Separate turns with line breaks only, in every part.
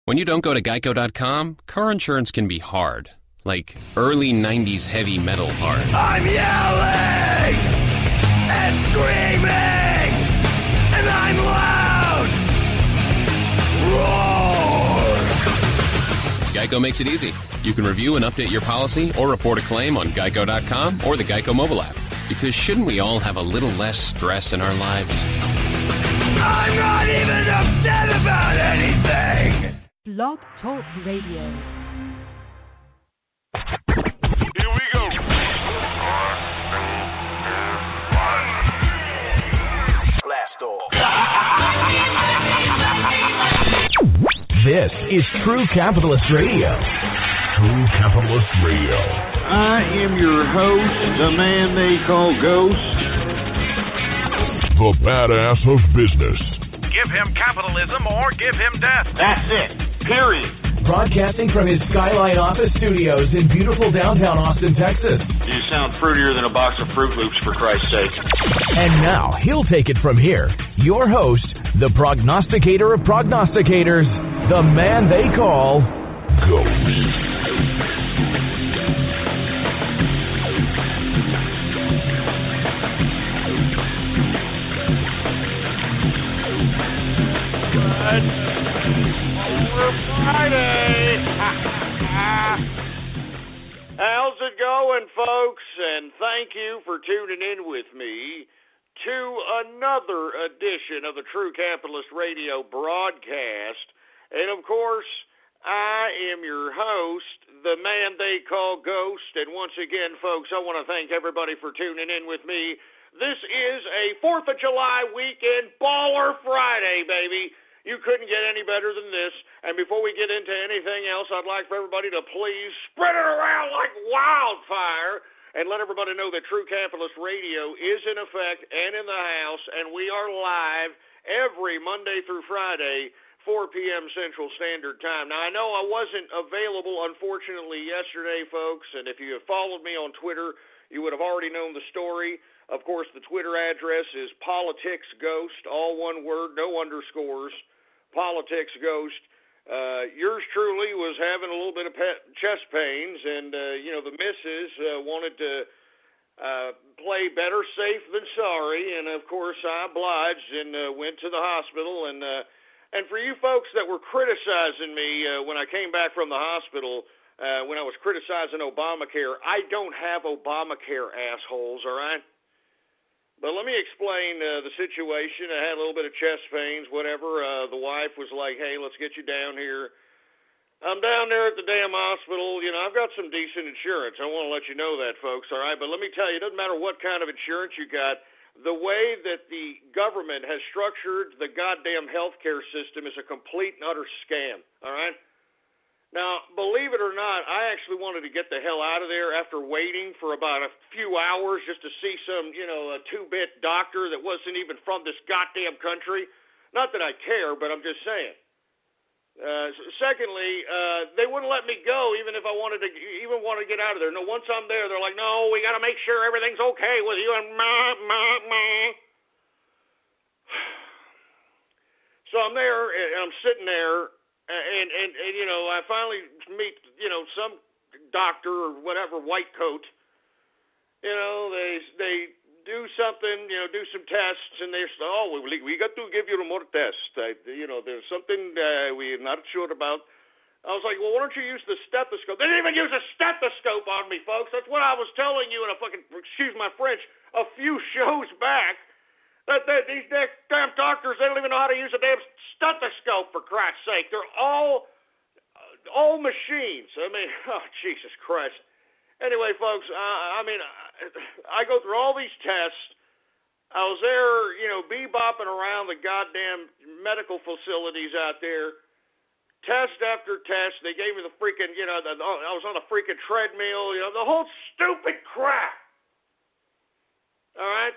When you don't go to geico.com, car insurance can be hard. Like early 90s heavy metal hard.
I'm yelling and screaming and I'm loud. Roar!
Geico makes it easy. You can review and update your policy or report a claim on geico.com or the Geico mobile app. Because shouldn't we all have a little less stress in our lives?
I'm not even upset about anything!
Blog Talk Radio.
Here we go.
Blast off.
This is True Capitalist Radio. True Capitalist Radio.
I am your host, the man they call Ghost.
The badass of business.
Give him capitalism or give him death.
That's it. Period.
Broadcasting from his Skyline office studios in beautiful downtown Austin, Texas.
You sound fruitier than a box of Fruit Loops, for Christ's sake.
And now, he'll take it from here. Your host, the prognosticator of prognosticators, the man they call
Ghost.
Friday. How's it going, folks? And thank you for tuning in with me to another edition of the True Capitalist Radio broadcast. And, of course, I am your host, the man they call Ghost. And once again, folks, I want to thank everybody for tuning in with me. This is a 4th of July weekend baller Friday, baby. You couldn't get any better than this. And before we get into anything else, I'd like for everybody to please spread it around like wildfire and let everybody know that True Capitalist Radio is in effect and in the house, and we are live every Monday through Friday, 4 p.m. Central Standard Time. Now, I know I wasn't available, unfortunately, yesterday, folks, and if you have followed me on Twitter, you would have already known the story. Of course, the Twitter address is PoliticsGhost, all one word, no underscores. Politics Ghost. Yours truly was having a little bit of chest pains, and the missus wanted to play better safe than sorry, and of course I obliged and went to the hospital. And for you folks that were criticizing me when I came back from the hospital, when I was criticizing Obamacare, I don't have Obamacare, assholes. All right. But let me explain the situation. I had a little bit of chest pains, whatever. The wife was like, hey, let's get you down here. I'm down there at the damn hospital. You know, I've got some decent insurance. I want to let you know that, folks, all right? But let me tell you, it doesn't matter what kind of insurance you got. The way that the government has structured the goddamn healthcare system is a complete and utter scam, all right? Now, believe it or not, I actually wanted to get the hell out of there after waiting for about a few hours just to see some, a two-bit doctor that wasn't even from this goddamn country. Not that I care, but I'm just saying. Secondly, they wouldn't let me go even if I wanted to get out of there. No, once I'm there, they're like, no, we got to make sure everything's okay with you. And So I'm there, and I'm sitting there. And I finally meet, some doctor or whatever, white coat. They do something, do some tests, and they say, we got to give you more tests. There's something we're not sure about. I was like, well, why don't you use the stethoscope? They didn't even use a stethoscope on me, folks. That's what I was telling you in a fucking, excuse my French, a few shows back. That these damn doctors, they don't even know how to use a damn stethoscope, for Christ's sake. They're all machines. I mean, oh, Jesus Christ. Anyway, folks, I go through all these tests. I was there, bebopping around the goddamn medical facilities out there. Test after test. They gave me the freaking, I was on a freaking treadmill, the whole stupid crap. All right?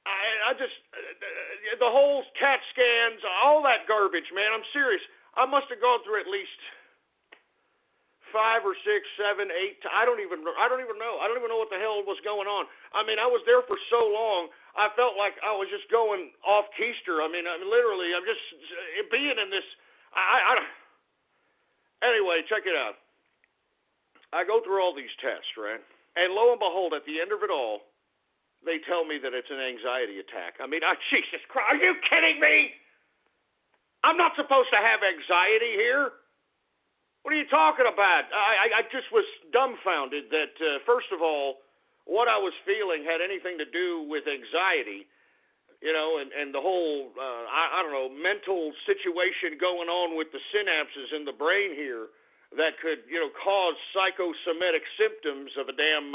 I just, the whole CAT scans, all that garbage, man. I'm serious. I must have gone through at least 5 or 6, 7, 8. I don't even know. I don't even know what the hell was going on. I mean, I was there for so long. I felt like I was just going off keister. I mean, literally, I'm just being in this. Anyway, check it out. I go through all these tests, right? And lo and behold, at the end of it all, they tell me that it's an anxiety attack. I mean, Jesus Christ, are you kidding me? I'm not supposed to have anxiety here. What are you talking about? I just was dumbfounded that, first of all, what I was feeling had anything to do with anxiety, you know, and the whole, I don't know, mental situation going on with the synapses in the brain here that could, you know, cause psychosomatic symptoms of a damn,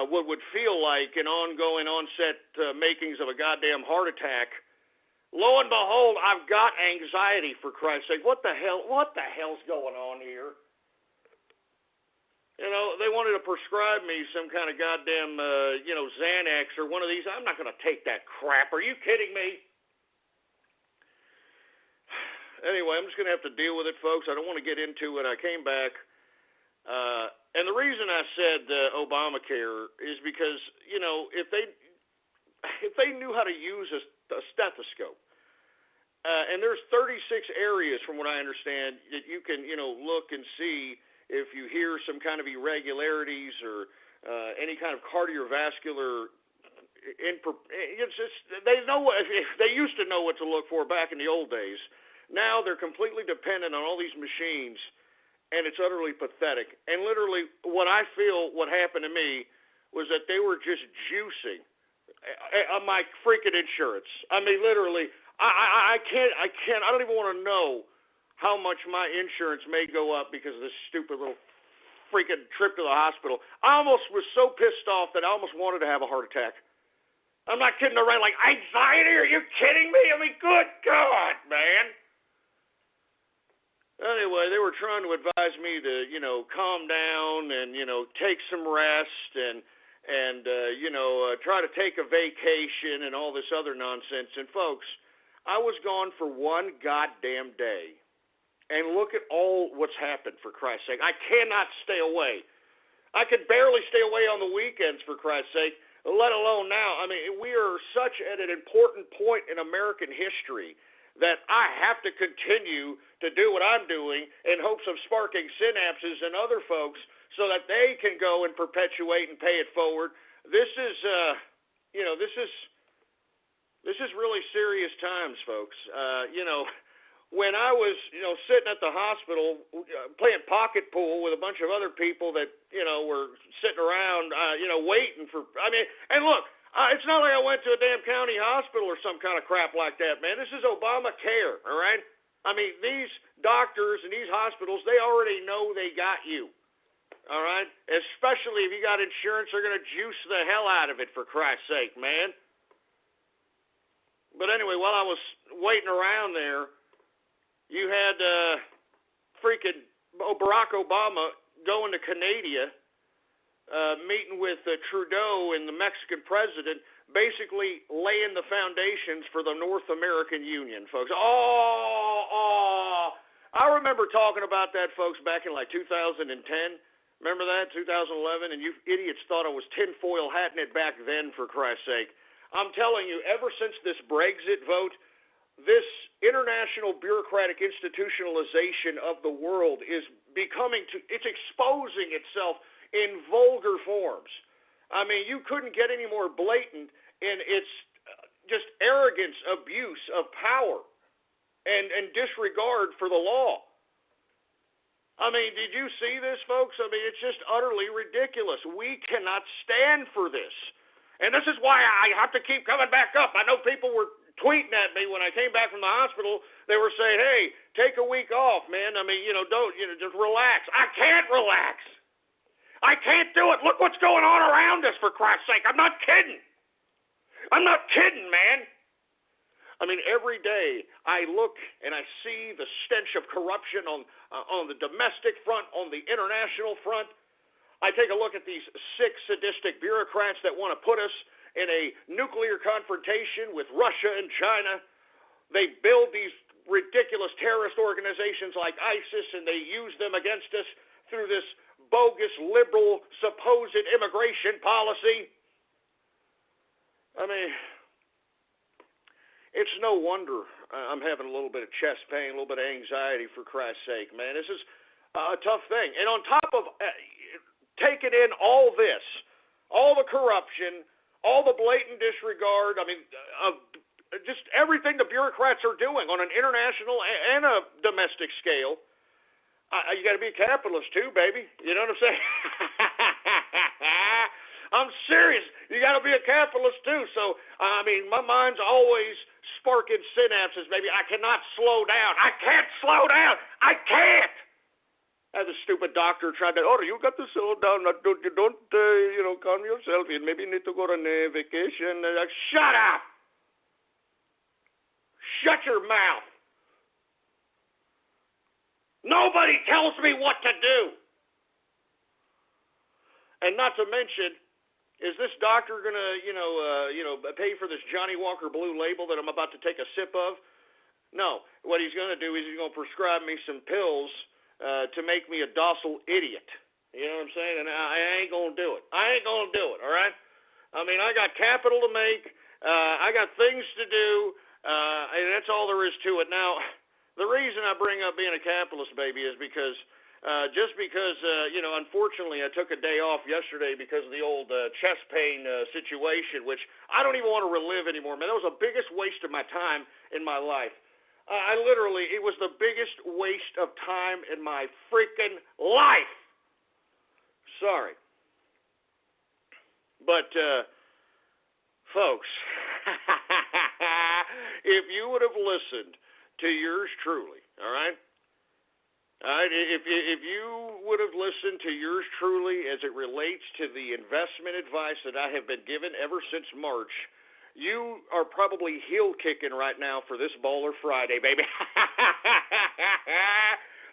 what would feel like an ongoing onset makings of a goddamn heart attack. Lo and behold, I've got anxiety, for Christ's sake. What the hell's going on here? You know, they wanted to prescribe me some kind of goddamn, Xanax or one of these. I'm not going to take that crap. Are you kidding me? Anyway, I'm just going to have to deal with it, folks. I don't want to get into it. I came back. And the reason I said Obamacare is because, you know, if they knew how to use a stethoscope, and there's 36 areas, from what I understand, that you can, you know, look and see if you hear some kind of irregularities or any kind of cardiovascular. It's just, they used to know what to look for back in the old days. Now they're completely dependent on all these machines, and it's utterly pathetic. And literally, what I feel what happened to me was that they were just juicing on my freaking insurance. I mean, literally, I don't even want to know how much my insurance may go up because of this stupid little freaking trip to the hospital. I almost was so pissed off that I almost wanted to have a heart attack. I'm not kidding around. Like, anxiety? Are you kidding me? I mean, good God, man. Anyway, they were trying to advise me to, you know, calm down and, you know, take some rest and try to take a vacation and all this other nonsense. And, folks, I was gone for one goddamn day. And look at all what's happened, for Christ's sake. I cannot stay away. I could barely stay away on the weekends, for Christ's sake, let alone now. I mean, we are such at an important point in American history that I have to continue to do what I'm doing in hopes of sparking synapses in other folks so that they can go and perpetuate and pay it forward. This is, this is really serious times, folks. When I was, sitting at the hospital playing pocket pool with a bunch of other people that, were sitting around, waiting for, and look, it's not like I went to a damn county hospital or some kind of crap like that, man. This is Obamacare, all right? I mean, these doctors and these hospitals, they already know they got you, all right? Especially if you got insurance, they're going to juice the hell out of it, for Christ's sake, man. But anyway, while I was waiting around there, you had freaking Barack Obama going to Canada, meeting with Trudeau and the Mexican president, basically laying the foundations for the North American Union, folks. I remember talking about that, folks, back in like 2010. Remember that, 2011? And you idiots thought I was tinfoil hatting it back then, for Christ's sake. I'm telling you, ever since this Brexit vote, this international bureaucratic institutionalization of the world is it's exposing itself in vulgar forms. I mean, you couldn't get any more blatant in its just arrogance, abuse of power, and disregard for the law. I mean, did you see this, folks? I mean, it's just utterly ridiculous. We cannot stand for this. And this is why I have to keep coming back up. I know people were tweeting at me when I came back from the hospital. They were saying, hey, take a week off, man. I mean, just relax. I can't relax. I can't do it. Look what's going on around us, for Christ's sake. I'm not kidding. I'm not kidding, man. I mean, every day I look and I see the stench of corruption on the domestic front, on the international front. I take a look at these sick, sadistic bureaucrats that want to put us in a nuclear confrontation with Russia and China. They build these ridiculous terrorist organizations like ISIS, and they use them against us through this bogus, liberal, supposed immigration policy. I mean, it's no wonder I'm having a little bit of chest pain, a little bit of anxiety, for Christ's sake, man. This is a tough thing. And on top of taking in all this, all the corruption, all the blatant disregard, I mean, just everything the bureaucrats are doing on an international and a domestic scale, you got to be a capitalist too, baby. You know what I'm saying? I'm serious. You got to be a capitalist too. So, I mean, my mind's always sparking synapses, baby. I cannot slow down. I can't slow down. I can't. As a stupid doctor tried to, you got to slow down. You don't, calm yourself in. Maybe you need to go on a vacation. Shut up. Shut your mouth. Nobody tells me what to do. And not to mention, is this doctor going to, pay for this Johnny Walker Blue Label that I'm about to take a sip of? No. What he's going to do is he's going to prescribe me some pills to make me a docile idiot. You know what I'm saying? And I ain't going to do it. I ain't going to do it, all right? I mean, I got capital to make. I got things to do. And that's all there is to it. Now, the reason I bring up being a capitalist, baby, is because unfortunately I took a day off yesterday because of the old chest pain situation, which I don't even want to relive anymore, man. That was the biggest waste of my time in my life. It was the biggest waste of time in my freaking life. Sorry. But, folks, if you would have listened to yours truly, all right? All right, if you would have listened to yours truly as it relates to the investment advice that I have been given ever since March, you are probably heel kicking right now for this Bowler Friday, baby.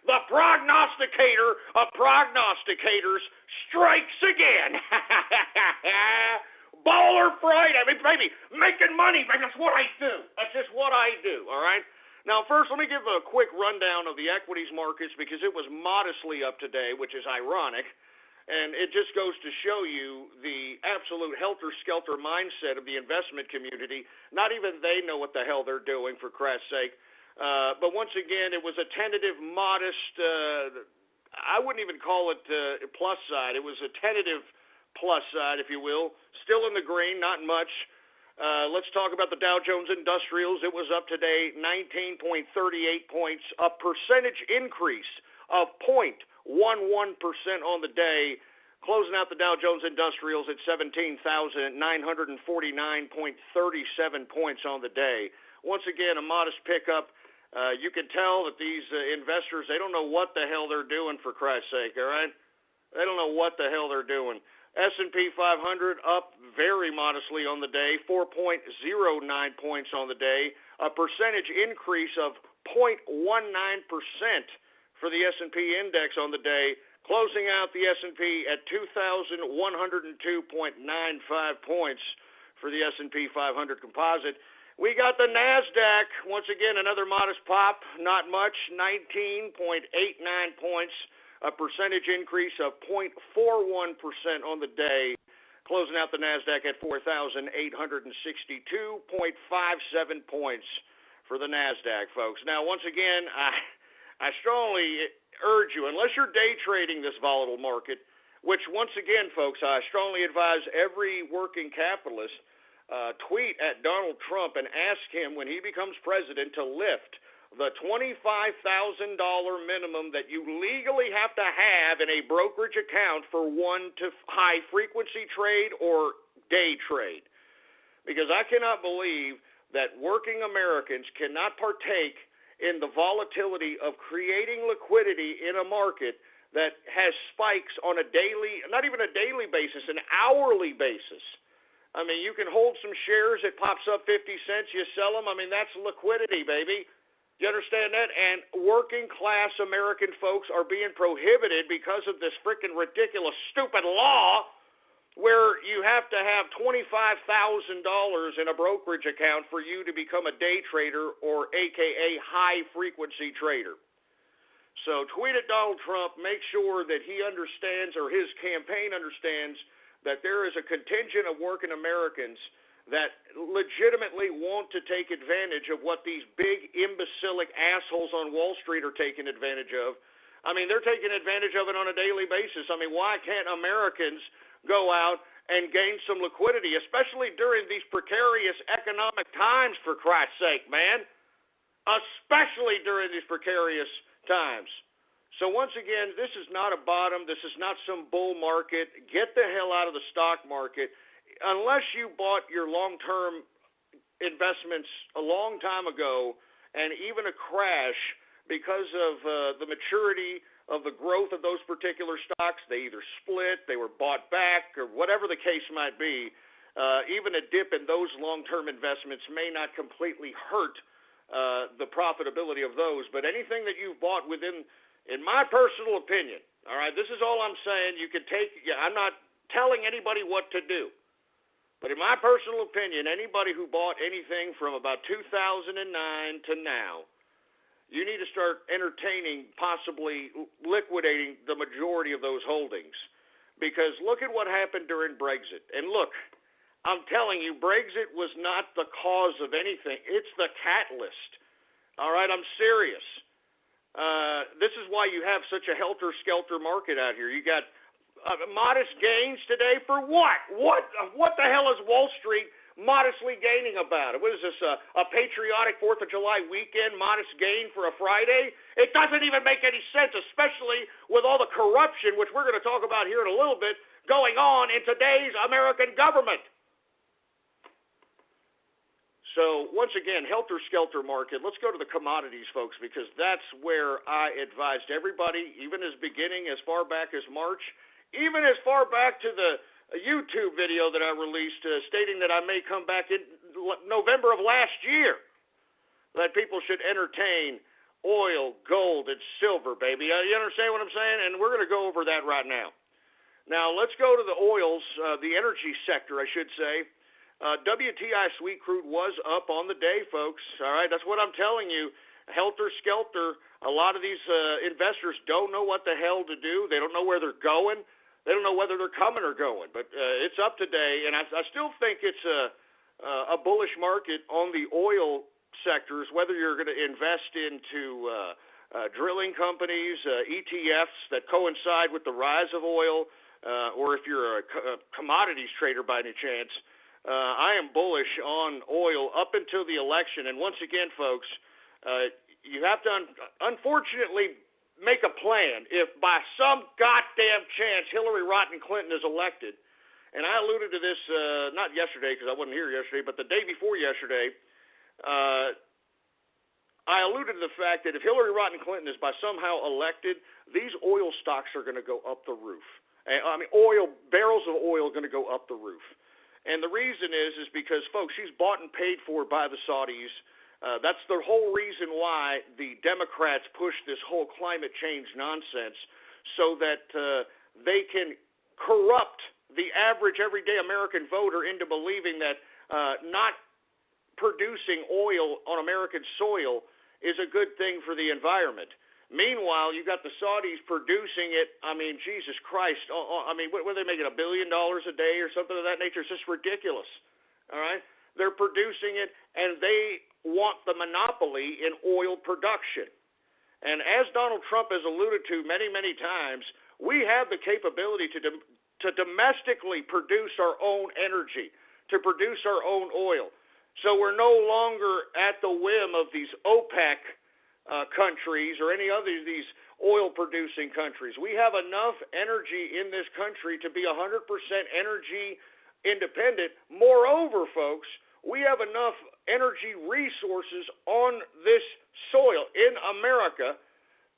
The prognosticator of prognosticators strikes again. Bowler Friday, baby, making money, baby. That's what I do. That's just what I do, all right? Now, first, let me give a quick rundown of the equities markets because it was modestly up today, which is ironic, and it just goes to show you the absolute helter-skelter mindset of the investment community. Not even they know what the hell they're doing, for Christ's sake. But once again, it was a tentative, modest, I wouldn't even call it plus side. It was a tentative plus side, if you will. Still in the green, not much. Let's talk about the Dow Jones Industrials. It was up today 19.38 points, a percentage increase of 0.11% on the day, closing out the Dow Jones Industrials at 17,949.37 points on the day. Once again, a modest pickup. You can tell that these investors, they don't know what the hell they're doing, for Christ's sake, all right? They don't know what the hell they're doing. S&P 500 up very modestly on the day, 4.09 points on the day, a percentage increase of 0.19% for the S&P index on the day, closing out the S&P at 2,102.95 points for the S&P 500 composite. We got the NASDAQ, once again, another modest pop, not much, 19.89 points, a percentage increase of 0.41% on the day, closing out the NASDAQ at 4,862.57 points for the NASDAQ, folks. Now, once again, I strongly urge you, unless you're day trading this volatile market, which, once again, folks, I strongly advise every working capitalist tweet at Donald Trump and ask him when he becomes president to lift the $25,000 minimum that you legally have to have in a brokerage account for one to high-frequency trade or day trade. Because I cannot believe that working Americans cannot partake in the volatility of creating liquidity in a market that has spikes on a daily, not even a daily basis, an hourly basis. I mean, you can hold some shares, it pops up 50 cents, you sell them. I mean, that's liquidity, baby. You understand that? And working class American folks are being prohibited because of this freaking ridiculous, stupid law where you have to have $25,000 in a brokerage account for you to become a day trader or AKA high-frequency trader. So tweet at Donald Trump, make sure that he understands or his campaign understands that there is a contingent of working Americans that legitimately want to take advantage of what these big imbecilic assholes on Wall Street are taking advantage of. I mean, they're taking advantage of it on a daily basis. I mean, why can't Americans go out and gain some liquidity, especially during these precarious economic times, for Christ's sake, man? Especially during these precarious times. So once again, this is not a bottom. This is not some bull market. Get the hell out of the stock market. Unless you bought your long-term investments a long time ago, and even a crash because of the maturity of the growth of those particular stocks, they either split, they were bought back, or whatever the case might be, even a dip in those long-term investments may not completely hurt the profitability of those. But anything that you've bought within, in my personal opinion, all right, this is all I'm saying, you can take, I'm not telling anybody what to do. But in my personal opinion, anybody who bought anything from about 2009 to now, you need to start entertaining possibly liquidating the majority of those holdings. Because look at what happened during Brexit. And look, I'm telling you, Brexit was not the cause of anything. It's the catalyst. All right, I'm serious. This is why you have such a helter-skelter market out here. You got modest gains today for what? What the hell is Wall Street modestly gaining about it? What is this, a patriotic 4th of July weekend modest gain for a Friday? It doesn't even make any sense, especially with all the corruption, which we're going to talk about here in a little bit, going on in today's American government. So, once again, helter-skelter market. Let's go to the commodities, folks, because that's where I advised everybody, even as beginning as far back as March, even as far back to the YouTube video that I released stating that I may come back in November of last year, that people should entertain oil, gold, and silver, baby. You understand what I'm saying? And we're going to go over that right now. Now, let's go to the oils, the energy sector, I should say. WTI sweet crude was up on the day, folks. All right, that's what I'm telling you. Helter-skelter. A lot of these investors don't know what the hell to do. They don't know where they're going. They don't know whether they're coming or going, but it's up today, and I still think it's a bullish market on the oil sectors, whether you're going to invest into drilling companies, ETFs that coincide with the rise of oil, or if you're a commodities trader by any chance. I am bullish on oil up until the election, and once again, folks, you have to, unfortunately, make a plan. If by some goddamn chance Hillary Rotten Clinton is elected, and I alluded to this not yesterday because I wasn't here yesterday, but the day before yesterday, I alluded to the fact that if Hillary Rotten Clinton is by somehow elected, these oil stocks are going to go up the roof. I mean, barrels of oil are going to go up the roof. And the reason is because, folks, she's bought and paid for by the Saudis. That's the whole reason why the Democrats push this whole climate change nonsense, so that they can corrupt the average everyday American voter into believing that not producing oil on American soil is a good thing for the environment. Meanwhile, you got the Saudis producing it. I mean, Jesus Christ. I mean, what are they making, $1 billion a day or something of that nature? It's just ridiculous. All right? They're producing it, and they want the monopoly in oil production. And as Donald Trump has alluded to many, many times, we have the capability to domestically produce our own energy, to produce our own oil. So we're no longer at the whim of these OPEC countries or any other of these oil-producing countries. We have enough energy in this country to be 100% energy independent. Moreover, folks, we have enough energy resources on this soil in America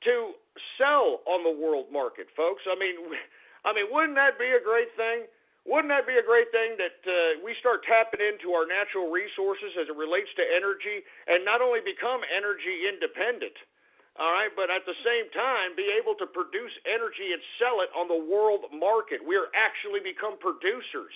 to sell on the world market, folks. I mean, wouldn't that be a great thing? Wouldn't that be a great thing that we start tapping into our natural resources as it relates to energy and not only become energy independent, all right, but at the same time be able to produce energy and sell it on the world market? We're actually become producers.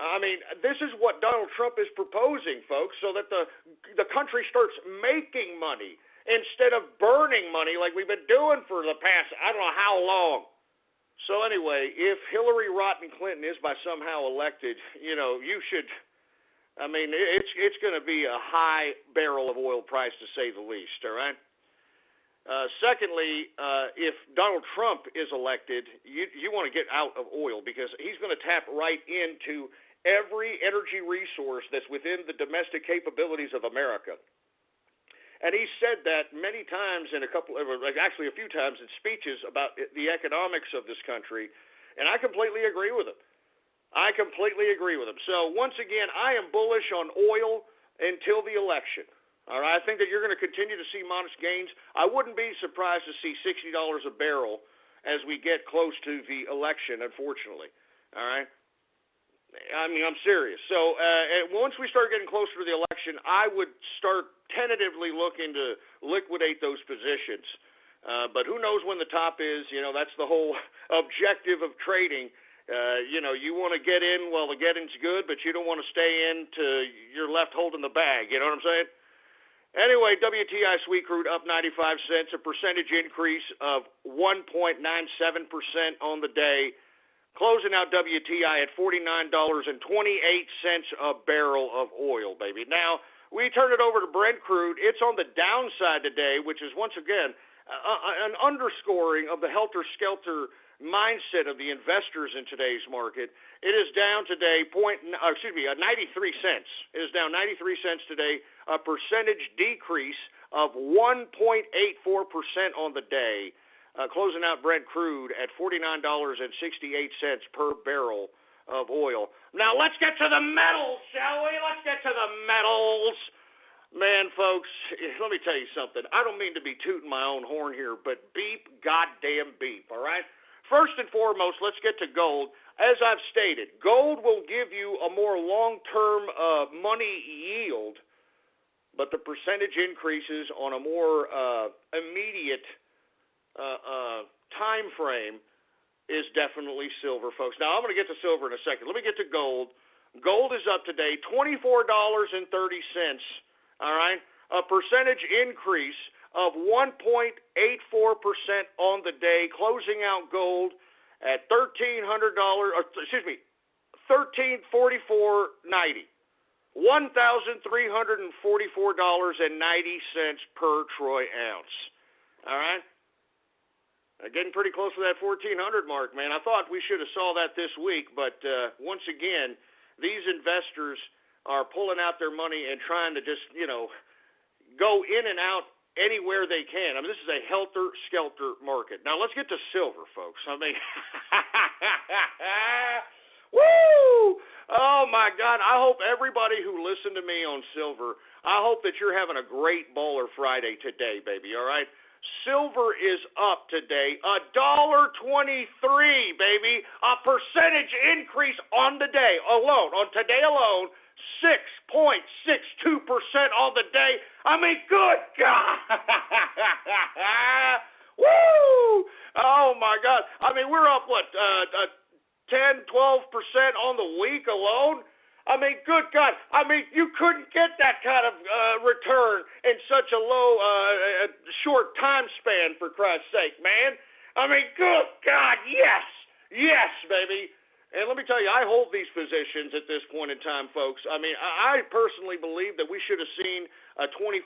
I mean, this is what Donald Trump is proposing, folks, so that the country starts making money instead of burning money like we've been doing for the past, I don't know how long. So anyway, if Hillary Rotten Clinton is by somehow elected, you know, you should I mean, it's going to be a high barrel of oil price, to say the least, all right? Secondly, if Donald Trump is elected, you want to get out of oil because he's going to tap right into every energy resource that's within the domestic capabilities of America. And he said that many times actually a few times in speeches about the economics of this country, and I completely agree with him. So once again, I am bullish on oil until the election. All right, I think that you're going to continue to see modest gains. I wouldn't be surprised to see $60 a barrel as we get close to the election, unfortunately. All right? I mean, I'm serious. So once we start getting closer to the election, I would start tentatively looking to liquidate those positions. But who knows when the top is? You know, that's the whole objective of trading. You know, you want to get in while the getting's good, but you don't want to stay in till you're left holding the bag. You know what I'm saying? Anyway, WTI sweet crude up 95 cents, a percentage increase of 1.97% on the day, closing out WTI at $49.28 a barrel of oil, baby. Now, we turn it over to Brent crude. It's on the downside today, which is once again an underscoring of the helter-skelter mindset of the investors in today's market. It is down today 93 cents. It is down 93 cents today, a percentage decrease of 1.84% on the day, closing out Brent crude at $49.68 per barrel of oil. Now let's get to the metals, shall we? Let's get to the metals. Man, folks, let me tell you something. I don't mean to be tooting my own horn here, but beep, goddamn beep, all right? First and foremost, let's get to gold. As I've stated, gold will give you a more long-term money yield, but the percentage increases on a more immediate time frame is definitely silver, folks. Now, I'm going to get to silver in a second. Let me get to gold. Gold is up today, $24.30, all right? A percentage increase of 1.84% on the day, closing out gold at $1,344.90. $1,344.90 per troy ounce. All right? Getting pretty close to that 1,400 mark, man. I thought we should have saw that this week, but once again, these investors are pulling out their money and trying to just, go in and out anywhere they can. I mean, this is a helter-skelter market. Now, let's get to silver, folks. I mean, woo! Oh, my God. I hope everybody who listened to me on silver, I hope that you're having a great Baller Friday today, baby, all right? Silver is up today, $1.23, baby. A percentage increase on the day alone, on today alone, 6.62% on the day. I mean, good God. Woo! Oh, my God. I mean, we're up, 10, 12% on the week alone? I mean, good God. I mean, you couldn't get that kind of return in such a low, short time span, for Christ's sake, man. I mean, good God, yes. Yes, baby. And let me tell you, I hold these positions at this point in time, folks. I mean, I personally believe that we should have seen a $24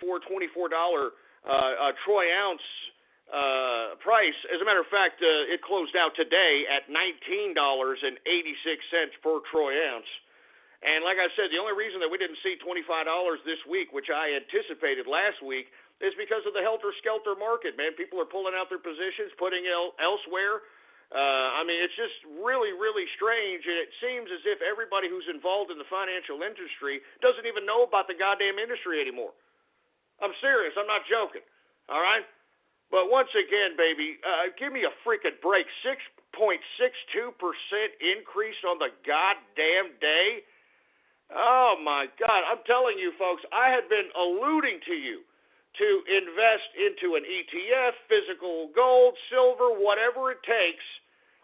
troy ounce price. As a matter of fact, it closed out today at $19.86 per troy ounce. And like I said, the only reason that we didn't see $25 this week, which I anticipated last week, is because of the helter-skelter market, man. People are pulling out their positions, putting elsewhere. I mean, it's just really, really strange, and it seems as if everybody who's involved in the financial industry doesn't even know about the goddamn industry anymore. I'm serious. I'm not joking. All right? But once again, baby, give me a freaking break. 6.62% increase on the goddamn day. Oh, my God. I'm telling you, folks, I had been alluding to you to invest into an ETF, physical gold, silver, whatever it takes,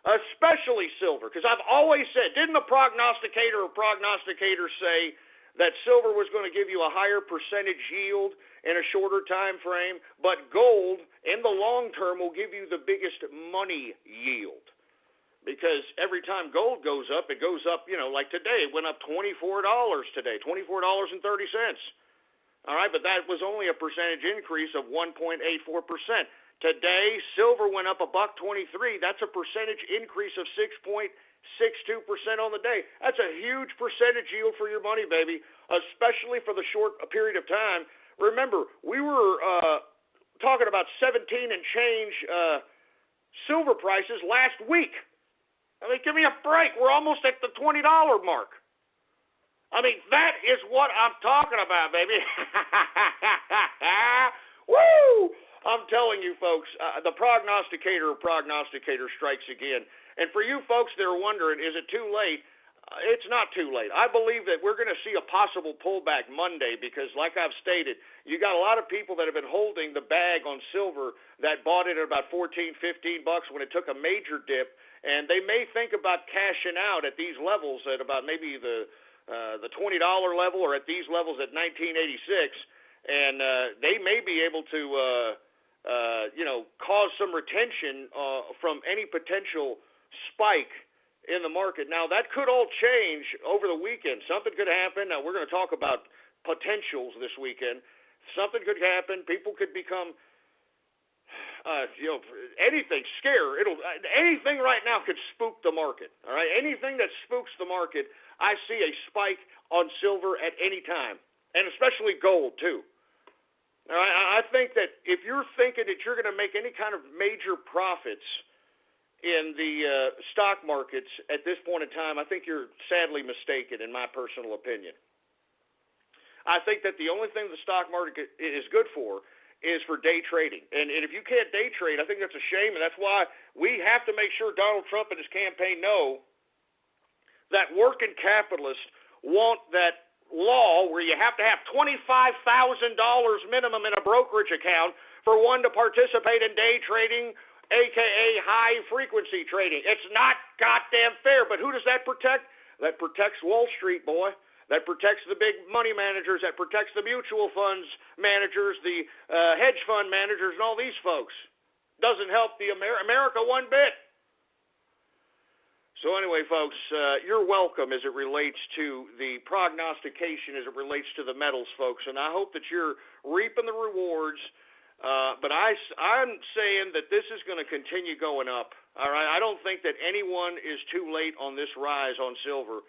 especially silver. Because I've always said, didn't the prognosticator say that silver was going to give you a higher percentage yield in a shorter time frame, but gold in the long term will give you the biggest money yield? because every time gold goes up, it goes up, like today, it went up $24 today, $24.30. All right, but that was only a percentage increase of 1.84%. Today, silver went up $1.23. That's a percentage increase of 6.62% on the day. That's a huge percentage yield for your money, baby, especially for the short period of time. Remember, we were talking about 17 and change silver prices last week. I mean, give me a break. We're almost at the $20 mark. I mean, that is what I'm talking about, baby. Woo! I'm telling you, folks, the prognosticator of prognosticators strikes again. And for you folks that are wondering, is it too late? It's not too late. I believe that we're going to see a possible pullback Monday because, like I've stated, you got a lot of people that have been holding the bag on silver that bought it at about $14, $15 when it took a major dip, and they may think about cashing out at these levels at about maybe the $20 level or at these levels at $19.86, and they may be able to cause some retention from any potential spike in the market. Now, that could all change over the weekend. Something could happen. Now, we're going to talk about potentials this weekend. Something could happen. People could become, anything, scare. Anything right now could spook the market, all right? Anything that spooks the market, I see a spike on silver at any time, and especially gold, too. All right? I think that if you're thinking that you're going to make any kind of major profits in the stock markets at this point in time, I think you're sadly mistaken, in my personal opinion. I think that the only thing the stock market is good for is for day trading. And if you can't day trade, I think that's a shame, and that's why we have to make sure Donald Trump and his campaign know that working capitalists want that law where you have to have $25,000 minimum in a brokerage account for one to participate in day trading, a.k.a. high-frequency trading. It's not goddamn fair, but who does that protect? That protects Wall Street, boy. That protects the big money managers. That protects the mutual funds managers, the hedge fund managers, and all these folks. Doesn't help the America one bit. So anyway, folks, you're welcome as it relates to the prognostication, as it relates to the metals, folks, and I hope that you're reaping the rewards. But I'm saying that this is going to continue going up. All right, I don't think that anyone is too late on this rise on silver.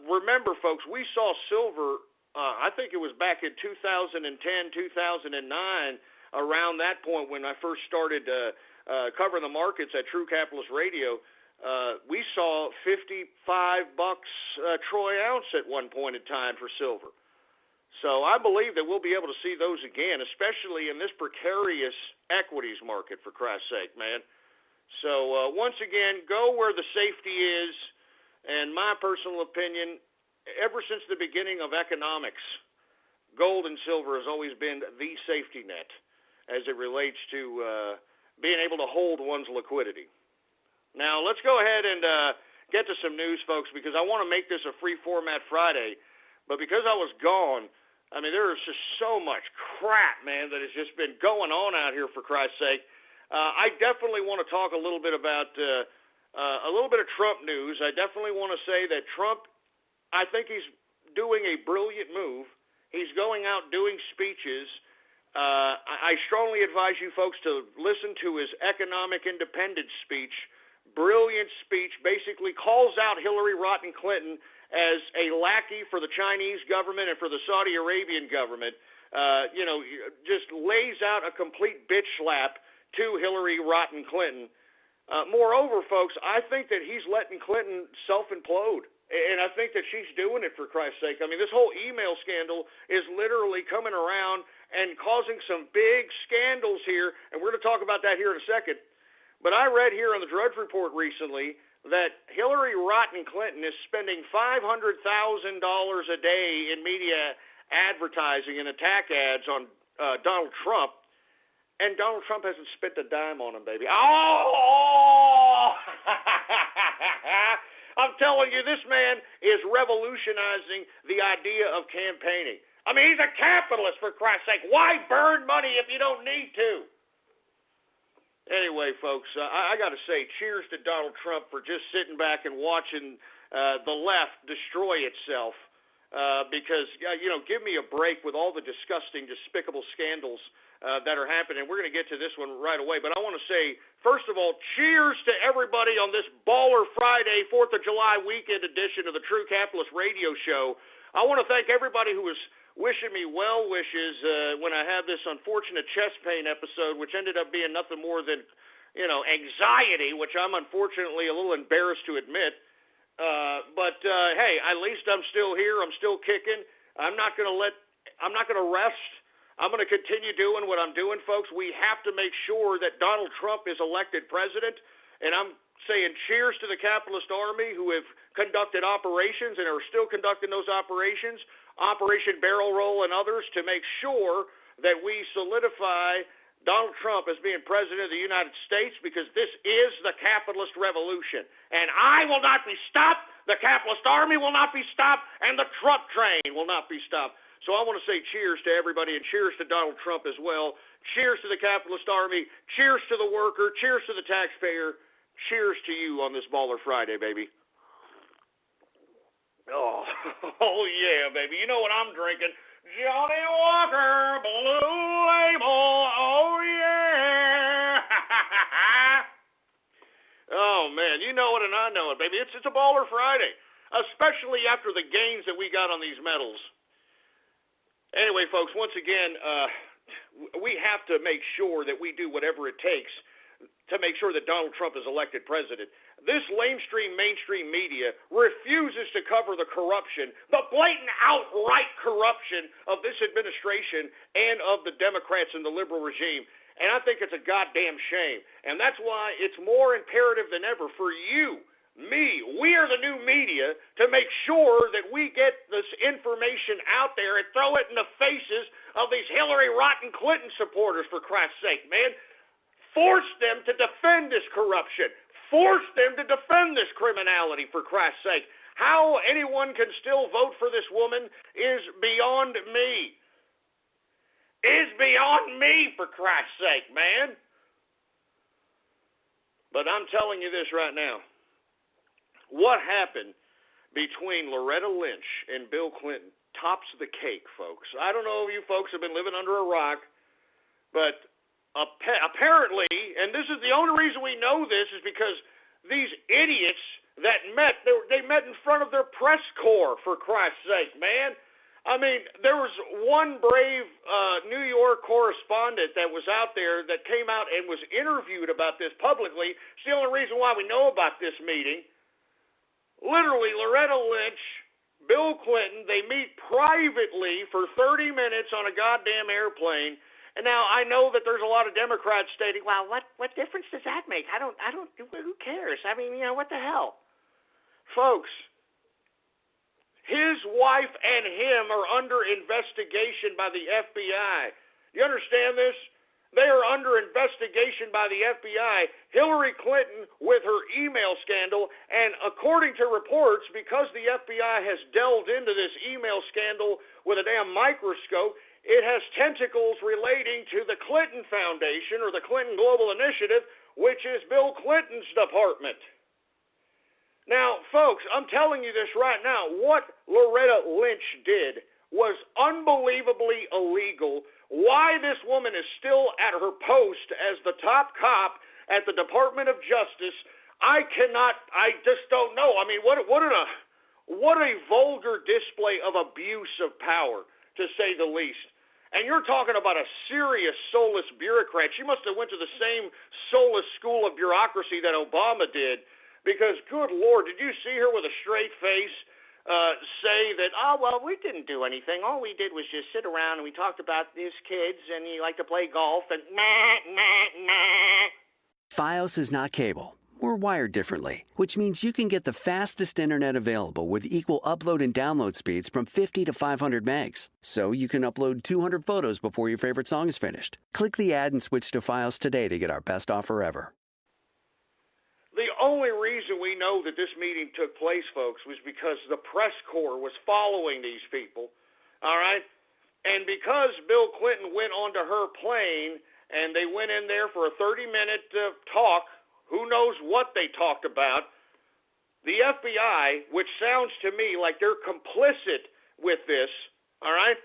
Remember, folks, we saw silver. I think it was back in 2010, 2009, around that point when I first started covering the markets at True Capitalist Radio. We saw $55 troy ounce at one point in time for silver. So I believe that we'll be able to see those again, especially in this precarious equities market, for Christ's sake, man. So once again, go where the safety is. And my personal opinion, ever since the beginning of economics, gold and silver has always been the safety net as it relates to being able to hold one's liquidity. Now, let's go ahead and get to some news, folks, because I want to make this a free format Friday. But because I was gone, I mean, there is just so much crap, man, that has just been going on out here, for Christ's sake. I definitely want to talk a little bit about a little bit of Trump news. I definitely want to say that Trump, I think he's doing a brilliant move. He's going out doing speeches. I strongly advise you folks to listen to his economic independence speech. Brilliant speech, basically calls out Hillary Rodham Clinton as a lackey for the Chinese government and for the Saudi Arabian government. Just lays out a complete bitch slap to Hillary Rodham Clinton. Moreover, folks, I think that he's letting Clinton self-implode. And I think that she's doing it, for Christ's sake. I mean, this whole email scandal is literally coming around and causing some big scandals here, and we're going to talk about that here in a second. But I read here on the Drudge Report recently that Hillary Rodham Clinton is spending $500,000 a day in media advertising and attack ads on Donald Trump, and Donald Trump hasn't spent a dime on him, baby. Oh! I'm telling you, this man is revolutionizing the idea of campaigning. I mean, he's a capitalist, for Christ's sake. Why burn money if you don't need to? Anyway, folks, I got to say, cheers to Donald Trump for just sitting back and watching the left destroy itself. Because, give me a break with all the disgusting, despicable scandals that are happening. We're going to get to this one right away. But I want to say, first of all, cheers to everybody on this Baller Friday, 4th of July weekend edition of the True Capitalist Radio Show. I want to thank everybody who was wishing me well wishes when I had this unfortunate chest pain episode, which ended up being nothing more than, anxiety, which I'm unfortunately a little embarrassed to admit. But hey, at least I'm still here. I'm still kicking. I'm not going to rest. I'm going to continue doing what I'm doing, folks. We have to make sure that Donald Trump is elected president, and I'm saying cheers to the capitalist army who have conducted operations and are still conducting those operations, Operation Barrel Roll and others, to make sure that we solidify Donald Trump as being president of the United States, because this is the capitalist revolution. And I will not be stopped, the capitalist army will not be stopped, and the Trump train will not be stopped. So I want to say cheers to everybody, and cheers to Donald Trump as well. Cheers to the capitalist army. Cheers to the worker. Cheers to the taxpayer. Cheers to you on this Baller Friday, baby. Oh yeah, baby. You know what I'm drinking? Johnny Walker Blue Label. Oh yeah. Oh man, you know it and I know it, baby. It's a Baller Friday, especially after the gains that we got on these medals. Anyway, folks, once again, we have to make sure that we do whatever it takes to make sure that Donald Trump is elected president. This mainstream media refuses to cover the corruption, the blatant, outright corruption of this administration and of the Democrats and the liberal regime. And I think it's a goddamn shame. And that's why it's more imperative than ever for you, me, we are the new media, to make sure that we get this information out there and throw it in the faces of these Hillary Rotten Clinton supporters, for Christ's sake, man. Force them to defend this corruption. Force them to defend this criminality, for Christ's sake. How anyone can still vote for this woman is beyond me. Is beyond me, for Christ's sake, man. But I'm telling you this right now. What happened between Loretta Lynch and Bill Clinton tops the cake, folks. I don't know if you folks have been living under a rock, but apparently, and this is the only reason we know this, is because these idiots that met, they met in front of their press corps, for Christ's sake, man. I mean, there was one brave New York correspondent that was out there that came out and was interviewed about this publicly. It's the only reason why we know about this meeting. Literally, Loretta Lynch, Bill Clinton, they meet privately for 30 minutes on a goddamn airplane. And now I know that there's a lot of Democrats stating, "Well, what difference does that make? I don't. Who cares? I mean, what the hell, folks." His wife and him are under investigation by the FBI. You understand this? They are under investigation by the FBI. Hillary Clinton with her email scandal, and according to reports, because the FBI has delved into this email scandal with a damn microscope, it has tentacles relating to the Clinton Foundation, or the Clinton Global Initiative, which is Bill Clinton's department. Now, folks, I'm telling you this right now. What Loretta Lynch did was unbelievably illegal. Why this woman is still at her post as the top cop at the Department of Justice, I just don't know. I mean, what a vulgar display of abuse of power, to say the least. And you're talking about a serious, soulless bureaucrat. She must have went to the same soulless school of bureaucracy that Obama did. Because, good Lord, did you see her with a straight face say that, "Oh, well, we didn't do anything. All we did was just sit around and we talked about his kids and he liked to play golf and
Fios is not cable. We're wired differently, which means you can get the fastest internet available with equal upload and download speeds from 50 to 500 megs. So you can upload 200 photos before your favorite song is finished. Click the ad and switch to Fios today to get our best offer ever.
The only reason we know that this meeting took place, folks, was because the press corps was following these people, all right? And because Bill Clinton went onto her plane and they went in there for a 30-minute talk. Who knows what they talked about? The FBI, which sounds to me like they're complicit with this, all right,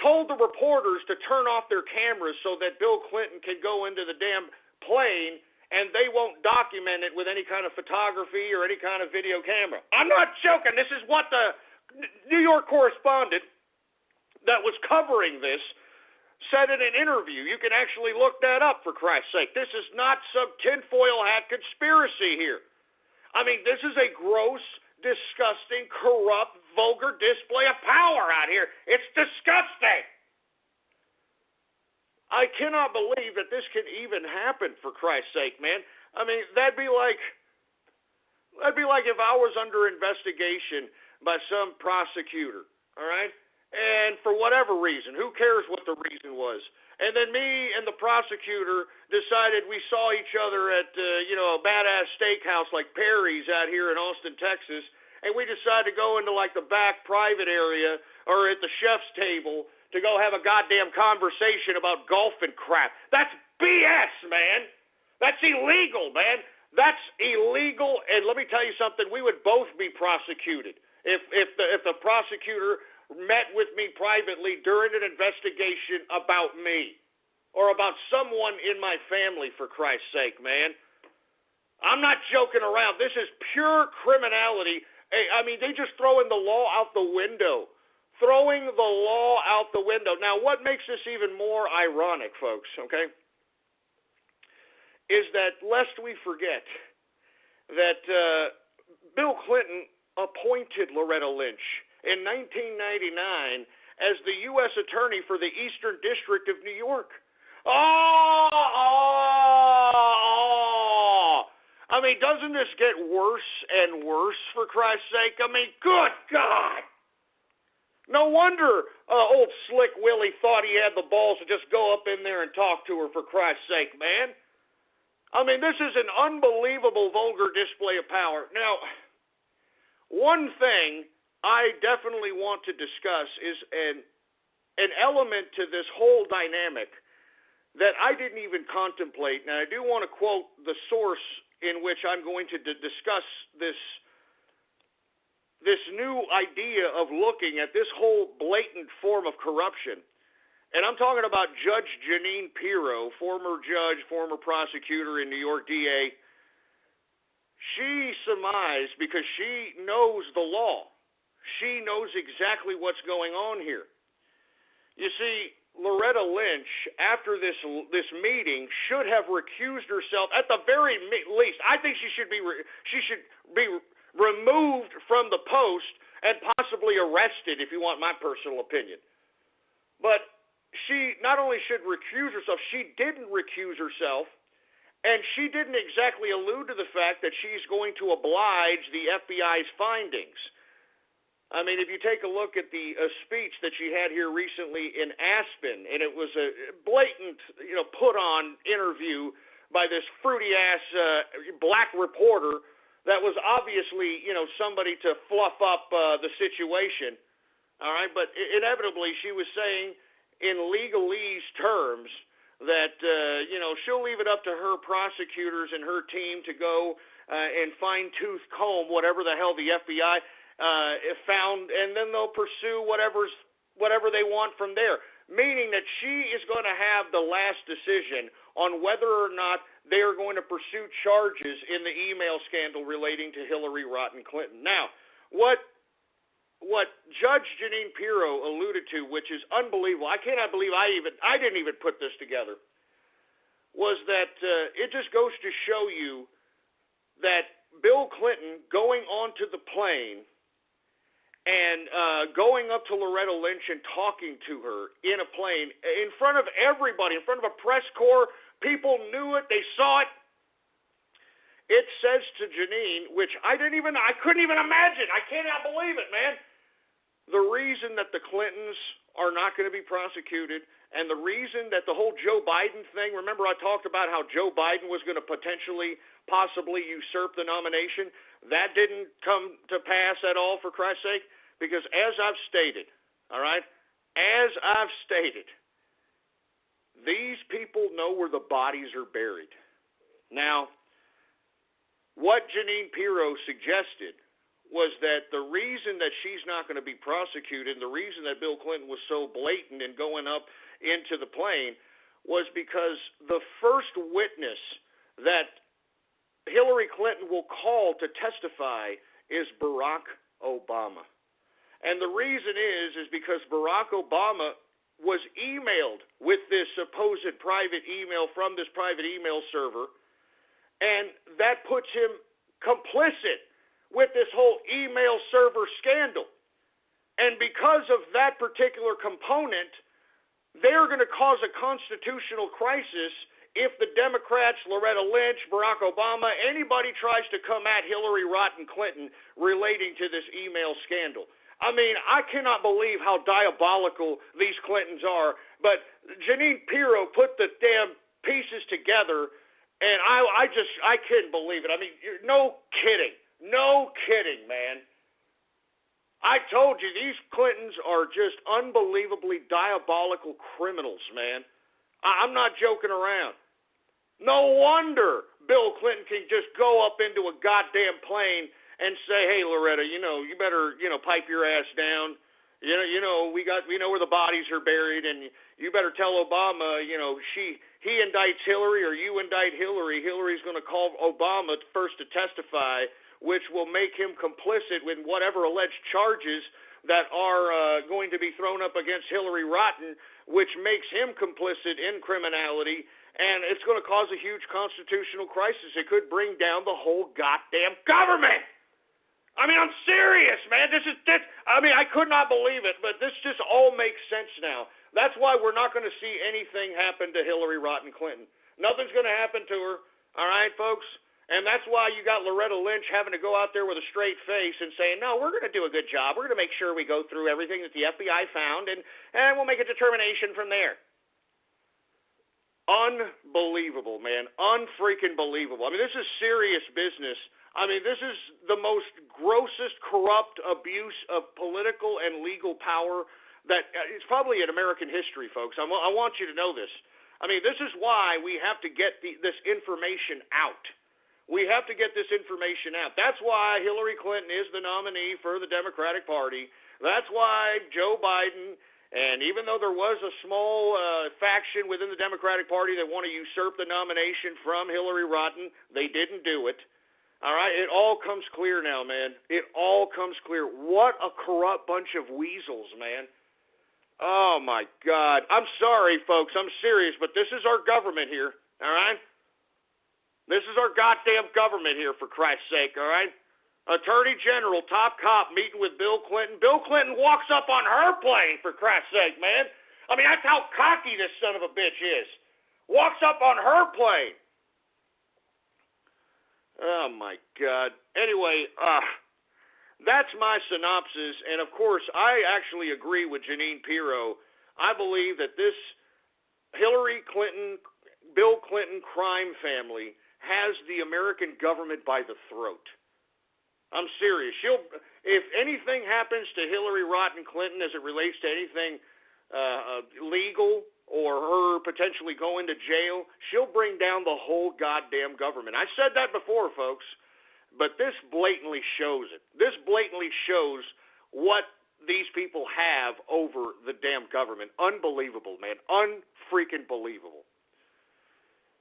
told the reporters to turn off their cameras so that Bill Clinton can go into the damn plane and they won't document it with any kind of photography or any kind of video camera. I'm not joking. This is what the New York correspondent that was covering this said in an interview. You can actually look that up, for Christ's sake. This is not some tinfoil hat conspiracy here. I mean, this is a gross, disgusting, corrupt, vulgar display of power out here. It's disgusting. I cannot believe that this can even happen, for Christ's sake, man. I mean, that'd be like if I was under investigation by some prosecutor, all right? And for whatever reason, who cares what the reason was? And then me and the prosecutor decided we saw each other at, a badass steakhouse like Perry's out here in Austin, Texas, and we decided to go into like the back private area or at the chef's table to go have a goddamn conversation about golf and crap. That's BS, man. That's illegal, man. That's illegal, and let me tell you something. We would both be prosecuted if the prosecutor met with me privately during an investigation about me or about someone in my family, for Christ's sake, man. I'm not joking around. This is pure criminality. I mean, they just throwing the law out the window. Throwing the law out the window. Now, what makes this even more ironic, folks, okay, is that lest we forget that Bill Clinton appointed Loretta Lynch in 1999 as the U.S. Attorney for the Eastern District of New York. I mean, doesn't this get worse and worse, for Christ's sake? I mean, good God. No wonder old Slick Willie thought he had the balls to just go up in there and talk to her, for Christ's sake, man. I mean, this is an unbelievable vulgar display of power. Now, one thing I definitely want to discuss is an element to this whole dynamic that I didn't even contemplate. Now, I do want to quote the source in which I'm going to discuss this new idea of looking at this whole blatant form of corruption. And I'm talking about Judge Jeanine Pirro, former judge, former prosecutor in New York DA. She surmised, because she knows the law, she knows exactly what's going on here. You see, Loretta Lynch, after this meeting, should have recused herself at the very least. I think she should be removed from the post and possibly arrested, if you want my personal opinion. But she not only should recuse herself, she didn't recuse herself, and she didn't exactly allude to the fact that she's going to oblige the FBI's findings. I mean, if you take a look at the speech that she had here recently in Aspen, and it was a blatant, put-on interview by this fruity-ass black reporter that was obviously, somebody to fluff up the situation, all right? But inevitably, she was saying in legalese terms that, she'll leave it up to her prosecutors and her team to go and fine-tooth comb whatever the hell the FBI found, and then they'll pursue whatever they want from there, meaning that she is going to have the last decision on whether or not they are going to pursue charges in the email scandal relating to Hillary Rodham Clinton. Now, what Judge Jeanine Pirro alluded to, which is unbelievable, I cannot believe I didn't even put this together, was that it just goes to show you that Bill Clinton going onto the plane and going up to Loretta Lynch and talking to her in a plane in front of everybody, in front of a press corps, people knew it, they saw it. It says to Jeanine, which I couldn't even imagine. I cannot believe it, man. The reason that the Clintons are not going to be prosecuted, and the reason that the whole Joe Biden thing, remember I talked about how Joe Biden was going to possibly usurp the nomination? That didn't come to pass at all, for Christ's sake, because as I've stated, all right, these people know where the bodies are buried. Now, what Jeanine Pirro suggested was that the reason that she's not going to be prosecuted, and the reason that Bill Clinton was so blatant in going up into the plane, was because the first witness that Hillary Clinton will call to testify is Barack Obama. And the reason is because Barack Obama was emailed with this supposed private email from this private email server, and that puts him complicit with this whole email server scandal. And because of that particular component, they're going to cause a constitutional crisis if the Democrats, Loretta Lynch, Barack Obama, anybody tries to come at Hillary Rodham Clinton relating to this email scandal. I mean, I cannot believe how diabolical these Clintons are, but Jeanine Pirro put the damn pieces together, and I couldn't believe it. I mean, no kidding. No kidding, man. I told you, these Clintons are just unbelievably diabolical criminals, man. I'm not joking around. No wonder Bill Clinton can just go up into a goddamn plane and say, hey, Loretta, you better, pipe your ass down. We know where the bodies are buried, and you better tell Obama, he indicts Hillary or you indict Hillary. Hillary's going to call Obama first to testify, which will make him complicit with whatever alleged charges that are going to be thrown up against Hillary Rodham, which makes him complicit in criminality, and it's going to cause a huge constitutional crisis. It could bring down the whole goddamn government. I mean, I'm serious, man. I could not believe it, but this just all makes sense now. That's why we're not going to see anything happen to Hillary Rodham Clinton. Nothing's going to happen to her, all right, folks? And that's why you got Loretta Lynch having to go out there with a straight face and saying, no, we're going to do a good job. We're going to make sure we go through everything that the FBI found, and we'll make a determination from there. Unbelievable, man. Unfreaking believable. I mean, this is serious business. I mean, this is the most grossest, corrupt abuse of political and legal power that it's probably in American history, folks. I want you to know this. I mean, this is why we have to get this information out. We have to get this information out. That's why Hillary Clinton is the nominee for the Democratic Party. That's why Joe Biden, and even though there was a small faction within the Democratic Party that want to usurp the nomination from Hillary Rodham, they didn't do it. All right? It all comes clear now, man. It all comes clear. What a corrupt bunch of weasels, man. Oh, my God. I'm sorry, folks. I'm serious, but this is our government here. All right? This is our goddamn government here, for Christ's sake, all right? Attorney General, top cop, meeting with Bill Clinton. Bill Clinton walks up on her plane, for Christ's sake, man. I mean, that's how cocky this son of a bitch is. Walks up on her plane. Oh, my God. Anyway, that's my synopsis, and, of course, I actually agree with Jeanine Pirro. I believe that this Hillary Clinton, Bill Clinton crime family has the American government by the throat. I'm serious. If anything happens to Hillary Rodham Clinton as it relates to anything legal or her potentially going to jail, she'll bring down the whole goddamn government. I said that before, folks, but this blatantly shows it. This blatantly shows what these people have over the damn government. Unbelievable, man. Unfreaking believable.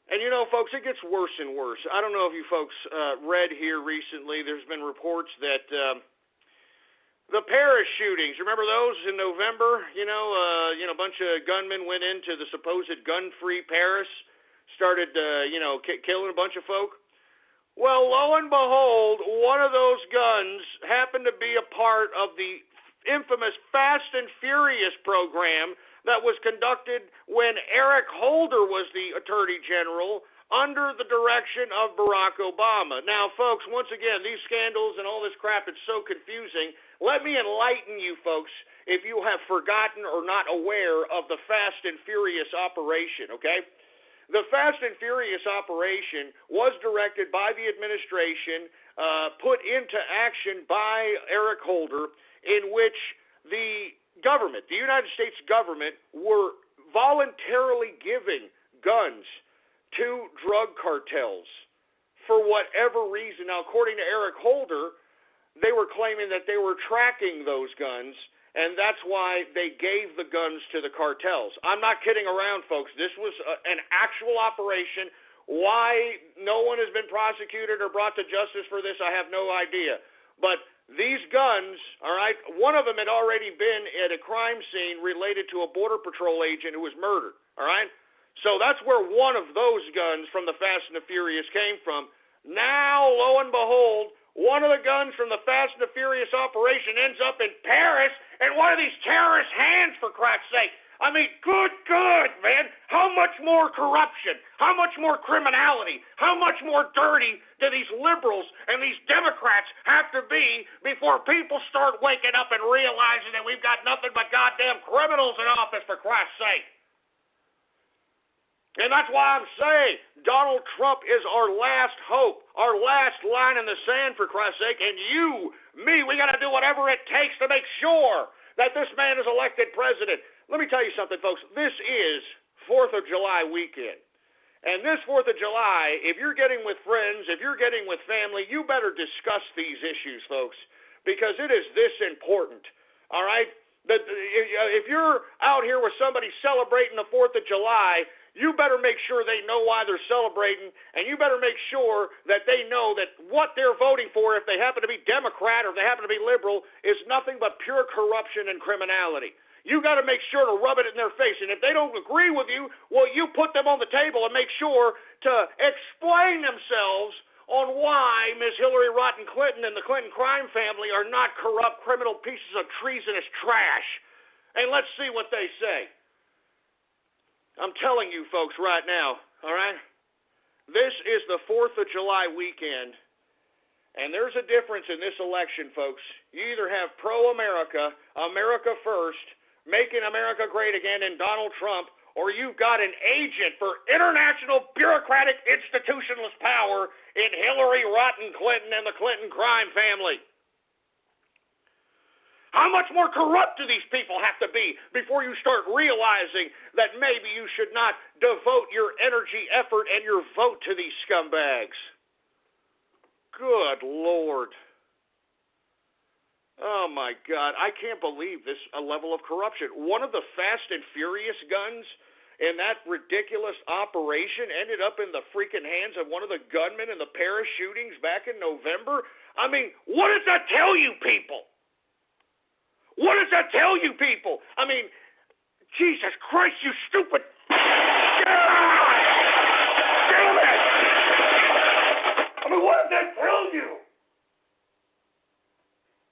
And, folks, it gets worse and worse. I don't know if you folks read here recently. There's been reports that the Paris shootings, remember those in November? A bunch of gunmen went into the supposed gun-free Paris, started, killing a bunch of folk. Well, lo and behold, one of those guns happened to be a part of the infamous Fast and Furious program that was conducted when Eric Holder was the Attorney General under the direction of Barack Obama. Now, folks, once again, these scandals and all this crap, it's so confusing. Let me enlighten you, folks, if you have forgotten or not aware of the Fast and Furious operation, okay? The Fast and Furious operation was directed by the administration, put into action by Eric Holder, in which the government, the United States government, were voluntarily giving guns to drug cartels for whatever reason. Now, according to Eric Holder, they were claiming that they were tracking those guns, and that's why they gave the guns to the cartels. I'm not kidding around, folks. This was an actual operation. Why no one has been prosecuted or brought to justice for this, I have no idea. But these guns, all right, one of them had already been at a crime scene related to a Border Patrol agent who was murdered, all right? So that's where one of those guns from the Fast and the Furious came from. Now, lo and behold, one of the guns from the Fast and the Furious operation ends up in Paris in one of these terrorist hands, for Christ's sake. I mean, good, man. How much more corruption? How much more criminality? How much more dirty do these liberals and these Democrats have to be before people start waking up and realizing that we've got nothing but goddamn criminals in office, for Christ's sake? And that's why I'm saying Donald Trump is our last hope, our last line in the sand, for Christ's sake. And you, me, we got to do whatever it takes to make sure that this man is elected president. Let me tell you something, folks. This is 4th of July weekend. And this 4th of July, if you're getting with friends, if you're getting with family, you better discuss these issues, folks, because it is this important, all right? If you're out here with somebody celebrating the 4th of July, you better make sure they know why they're celebrating, and you better make sure that they know that what they're voting for, if they happen to be Democrat or if they happen to be liberal, is nothing but pure corruption and criminality. You got to make sure to rub it in their face, and if they don't agree with you, well, you put them on the table and make sure to explain themselves on why Ms. Hillary Rotten Clinton and the Clinton crime family are not corrupt, criminal pieces of treasonous trash. And let's see what they say. I'm telling you folks right now, all right? This is the 4th of July weekend, and there's a difference in this election, folks. You either have pro-America, America first, making America great again in Donald Trump, or you've got an agent for international bureaucratic institutionalist power in Hillary Rotten Clinton and the Clinton crime family. How much more corrupt do these people have to be before you start realizing that maybe you should not devote your energy, effort, and your vote to these scumbags? Good Lord. Oh, my God. I can't believe this level of corruption. One of the Fast and Furious guns in that ridiculous operation ended up in the freaking hands of one of the gunmen in the Paris shootings back in November. I mean, what does that tell you people? What does that tell you people? I mean, Jesus Christ, you stupid... Damn it! I mean, what does that tell you?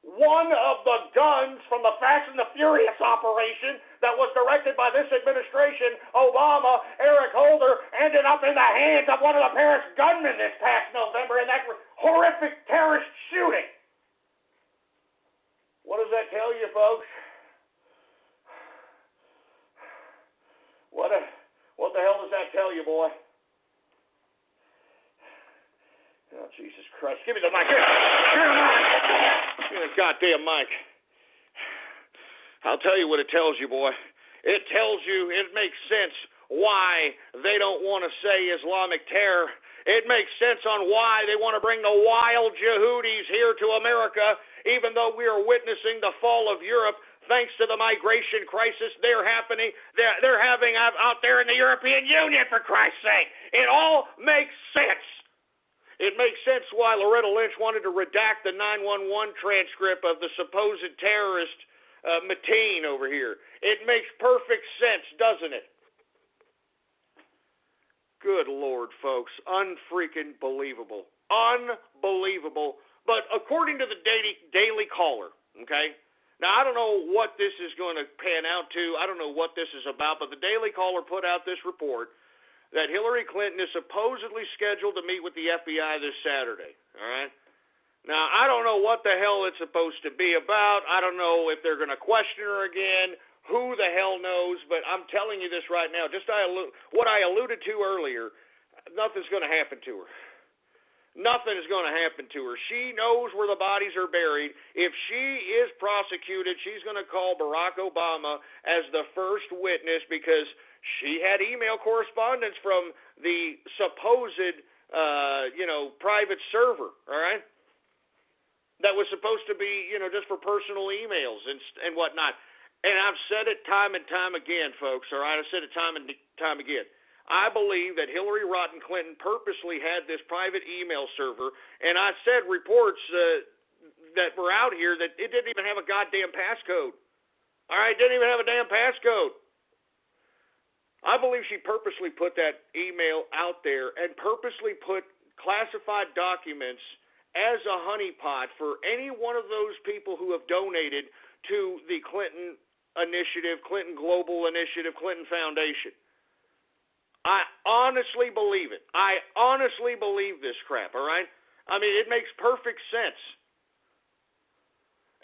One of the guns from the Fast and the Furious operation that was directed by this administration, Obama, Eric Holder, ended up in the hands of one of the Paris gunmen this past November in that horrific terrorist shooting. What does that tell you, folks? What the hell does that tell you, boy? Oh, Jesus Christ. Give me the mic. Here the mic. Give me the goddamn mic. I'll tell you what it tells you, boy. It tells you, it makes sense why they don't want to say Islamic terror. It makes sense on why they want to bring the wild Yehudis here to America, even though we are witnessing the fall of Europe thanks to the migration crisis they're having out there in the European Union, for Christ's sake. It all makes sense. It makes sense why Loretta Lynch wanted to redact the 911 transcript of the supposed terrorist Mateen over here. It makes perfect sense, doesn't it? Good Lord, folks. Unfreaking believable. Unbelievable. But according to the Daily Caller, okay, now I don't know what this is going to pan out to. I don't know what this is about, but the Daily Caller put out this report that Hillary Clinton is supposedly scheduled to meet with the FBI this Saturday, all right? Now, I don't know what the hell it's supposed to be about. I don't know if they're going to question her again. Who the hell knows? But I'm telling you this right now, just what I alluded to earlier, nothing's going to happen to her. nothing is going to happen to her. She knows where the bodies are buried. If she is prosecuted, she's going to call Barack Obama as the first witness because she had email correspondence from the supposed, private server, all right, that was supposed to be, just for personal emails and whatnot. And I've said it time and time again, folks, all right? I've said it time and time again. I believe that Hillary Rodham Clinton purposely had this private email server, and I said reports that were out here that it didn't even have a goddamn passcode. All right, didn't even have a damn passcode. I believe she purposely put that email out there and purposely put classified documents as a honeypot for any one of those people who have donated to the Clinton Initiative, Clinton Global Initiative, Clinton Foundation. I honestly believe it. I honestly believe this crap, all right? I mean, it makes perfect sense.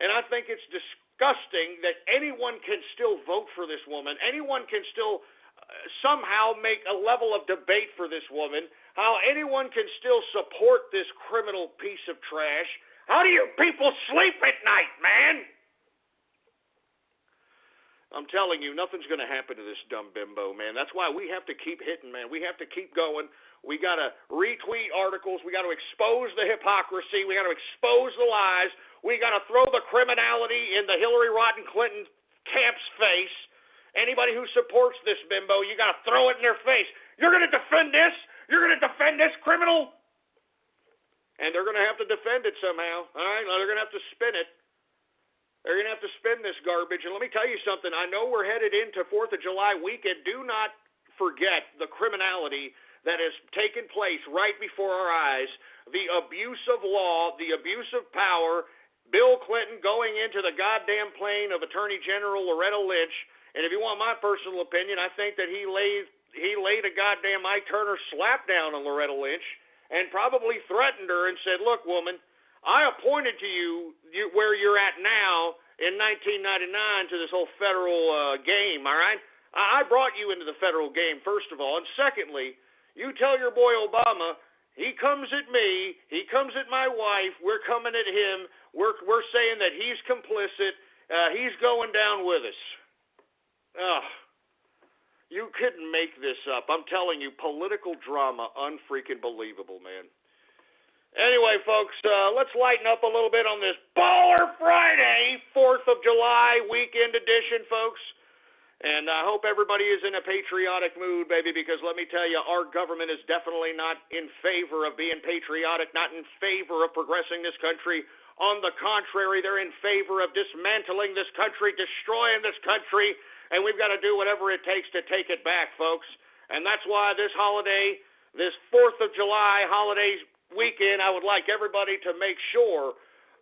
And I think it's disgusting that anyone can still vote for this woman. Anyone can still somehow make a level of debate for this woman. How anyone can still support this criminal piece of trash. How do you people sleep at night, man? I'm telling you, nothing's going to happen to this dumb bimbo, man. That's why we have to keep hitting, man. We have to keep going. We got to retweet articles. We got to expose the hypocrisy. We got to expose the lies. We got to throw the criminality in the Hillary Rodham Clinton camp's face. Anybody who supports this bimbo, you got to throw it in their face. You're going to defend this? You're going to defend this criminal? And they're going to have to defend it somehow. All right? They're going to have to spin it. They're going to have to spin this garbage. And let me tell you something. I know we're headed into 4th of July weekend. Do not forget the criminality that has taken place right before our eyes. The abuse of law, the abuse of power, Bill Clinton going into the goddamn plane of Attorney General Loretta Lynch. And if you want my personal opinion, I think that he laid a goddamn Ike Turner slap down on Loretta Lynch and probably threatened her and said, look, woman, I appointed to you where you're at now in 1999 to this whole federal game, all right? I brought you into the federal game, first of all. And secondly, you tell your boy Obama, he comes at me, he comes at my wife, we're coming at him, we're saying that he's complicit, he's going down with us. Ugh. You couldn't make this up. I'm telling you, political drama, unfreaking believable, man. Anyway, folks, let's lighten up a little bit on this Baller Friday, 4th of July weekend edition, folks. And I hope everybody is in a patriotic mood, baby, because let me tell you, our government is definitely not in favor of being patriotic, not in favor of progressing this country. On the contrary, they're in favor of dismantling this country, destroying this country, and we've got to do whatever it takes to take it back, folks. And that's why this holiday, this 4th of July holiday weekend, I would like everybody to make sure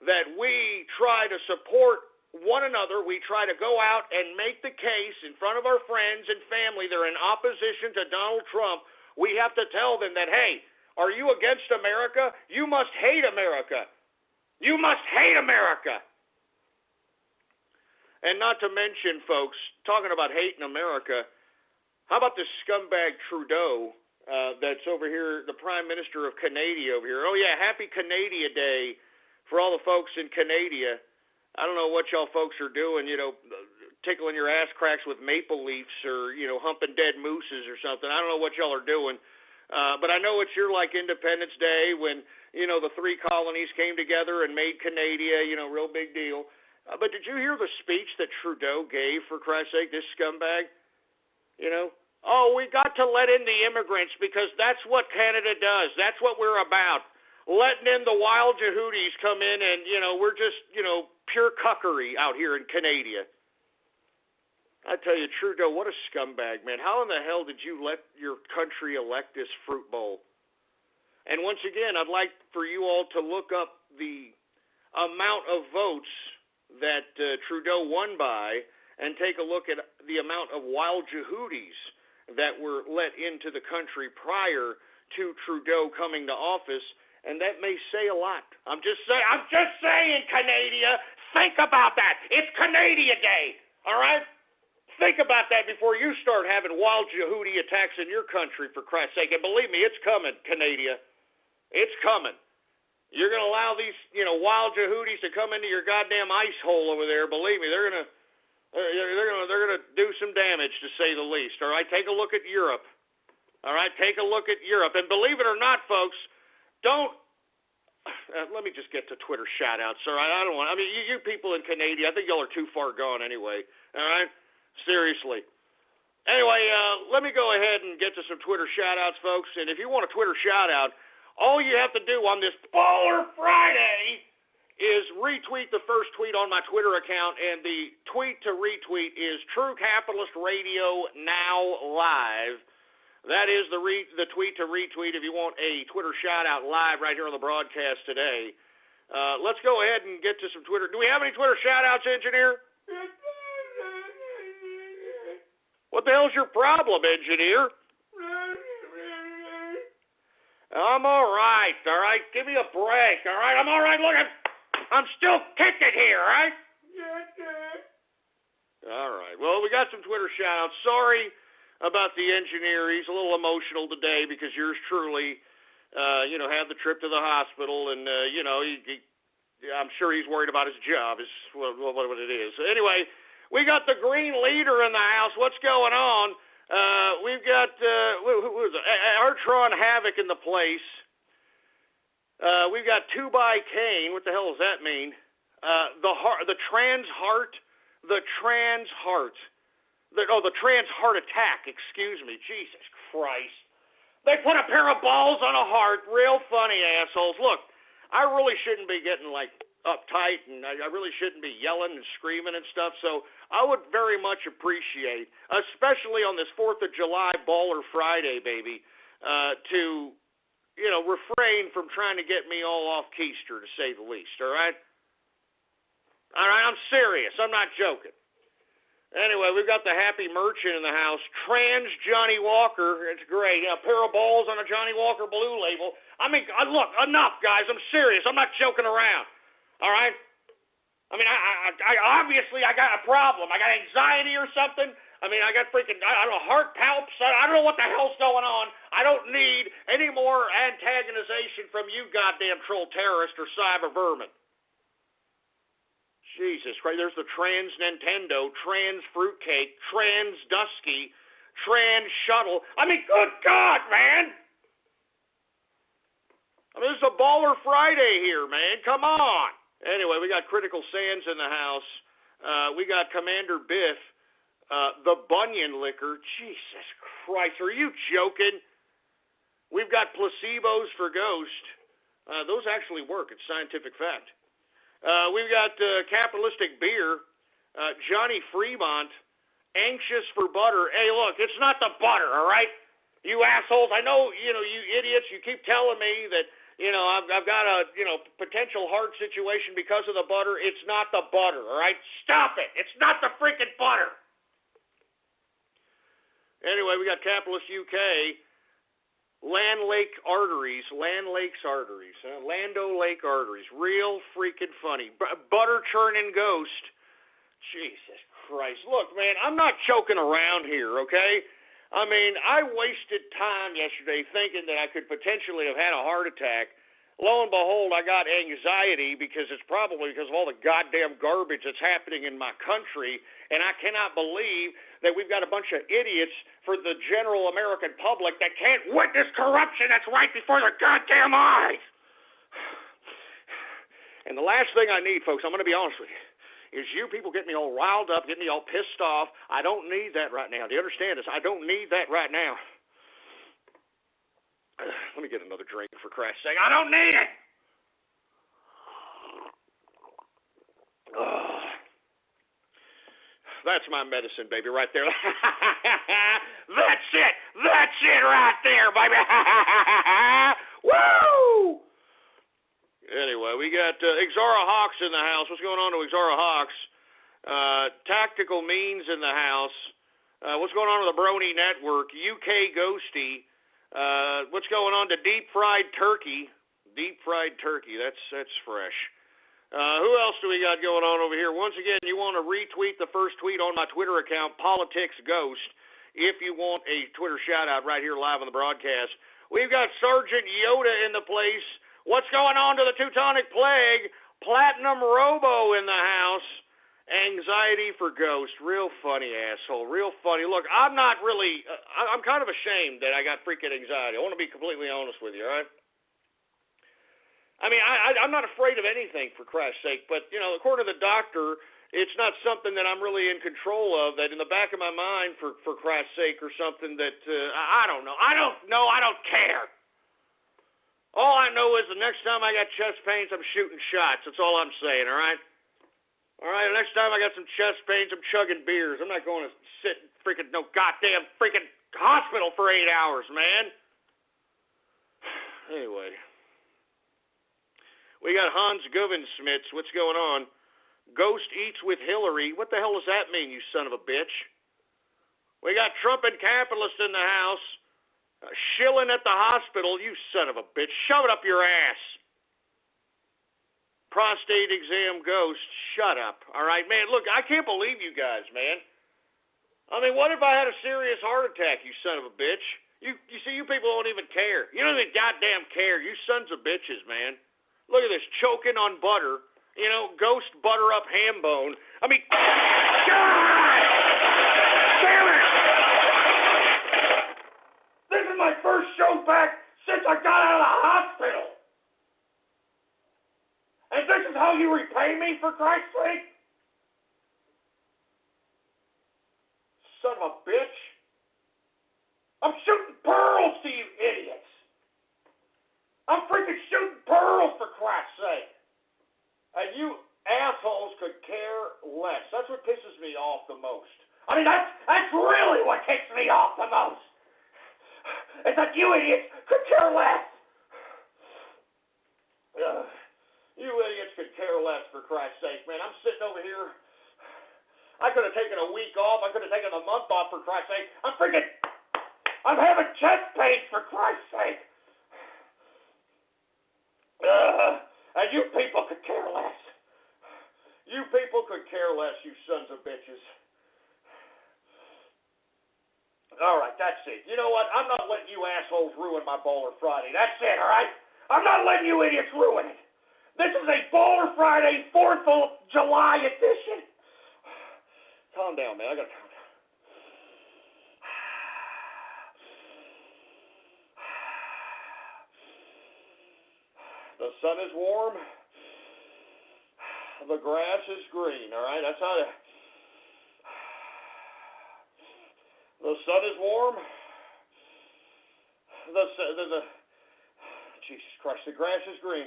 that we try to support one another. We try to go out and make the case in front of our friends and family that are in opposition to Donald Trump. We have to tell them that, hey, are you against America? You must hate America. You must hate America. And not to mention, folks, talking about hating America, how about this scumbag Trudeau that's over here, the Prime Minister of Canada over here? Oh, yeah, happy Canada Day for all the folks in Canada. I don't know what y'all folks are doing, tickling your ass cracks with maple leafs or, humping dead mooses or something. I don't know what y'all are doing. But I know it's your, Independence Day when, the 3 colonies came together and made Canada, real big deal. But did you hear the speech that Trudeau gave, for Christ's sake, this scumbag? Oh, we got to let in the immigrants because that's what Canada does. That's what we're about. Letting in the wild Jehudis come in and, we're just, pure cuckery out here in Canada. I tell you, Trudeau, what a scumbag, man. How in the hell did you let your country elect this fruit bowl? And once again, I'd like for you all to look up the amount of votes that Trudeau won by and take a look at the amount of wild Jehudis that were let into the country prior to Trudeau coming to office, and that may say a lot. I'm just saying, Canada, think about that. It's Canada Day, all right? Think about that before you start having wild Jehudi attacks in your country, for Christ's sake. And believe me, it's coming, Canada. It's coming. You're going to allow these, wild Jehudis to come into your goddamn ice hole over there. Believe me, they're going to do some damage, to say the least. All right, take a look at Europe. All right, take a look at Europe. And believe it or not, folks, don't. Let me just get to Twitter shout-outs. All right, I don't want. I mean, you people in Canada, I think y'all are too far gone anyway. All right, seriously. Anyway, let me go ahead and get to some Twitter shout-outs, folks. And if you want a Twitter shout-out, all you have to do on this Baller Friday is retweet the first tweet on my Twitter account, and the tweet to retweet is True Capitalist Radio Now Live. That is the tweet to retweet if you want a Twitter shout-out live right here on the broadcast today. Let's go ahead and get to some Twitter. Do we have any Twitter shout-outs, engineer? What the hell's your problem, engineer? I'm all right. Give me a break, all right? I'm all right. Look, I'm still kicking here, all right? All right. Well, we got some Twitter shout-outs. Sorry about the engineer. He's a little emotional today because yours truly, had the trip to the hospital, and, I'm sure he's worried about his job is what it is. So anyway, we got the Green Leader in the house. What's going on? We've got who is it? Artron Havoc in the place. We've got 2 by Kane. What the hell does that mean? The trans heart attack. Excuse me. Jesus Christ. They put a pair of balls on a heart. Real funny assholes. Look, I really shouldn't be getting uptight, and I really shouldn't be yelling and screaming and stuff. So I would very much appreciate, especially on this 4th of July Baller Friday, baby, to, refrain from trying to get me all off keister, to say the least, all right? All right, I'm serious. I'm not joking. Anyway, we've got the happy merchant in the house, Trans Johnny Walker. It's great. A pair of balls on a Johnny Walker Blue label. I mean, look, enough, guys. I'm serious. I'm not joking around, all right? I mean, I obviously got a problem. I got anxiety or something. I mean, I got freaking, I don't know, heart palps. I don't know what the hell's going on. I don't need any more antagonization from you goddamn troll terrorist or cyber vermin. Jesus Christ, there's the Trans Nintendo, Trans Fruitcake, Trans Dusky, Trans Shuttle. I mean, good God, man. I mean, this is a Baller Friday here, man. Come on. Anyway, we got Critical Sands in the house. We got Commander Biff, the Bunyan Liquor. Jesus Christ, are you joking? We've got Placebos for Ghost. Those actually work. It's scientific fact. We've got Capitalistic Beer, Johnny Fremont, Anxious for Butter. Hey, look, it's not the butter, all right? You assholes. I know, you idiots, you keep telling me that, I've got a, potential heart situation because of the butter. It's not the butter, all right? Stop it. It's not the freaking butter. Anyway, we got Capitalist UK, Land Lakes Arteries, Lando Lake Arteries. Real freaking funny. Butter Churning Ghost. Jesus Christ. Look, man, I'm not joking around here, okay? I mean, I wasted time yesterday thinking that I could potentially have had a heart attack. Lo and behold, I got anxiety because it's probably because of all the goddamn garbage that's happening in my country, and I cannot believe that we've got a bunch of idiots for the general American public that can't witness corruption that's right before their goddamn eyes. And the last thing I need, folks, I'm going to be honest with you, is you people get me all riled up, get me all pissed off. I don't need that right now. Do you understand this? I don't need that right now. Let me get another drink, for Christ's sake. I don't need it! That's my medicine, baby, right there. That's it! That's it right there, baby! Woo! Anyway, we got Exara Hawks in the house. What's going on to Exara Hawks? Tactical Means in the house. What's going on to the Brony Network? UK Ghosty. What's going on to Deep Fried Turkey? Deep Fried Turkey. That's fresh. Who else do we got going on over here? Once again, you want to retweet the first tweet on my Twitter account, Politics Ghost, if you want a Twitter shout-out right here live on the broadcast. We've got Sergeant Yoda in the place. What's going on to the Teutonic Plague? Platinum Robo in the house. Anxiety for Ghost. Real funny, asshole. Real funny. Look, I'm not really... I'm kind of ashamed that I got freaking anxiety. I want to be completely honest with you, all right? I mean, I'm not afraid of anything, for Christ's sake, but, you know, according to the doctor, it's not something that I'm really in control of, that in the back of my mind, for Christ's sake, or something that... I don't know. I don't care. All I know is the next time I got chest pains, I'm shooting shots. That's all I'm saying, all right? All right, the next time I got some chest pains, I'm chugging beers. I'm not going to sit in freaking no goddamn freaking hospital for 8 hours, man. Anyway. We got Hans Govensmitz. What's going on? Ghost eats with Hillary. What the hell does that mean, you son of a bitch? We got Trump and Capitalist in the house. Shilling at the hospital. You son of a bitch. Shove it up your ass. Prostate exam Ghost, shut up, all right? Man, look, I can't believe you guys, man. I mean, what if I had a serious heart attack, you son of a bitch? You see, you people don't even care. You don't even goddamn care, you sons of bitches, man. Look at this, choking on butter, you know, Ghost butter up ham bone. I mean, God! Damn it! This is my first show back since I got out of the hospital. And this is how you repay me, for Christ's sake? Son of a bitch. I'm shooting pearls to you idiots. I'm freaking shooting pearls, for Christ's sake. And you assholes could care less. That's what pisses me off the most. I mean, that's really what ticks me off the most. Is that you idiots could care less. You idiots could care less, for Christ's sake, man. I'm sitting over here. I could have taken a week off. I could have taken a month off, for Christ's sake. I'm having chest pains, for Christ's sake. And you people could care less. You people could care less, you sons of bitches. All right, that's it. You know what? I'm not letting you assholes ruin my Bowler Friday. That's it, all right? I'm not letting you idiots ruin it. This is a Bowler Friday 4th of July edition. Calm down, man. I gotta calm down. The sun is warm. The grass is green, all right? That's how the sun is warm. Jesus Christ, the grass is green.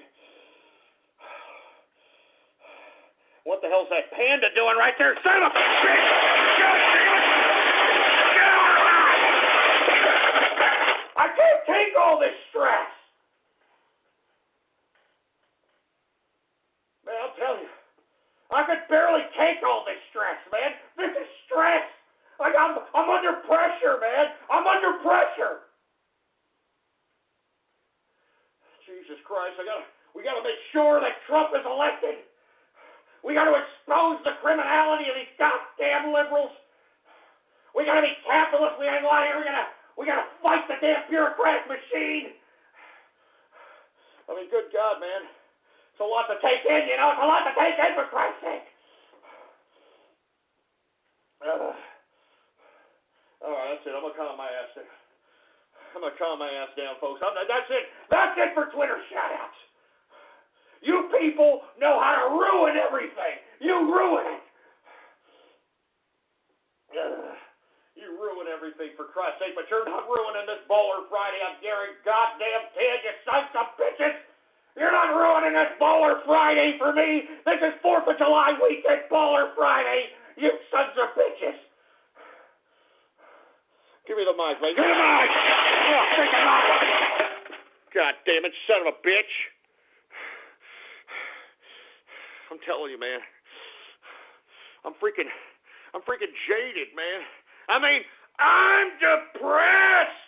What the hell's that panda doing right there? Son of a bitch! I can't take all this stress. Man, I'll tell you. I could barely take all this stress, man. This is stress. Like I'm under pressure, man. I'm under pressure. Jesus Christ, we gotta make sure that Trump is elected. We got to expose the criminality of these goddamn liberals. We got to be capitalists. We ain't lying here. We got to fight the damn bureaucratic machine. I mean, good God, man. It's a lot to take in, you know. It's a lot to take in, for Christ's sake. All right, that's it. I'm going to calm my ass down. I'm going to calm my ass down, folks. That's it. That's it for Twitter shout-outs. You people know how to ruin everything. You ruin it. You ruin everything, for Christ's sake, but you're not ruining this Bowler Friday. I'm Gary goddamn Ted, you sons of bitches. You're not ruining this Bowler Friday for me. This is 4th of July weekend Bowler Friday, you sons of bitches. Give me the mic, man. Give me the mic. Oh, freaking mic. God damn it, son of a bitch. I'm telling you, man. I'm freaking jaded, man. I mean, I'm depressed.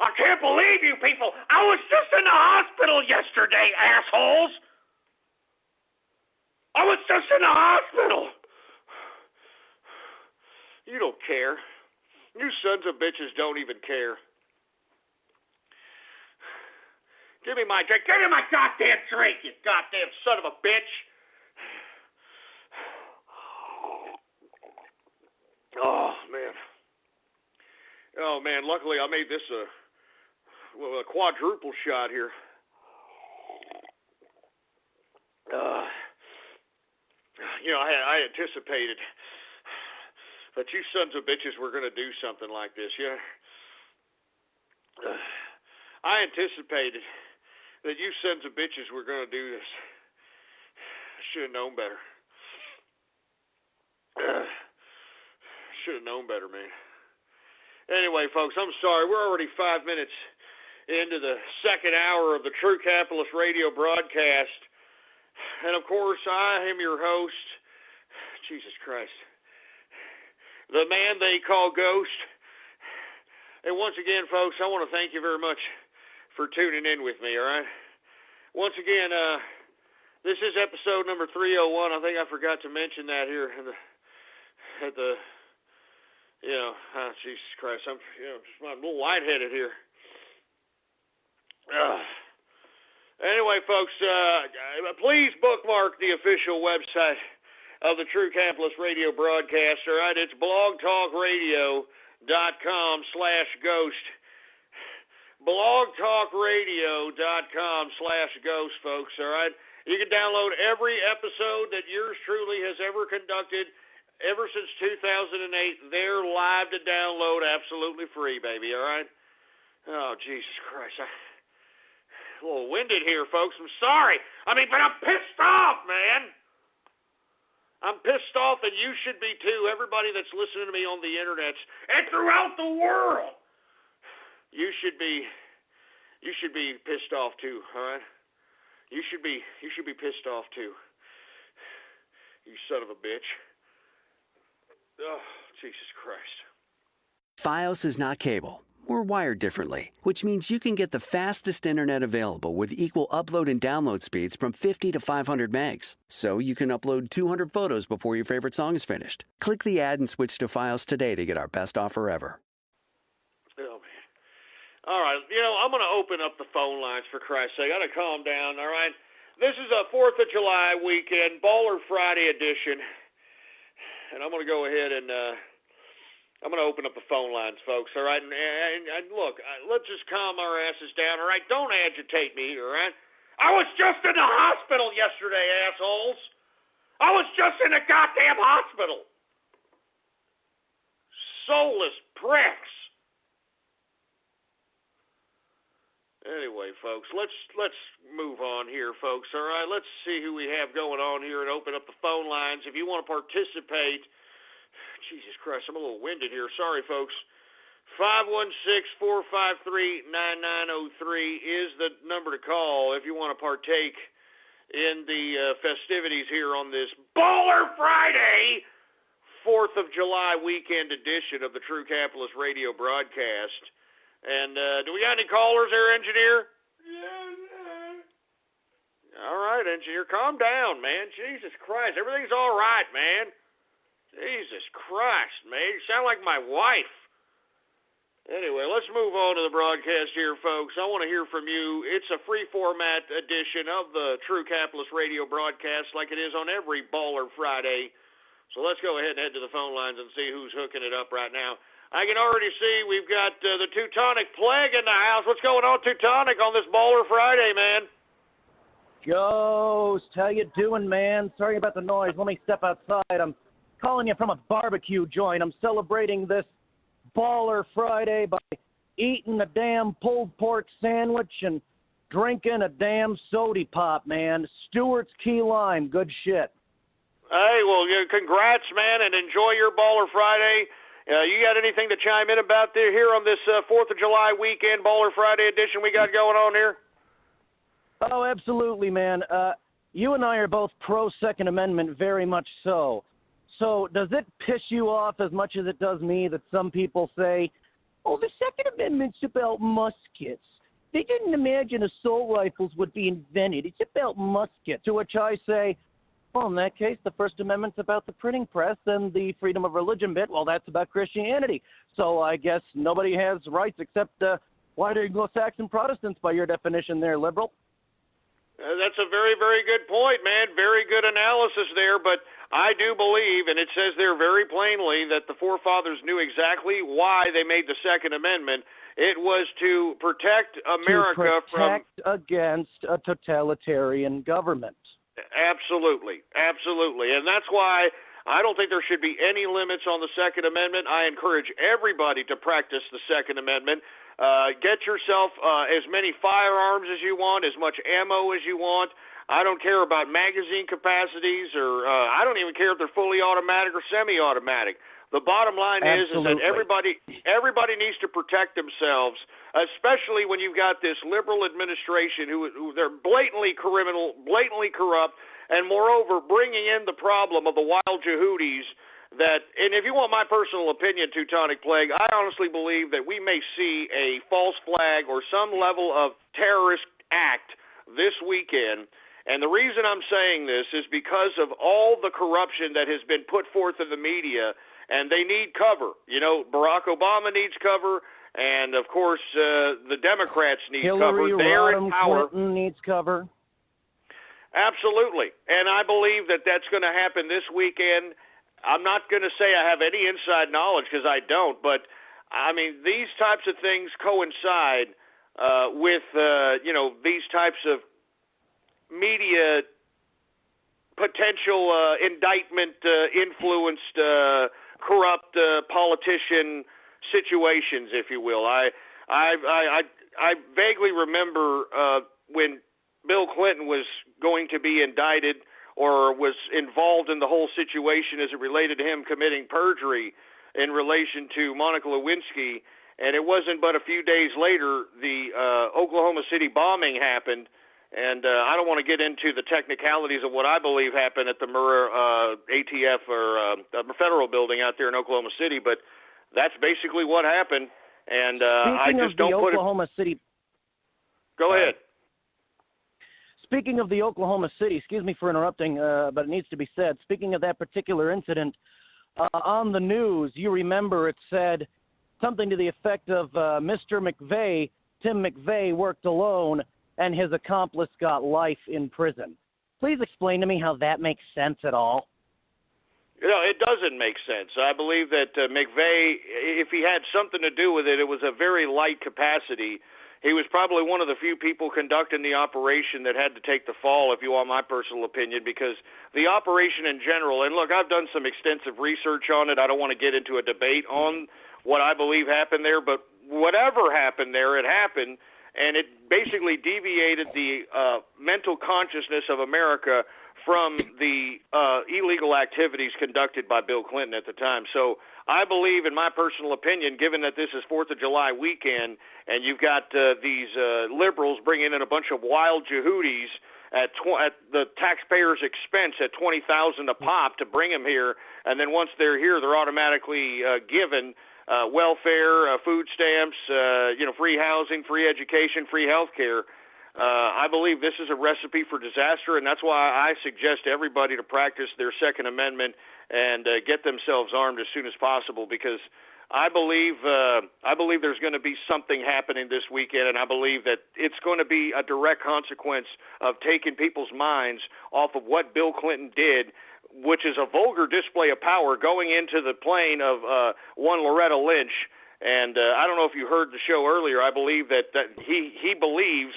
I can't believe you people. I was just in the hospital yesterday, assholes. I was just in the hospital. You don't care. You sons of bitches don't even care. Give me my drink. Give me my goddamn drink, you goddamn son of a bitch. Oh, man. Oh, man, luckily I made this a quadruple shot here. I anticipated that you sons of bitches were going to do something like this, yeah? I anticipated that you sons of bitches were going to do this. I should have known better. Should have known better, man. Anyway, folks, I'm sorry. We're already 5 minutes into the second hour of the True Capitalist Radio broadcast. And, of course, I am your host, Jesus Christ, the man they call Ghost. And once again, folks, I want to thank you very much for tuning in with me, all right? Once again, this is episode number 301. I think I forgot to mention that here Jesus Christ, I'm a little lightheaded here. Anyway, folks, please bookmark the official website of the True Capitalist Radio broadcast, all right? It's blogtalkradio.com/ghost. blogtalkradio.com/ghost, folks, all right? You can download every episode that yours truly has ever conducted ever since 2008. They're live to download absolutely free, baby, all right? Oh, Jesus Christ. A little winded here, folks. I'm sorry. But I'm pissed off, man. I'm pissed off, and you should be too. Everybody that's listening to me on the internet and throughout the world, you should be pissed off too. All right? You should be pissed off too. You son of a bitch. Oh, Jesus Christ.
FiOS is not cable. We're wired differently, which means you can get the fastest internet available with equal upload and download speeds from 50 to 500 megs. So you can upload 200 photos before your favorite song is finished. Click the ad and switch to FiOS today to get our best offer ever.
Oh, man. All right, I'm going to open up the phone lines for Christ's sake. I got to calm down, all right? This is a 4th of July weekend, Baller Friday edition. And I'm going to go ahead and I'm going to open up the phone lines, folks, all right? And look, let's just calm our asses down, all right? Don't agitate me, all right? I was just in the hospital yesterday, assholes. I was just in the goddamn hospital. Soulless pricks. Anyway, folks, let's move on here, folks, all right? Let's see who we have going on here and open up the phone lines. If you want to participate, Jesus Christ, I'm a little winded here. Sorry, folks. 516-453-9903 is the number to call if you want to partake in the festivities here on this Baller Friday, 4th of July weekend edition of the True Capitalist Radio broadcast. And do we got any callers there, engineer? Yeah. All right, engineer, calm down, man. Jesus Christ, everything's all right, man. Jesus Christ, man, you sound like my wife. Anyway, let's move on to the broadcast here, folks. I want to hear from you. It's a free format edition of the True Capitalist Radio broadcast like it is on every Baller Friday. So let's go ahead and head to the phone lines and see who's hooking it up right now. I can already see we've got the Teutonic Plague in the house. What's going on, Teutonic, on this Baller Friday, man?
Ghost, how you doing, man? Sorry about the noise. Let me step outside. I'm calling you from a barbecue joint. I'm celebrating this Baller Friday by eating a damn pulled pork sandwich and drinking a damn soda pop, man. Stewart's Key Lime, good shit.
Hey, well, congrats, man, and enjoy your Baller Friday. You got anything to chime in about here on this 4th of July weekend Baller Friday edition we got going on here?
Oh, absolutely, man. You and I are both pro-Second Amendment, very much so. So does it piss you off as much as it does me that some people say, oh, the Second Amendment's about muskets. They didn't imagine assault rifles would be invented. It's about muskets. To which I say, well, in that case, the First Amendment's about the printing press, and the freedom of religion bit, well, that's about Christianity. So I guess nobody has rights except white Anglo-Saxon Protestants by your definition there, liberal.
That's a very, very good point, man. Very good analysis there, but I do believe, and it says there very plainly, that the forefathers knew exactly why they made the Second Amendment. It was to protect America
against a totalitarian government.
Absolutely, absolutely. And that's why I don't think there should be any limits on the Second Amendment. I encourage everybody to practice the Second Amendment. Get yourself as many firearms as you want, as much ammo as you want. I don't care about magazine capacities, or I don't even care if they're fully automatic or semi-automatic. The bottom line is that everybody needs to protect themselves, especially when you've got this liberal administration who they're blatantly criminal, blatantly corrupt, and moreover bringing in the problem of the wild Yehudis. That, and if you want my personal opinion, Teutonic Plague, I honestly believe that we may see a false flag or some level of terrorist act this weekend. And the reason I'm saying this is because of all the corruption that has been put forth in the media, and they need cover. You know, Barack Obama needs cover, and of course the Democrats need cover. They're in power.
Clinton needs cover.
Absolutely, and I believe that that's going to happen this weekend. I'm not going to say I have any inside knowledge because I don't, but I mean these types of things coincide with these types of media potential indictment influenced corrupt politician situations, if you will. I vaguely remember when Bill Clinton was going to be indicted or was involved in the whole situation as it related to him committing perjury in relation to Monica Lewinsky, and it wasn't but a few days later the Oklahoma City bombing happened, and I don't want to get into the technicalities of what I believe happened at the Murrah ATF or federal building out there in Oklahoma City, but that's basically what happened, and I just don't put
Oklahoma City.
Go ahead.
Speaking of the Oklahoma City, excuse me for interrupting, but it needs to be said. Speaking of that particular incident, on the news, you remember it said something to the effect of Mr. McVeigh, Tim McVeigh, worked alone and his accomplice got life in prison. Please explain to me how that makes sense at all.
You know, it doesn't make sense. I believe that McVeigh, if he had something to do with it, it was a very light capacity. He was probably one of the few people conducting the operation that had to take the fall, if you want my personal opinion, because the operation in general, and look, I've done some extensive research on it. I don't want to get into a debate on what I believe happened there, but whatever happened there, it happened, and it basically deviated the mental consciousness of America from the illegal activities conducted by Bill Clinton at the time. So I believe, in my personal opinion, given that this is 4th of July weekend and you've got these liberals bringing in a bunch of wild Yehudis at the taxpayers' expense at $20,000 a pop to bring them here, and then once they're here, they're automatically given welfare, food stamps, free housing, free education, free health care. I believe this is a recipe for disaster, and that's why I suggest everybody to practice their Second Amendment and get themselves armed as soon as possible, because I believe there's going to be something happening this weekend, and I believe that it's going to be a direct consequence of taking people's minds off of what Bill Clinton did, which is a vulgar display of power going into the plane of one Loretta Lynch. And I don't know if you heard the show earlier. I believe that he believes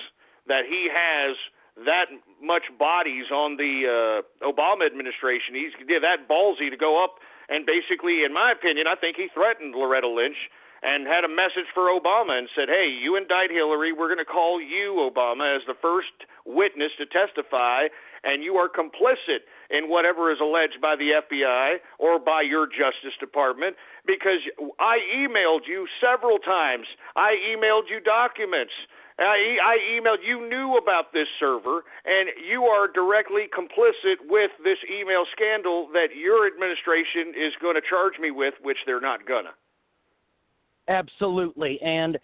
that he has that much bodies on the Obama administration. He's that ballsy to go up and basically, in my opinion, I think he threatened Loretta Lynch and had a message for Obama and said, hey, you indict Hillary, we're going to call you, Obama, as the first witness to testify, and you are complicit in whatever is alleged by the FBI or by your Justice Department, because I emailed you several times. I emailed you documents. I emailed, you knew about this server, and you are directly complicit with this email scandal that your administration is going to charge me with, which they're not going to.
Absolutely. And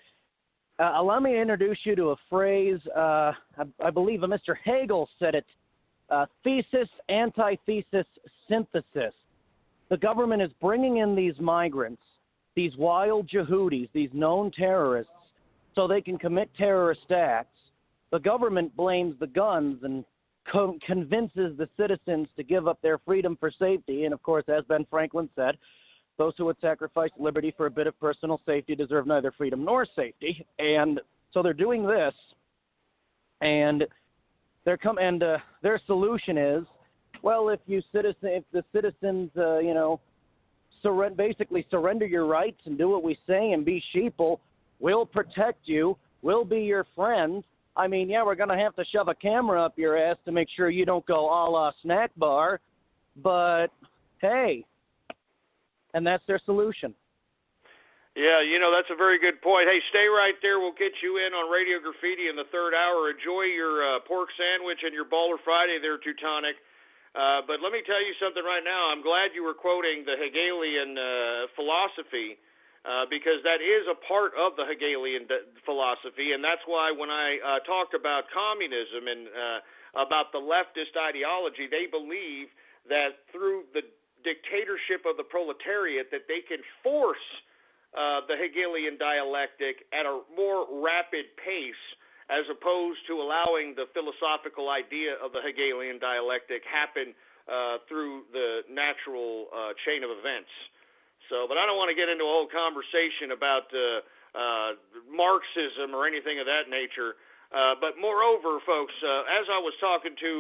allow me to introduce you to a phrase, I believe Mr. Hegel said it, thesis, antithesis, synthesis. The government is bringing in these migrants, these wild Yehudis, these known terrorists, so they can commit terrorist acts. The government blames the guns and convinces the citizens to give up their freedom for safety. And, of course, as Ben Franklin said, those who would sacrifice liberty for a bit of personal safety deserve neither freedom nor safety. And so they're doing this, and their solution is, well, if the citizens, basically surrender your rights and do what we say and be sheeple, we'll protect you, we'll be your friend. I mean, yeah, we're going to have to shove a camera up your ass to make sure you don't go a la snack bar, but hey, and that's their solution.
Yeah, that's a very good point. Hey, stay right there. We'll get you in on Radio Graffiti in the third hour. Enjoy your pork sandwich and your Baller Friday there, Teutonic. But let me tell you something right now. I'm glad you were quoting the Hegelian philosophy, because that is a part of the Hegelian philosophy, and that's why when I talked about communism and about the leftist ideology, they believe that through the dictatorship of the proletariat that they can force the Hegelian dialectic at a more rapid pace, as opposed to allowing the philosophical idea of the Hegelian dialectic happen through the natural chain of events. But I don't want to get into a whole conversation about Marxism or anything of that nature. But moreover, folks, as I was talking to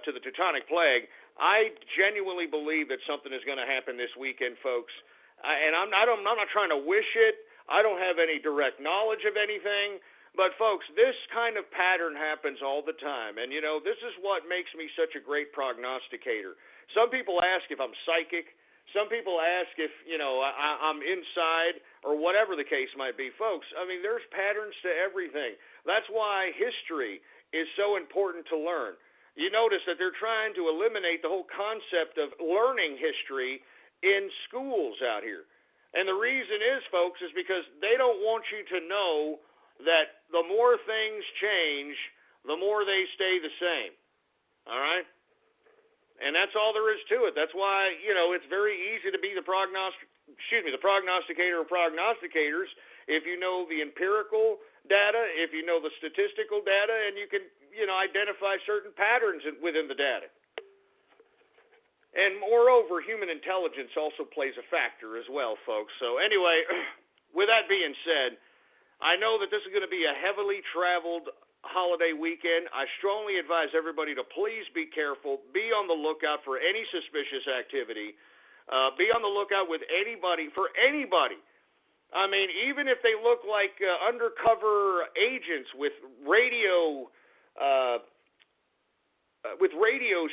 the Teutonic Plague, I genuinely believe that something is going to happen this weekend, folks. And I'm not trying to wish it. I don't have any direct knowledge of anything. But, folks, this kind of pattern happens all the time. And, this is what makes me such a great prognosticator. Some people ask if I'm psychic. Some people ask if, I'm inside or whatever the case might be. Folks, I mean, there's patterns to everything. That's why history is so important to learn. You notice that they're trying to eliminate the whole concept of learning history in schools out here. And the reason is, folks, is because they don't want you to know that the more things change, the more they stay the same. All right? And that's all there is to it. That's why, it's very easy to be the prognosticator of prognosticators if you know the empirical data, if you know the statistical data, and you can, identify certain patterns within the data. And moreover, human intelligence also plays a factor as well, folks. So anyway, with that being said, I know that this is going to be a heavily traveled holiday weekend. I strongly advise everybody to please be careful, be on the lookout for any suspicious activity, be on the lookout with anybody, for anybody. I mean, even if they look like undercover agents with radio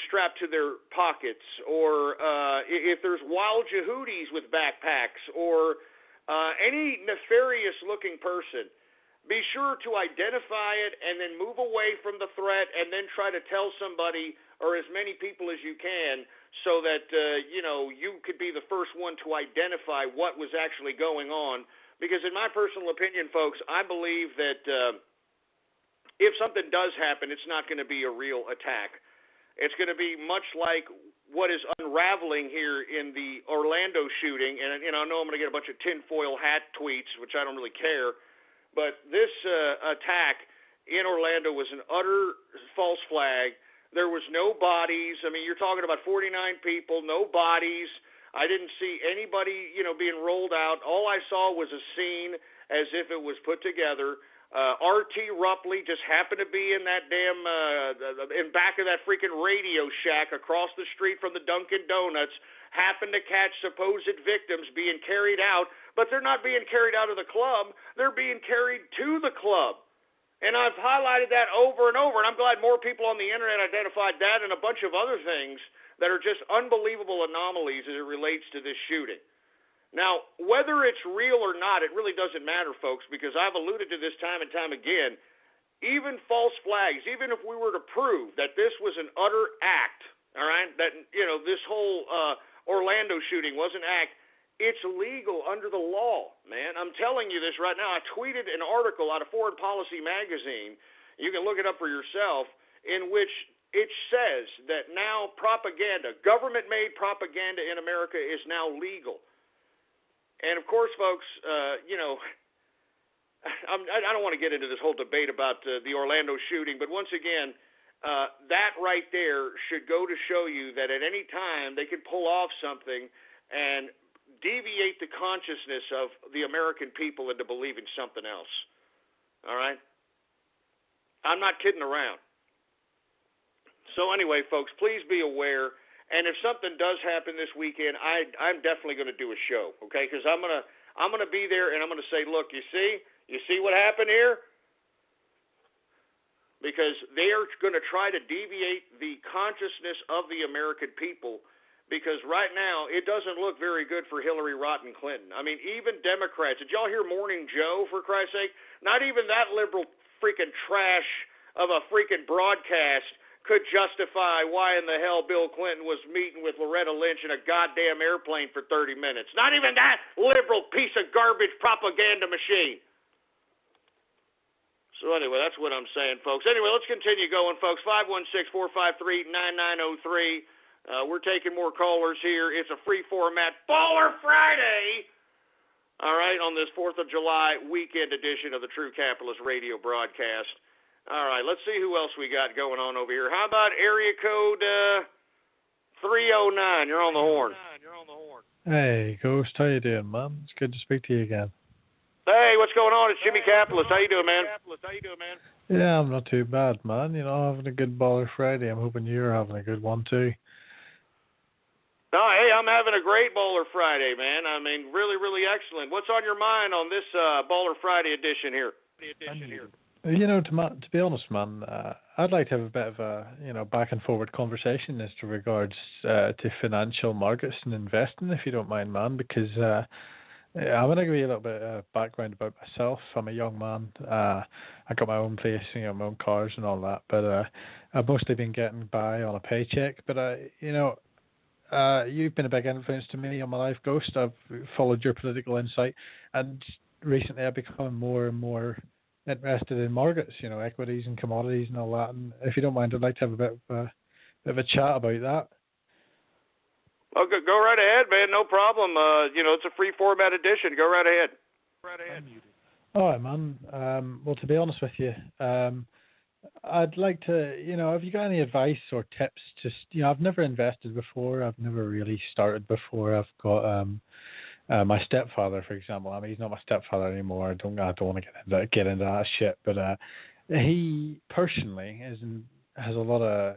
strapped to their pockets, or if there's wild Yehudis with backpacks, or any nefarious looking person, be sure to identify it and then move away from the threat, and then try to tell somebody or as many people as you can, so that you could be the first one to identify what was actually going on. Because in my personal opinion, folks, I believe that if something does happen, it's not going to be a real attack. It's going to be much like what is unraveling here in the Orlando shooting. And I know I'm going to get a bunch of tinfoil hat tweets, which I don't really care. But this attack in Orlando was an utter false flag. There was no bodies. I mean, you're talking about 49 people, no bodies. I didn't see anybody, being rolled out. All I saw was a scene as if it was put together. R.T. Rupley just happened to be in that damn, in back of that freaking radio shack across the street from the Dunkin' Donuts, happened to catch supposed victims being carried out, but they're not being carried out of the club. They're being carried to the club. And I've highlighted that over and over, and I'm glad more people on the internet identified that and a bunch of other things that are just unbelievable anomalies as it relates to this shooting. Now, whether it's real or not, it really doesn't matter, folks, because I've alluded to this time and time again. Even false flags, even if we were to prove that this was an utter act, all right, that, this whole Orlando shooting was an act, it's legal under the law, man. I'm telling you this right now. I tweeted an article out of Foreign Policy magazine. You can look it up for yourself, in which it says that now propaganda, government-made propaganda in America is now legal. And, of course, folks, I don't want to get into this whole debate about the Orlando shooting, but once again, that right there should go to show you that at any time they can pull off something and deviate the consciousness of the American people into believing something else. All right? I'm not kidding around. So anyway, folks, please be aware. And if something does happen this weekend, I'm definitely going to do a show, okay? Because I'm gonna be there and I'm going to say, look, you see what happened here? Because they are going to try to deviate the consciousness of the American people. Because right now, it doesn't look very good for Hillary Rotten Clinton. I mean, even Democrats. Did y'all hear Morning Joe, for Christ's sake? Not even that liberal freaking trash of a freaking broadcast could justify why in the hell Bill Clinton was meeting with Loretta Lynch in a goddamn airplane for 30 minutes. Not even that liberal piece of garbage propaganda machine. So anyway, that's what I'm saying, folks. Anyway, let's continue going, folks. 516-453-9903. We're taking more callers here. It's a free format Baller Friday. All right, on this 4th of July weekend edition of the True Capitalist Radio broadcast. All right, let's see who else we got going on over here. How about area code 309? You're on the horn.
Hey, Ghost. How you doing, man? It's good to speak to you again.
Hey, what's going on? It's Jimmy Capitalist. How you doing, man?
Yeah, I'm not too bad, man. You know, having a good Baller Friday. I'm hoping you're having a good one, too.
Oh, hey, I'm having a great Baller Friday, man. I mean, really, really excellent. What's on your mind on this Baller Friday edition here?
You know, to be honest, man, I'd like to have a bit of a, back and forward conversation as to regards to financial markets and investing, if you don't mind, man, because I'm going to give you a little bit of background about myself. I'm a young man. I got my own place, my own cars and all that, but I've mostly been getting by on a paycheck. But, you've been a big influence to me on my life, Ghost. I've followed your political insight, and recently I've become more and more interested in markets, equities and commodities and all that. And if you don't mind, I'd like to have a bit of a chat about that.
Well, go right ahead, man. No problem. It's a free format edition. Go right ahead.
All right, man. Well, to be honest with you, I'd like to, have you got any advice or tips? Just, I've never invested before. I've never really started before. I've got my stepfather, for example. I mean, he's not my stepfather anymore. I don't want to get into that shit. But he personally has a lot of,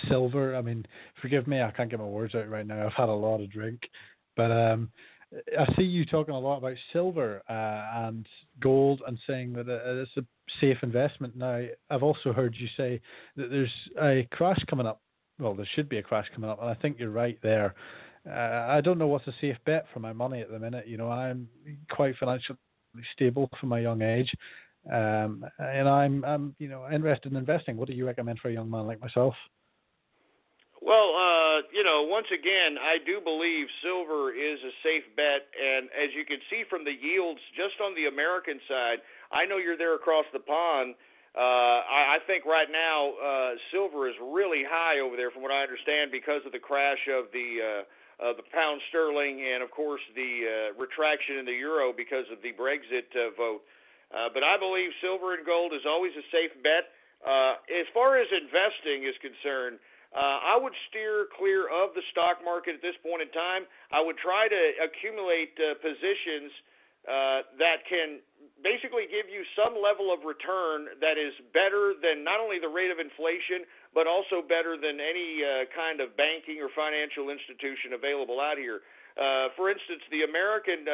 silver. I mean, forgive me, I can't get my words out right now. I've had a lot of drink, but I see you talking a lot about silver and gold and saying that it's a safe investment. Now, I've also heard you say that there's a crash coming up. Well, there should be a crash coming up, and I think you're right there. I don't know what's a safe bet for my money at the minute. I'm quite financially stable for my young age, and I'm interested in investing. What do you recommend for a young man like myself?
Well, once again, I do believe silver is a safe bet, and as you can see from the yields just on the American side, I know you're there across the pond. I think right now silver is really high over there, from what I understand, because of the crash of the pound sterling and, of course, the retraction in the euro because of the Brexit vote. But I believe silver and gold is always a safe bet. As far as investing is concerned, I would steer clear of the stock market at this point in time. I would try to accumulate positions that can basically give you some level of return that is better than not only the rate of inflation, but also better than any kind of banking or financial institution available out here. For instance, the American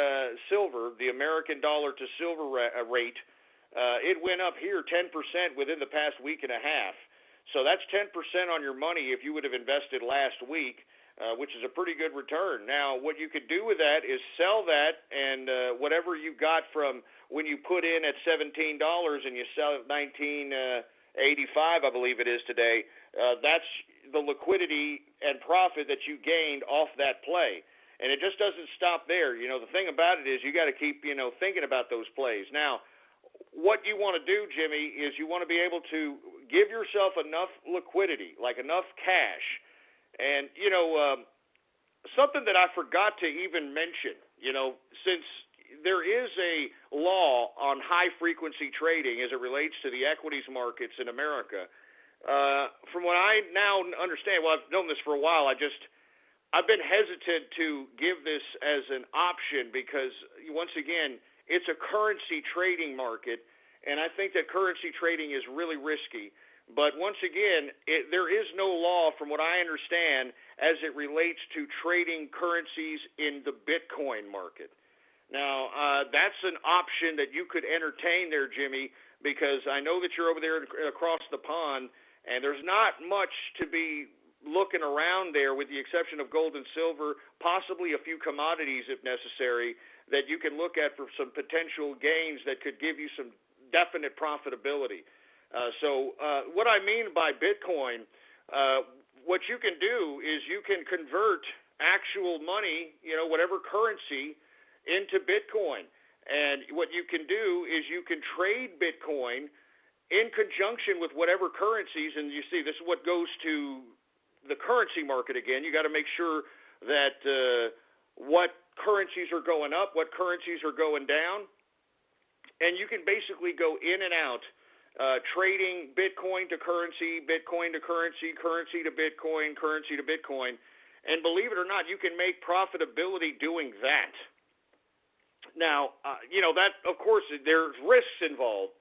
silver, the American dollar to silver rate, it went up here 10% within the past week and a half. So that's 10% on your money if you would have invested last week, which is a pretty good return. Now, what you could do with that is sell that, and whatever you got from when you put in at $17 and you sell at $19.85, I believe it is today, that's the liquidity and profit that you gained off that play. And it just doesn't stop there. The thing about it is you got to keep, thinking about those plays. Now, what you want to do, Jimmy, is you want to be able to give yourself enough liquidity, like enough cash. And, something that I forgot to even mention, since there is a law on high-frequency trading as it relates to the equities markets in America. From what I now understand, well, I've known this for a while, I've been hesitant to give this as an option because, once again, it's a currency trading market, and I think that currency trading is really risky. But once again, there is no law, from what I understand, as it relates to trading currencies in the Bitcoin market. Now, that's an option that you could entertain there, Jimmy, because I know that you're over there across the pond, and there's not much to be looking around there with the exception of gold and silver, possibly a few commodities if necessary, that you can look at for some potential gains that could give you some definite profitability. So what I mean by Bitcoin, what you can do is you can convert actual money, whatever currency, into Bitcoin. And what you can do is you can trade Bitcoin in conjunction with whatever currencies. And you see, this is what goes to the currency market again. You got to make sure that what currencies are going up, what currencies are going down. And you can basically go in and out, trading Bitcoin to currency, Bitcoin to currency, currency to Bitcoin, currency to Bitcoin. And believe it or not, you can make profitability doing that. Now, that, of course, there's risks involved,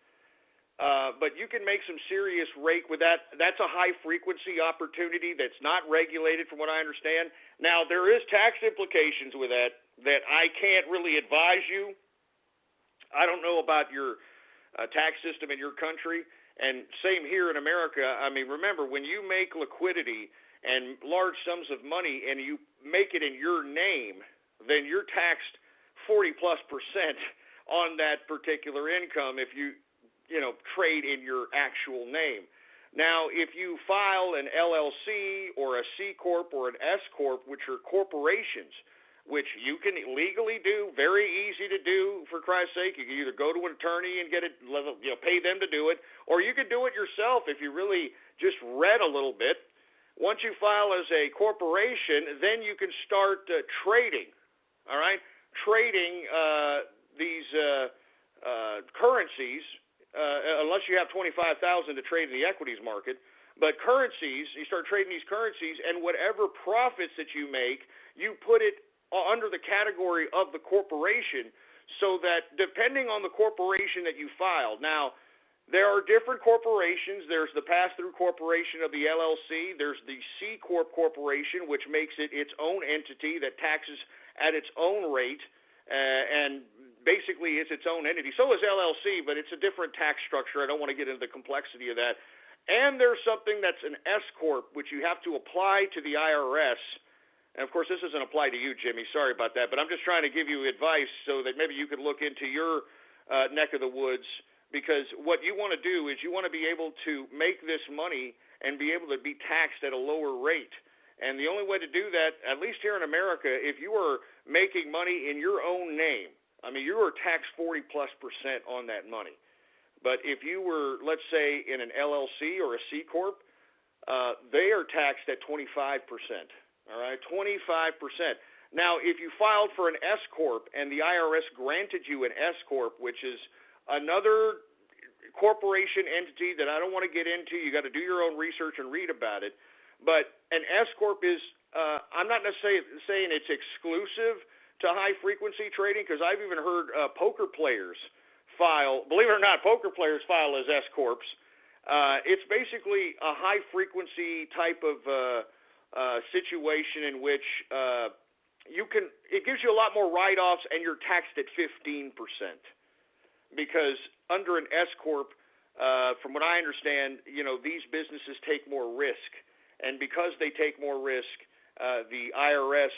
but you can make some serious rake with that. That's a high-frequency opportunity that's not regulated from what I understand. Now, there is tax implications with that I can't really advise you. I don't know about your tax system in your country, and same here in America. I mean, remember, when you make liquidity and large sums of money and you make it in your name, then you're taxed 40+% on that particular income if you trade in your actual name. Now, if you file an LLC or a C Corp or an S Corp, which are corporations, which you can legally do, very easy to do, for Christ's sake. You can either go to an attorney and get it, pay them to do it, or you can do it yourself if you really just read a little bit. Once you file as a corporation, then you can start trading, all right? Trading these currencies, unless you have $25,000 to trade in the equities market. But currencies, you start trading these currencies, and whatever profits that you make, you put it under the category of the corporation, so that depending on the corporation that you filed. Now, there are different corporations. There's the pass-through corporation of the LLC. There's the C Corp corporation, which makes it its own entity that taxes at its own rate, and basically it's its own entity. So is LLC, but it's a different tax structure. I don't want to get into the complexity of that. And there's something that's an S Corp, which you have to apply to the IRS. And, of course, this doesn't apply to you, Jimmy. Sorry about that. But I'm just trying to give you advice so that maybe you could look into your neck of the woods, because what you want to do is you want to be able to make this money and be able to be taxed at a lower rate. And the only way to do that, at least here in America, if you are making money in your own name, I mean, you are taxed 40+% on that money. But if you were, let's say, in an LLC or a C Corp, they are taxed at 25%. All right, 25%. Now, if you filed for an S Corp and the IRS granted you an S Corp, which is another corporation entity that I don't want to get into, you got to do your own research and read about it. But an S Corp is, I'm not necessarily saying it's exclusive to high-frequency trading, because I've even heard poker players file, believe it or not, poker players file as S Corps. It's basically a high-frequency type of situation in which it gives you a lot more write-offs, and you're taxed at 15%. Because under an S Corp, from what I understand, these businesses take more risk. And because they take more risk, the IRS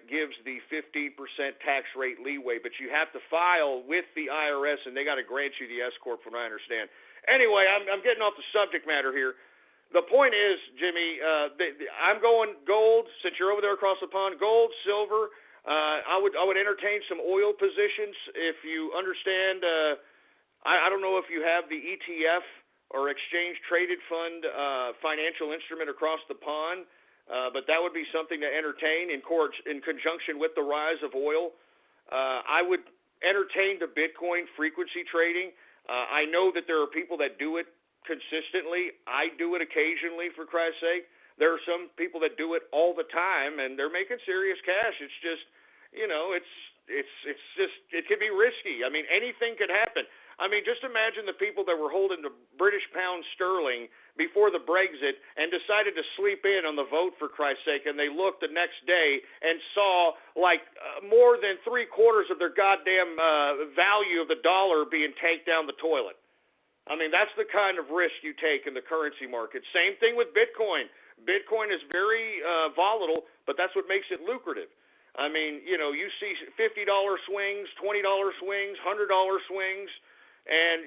gives the 15% tax rate leeway. But you have to file with the IRS, and they got to grant you the S Corp, from what I understand. Anyway, I'm getting off the subject matter here. The point is, Jimmy, I'm going gold, since you're over there across the pond, gold, silver. I would entertain some oil positions if you understand. I don't know if you have the ETF or exchange traded fund financial instrument across the pond, but that would be something to entertain in conjunction with the rise of oil. I would entertain the Bitcoin frequency trading. I know that there are people that do it consistently. I do it occasionally, for Christ's sake. There are some people that do it all the time, and they're making serious cash. It's just, it could be risky. I mean, anything could happen. I mean, just imagine the people that were holding the British pound sterling before the Brexit and decided to sleep in on the vote, for Christ's sake, and they looked the next day and saw more than 3/4 of their goddamn value of the dollar being taken down the toilet. I mean, that's the kind of risk you take in the currency market. Same thing with Bitcoin. Bitcoin is very volatile, but that's what makes it lucrative. I mean, you see $50 swings, $20 swings, $100 swings. And,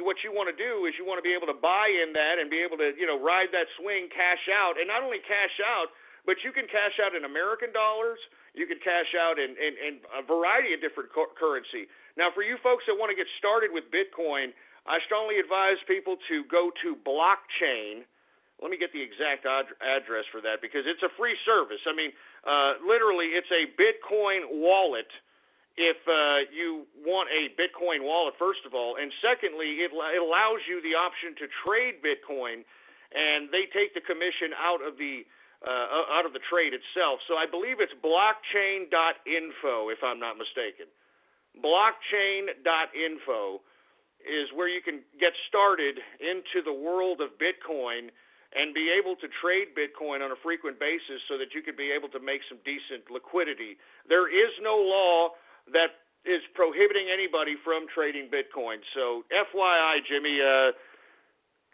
what you want to do is you want to be able to buy in that and be able to, ride that swing, cash out. And not only cash out, but you can cash out in American dollars. You can cash out in a variety of different currency. Now, for you folks that want to get started with Bitcoin, I strongly advise people to go to blockchain. Let me get the exact address for that because it's a free service. I mean, literally, it's a Bitcoin wallet. If you want a Bitcoin wallet, first of all, and secondly, it allows you the option to trade Bitcoin, and they take the commission out of the trade itself. So I believe it's blockchain.info, if I'm not mistaken. Blockchain.info is where you can get started into the world of Bitcoin and be able to trade Bitcoin on a frequent basis so that you could be able to make some decent liquidity. There is no law that is prohibiting anybody from trading Bitcoin. So, FYI, Jimmy,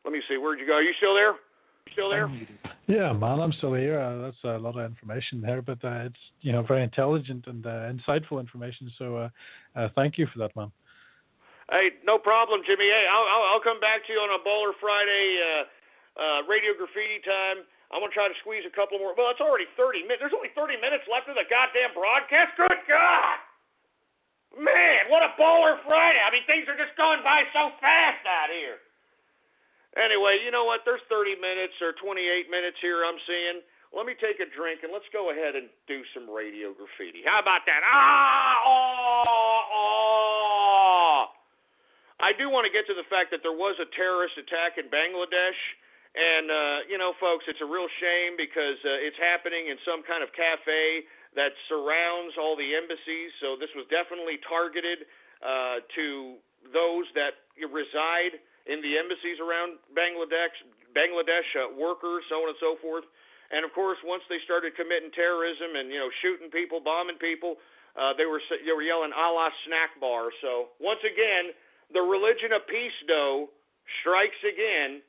let me see, where'd you go? Are you still there?
Yeah, man, I'm still here. That's a lot of information there, but it's very intelligent and insightful information. So, thank you for that, man.
Hey, no problem, Jimmy. Hey, I'll come back to you on a Baller Friday Radio Graffiti time. I'm going to try to squeeze a couple more. Well, it's already 30 minutes. There's only 30 minutes left of the goddamn broadcast. Good God! Man, what a Baller Friday. I mean, things are just going by so fast out here. Anyway, you know what? There's 30 minutes or 28 minutes here I'm seeing. Let me take a drink and let's go ahead and do some Radio Graffiti. How about that? I do want to get to the fact that there was a terrorist attack in Bangladesh. And, folks, it's a real shame because it's happening in some kind of cafe that surrounds all the embassies. So this was definitely targeted to those that reside in the embassies around Bangladesh, workers, so on and so forth. And, of course, once they started committing terrorism and, shooting people, bombing people, they were yelling Allah snack bar. So, once again, the religion of peace, though, strikes again.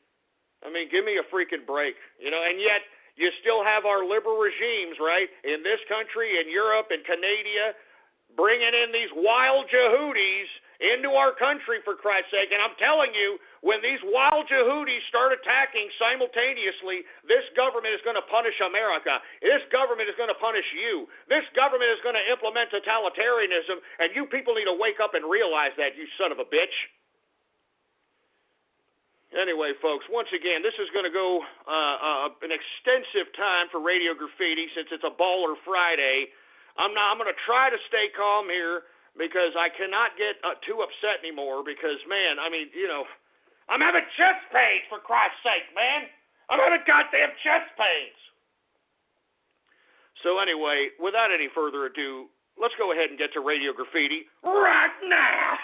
I mean, give me a freaking break, and yet you still have our liberal regimes, right, in this country, in Europe, in Canada, bringing in these wild Yehudis into our country, for Christ's sake. And I'm telling you, when these wild Yehudis start attacking simultaneously, this government is going to punish America. This government is going to punish you. This government is going to implement totalitarianism, and you people need to wake up and realize that, you son of a bitch. Anyway, folks, once again, this is going to go an extensive time for Radio Graffiti since it's a Baller Friday. I'm going to try to stay calm here because I cannot get too upset anymore because, man, I mean, I'm having chest pains, for Christ's sake, man. I'm having goddamn chest pains. So anyway, without any further ado, let's go ahead and get to Radio Graffiti right now.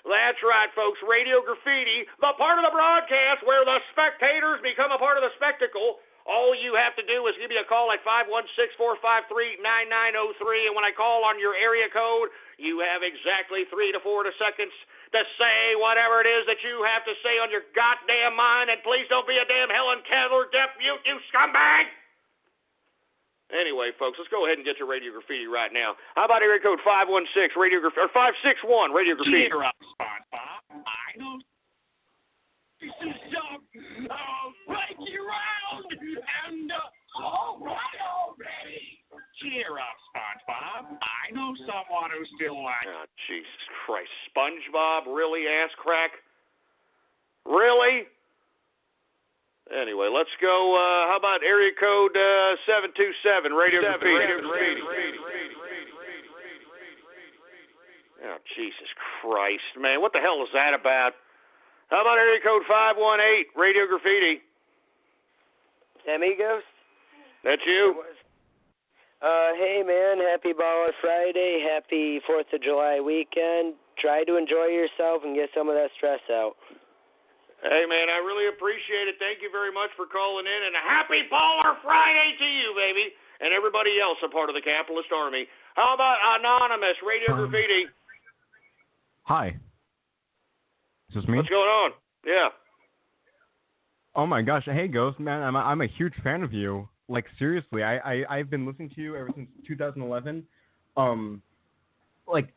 That's right, folks. Radio Graffiti, the part of the broadcast where the spectators become a part of the spectacle. All you have to do is give me a call at 516-453-9903, and when I call on your area code, you have exactly 3 to 4 seconds to say whatever it is that you have to say on your goddamn mind, and please don't be a damn Helen Keller deaf mute, you scumbag! Anyway, folks, let's go ahead and get to Radio Graffiti right now. How about area code 516 Radio Graffiti, or 561 Radio Graffiti?
Cheer up, SpongeBob. I know this is break you round and all right already. Cheer up, SpongeBob. I know someone who still likes.
Oh, Jesus Christ, SpongeBob, really, ass crack? Really? Anyway, let's go, how about area code 727, Radio Graffiti? Oh, Jesus Christ, man. What the hell is that about? How about area code 518, Radio Graffiti?
Amigos?
That's you?
Hey, man. Happy Baller Friday. Happy 4th of July weekend. Try to enjoy yourself and get some of that stress out.
Hey, man, I really appreciate it. Thank you very much for calling in. And a happy Baller Friday to you, baby, and everybody else a part of the capitalist army. How about Anonymous, Radio Graffiti?
Hi. Is this me?
What's going on? Yeah.
Oh my gosh! Hey, Ghost, man, I'm a huge fan of you. Like seriously, I've been listening to you ever since 2011. Like,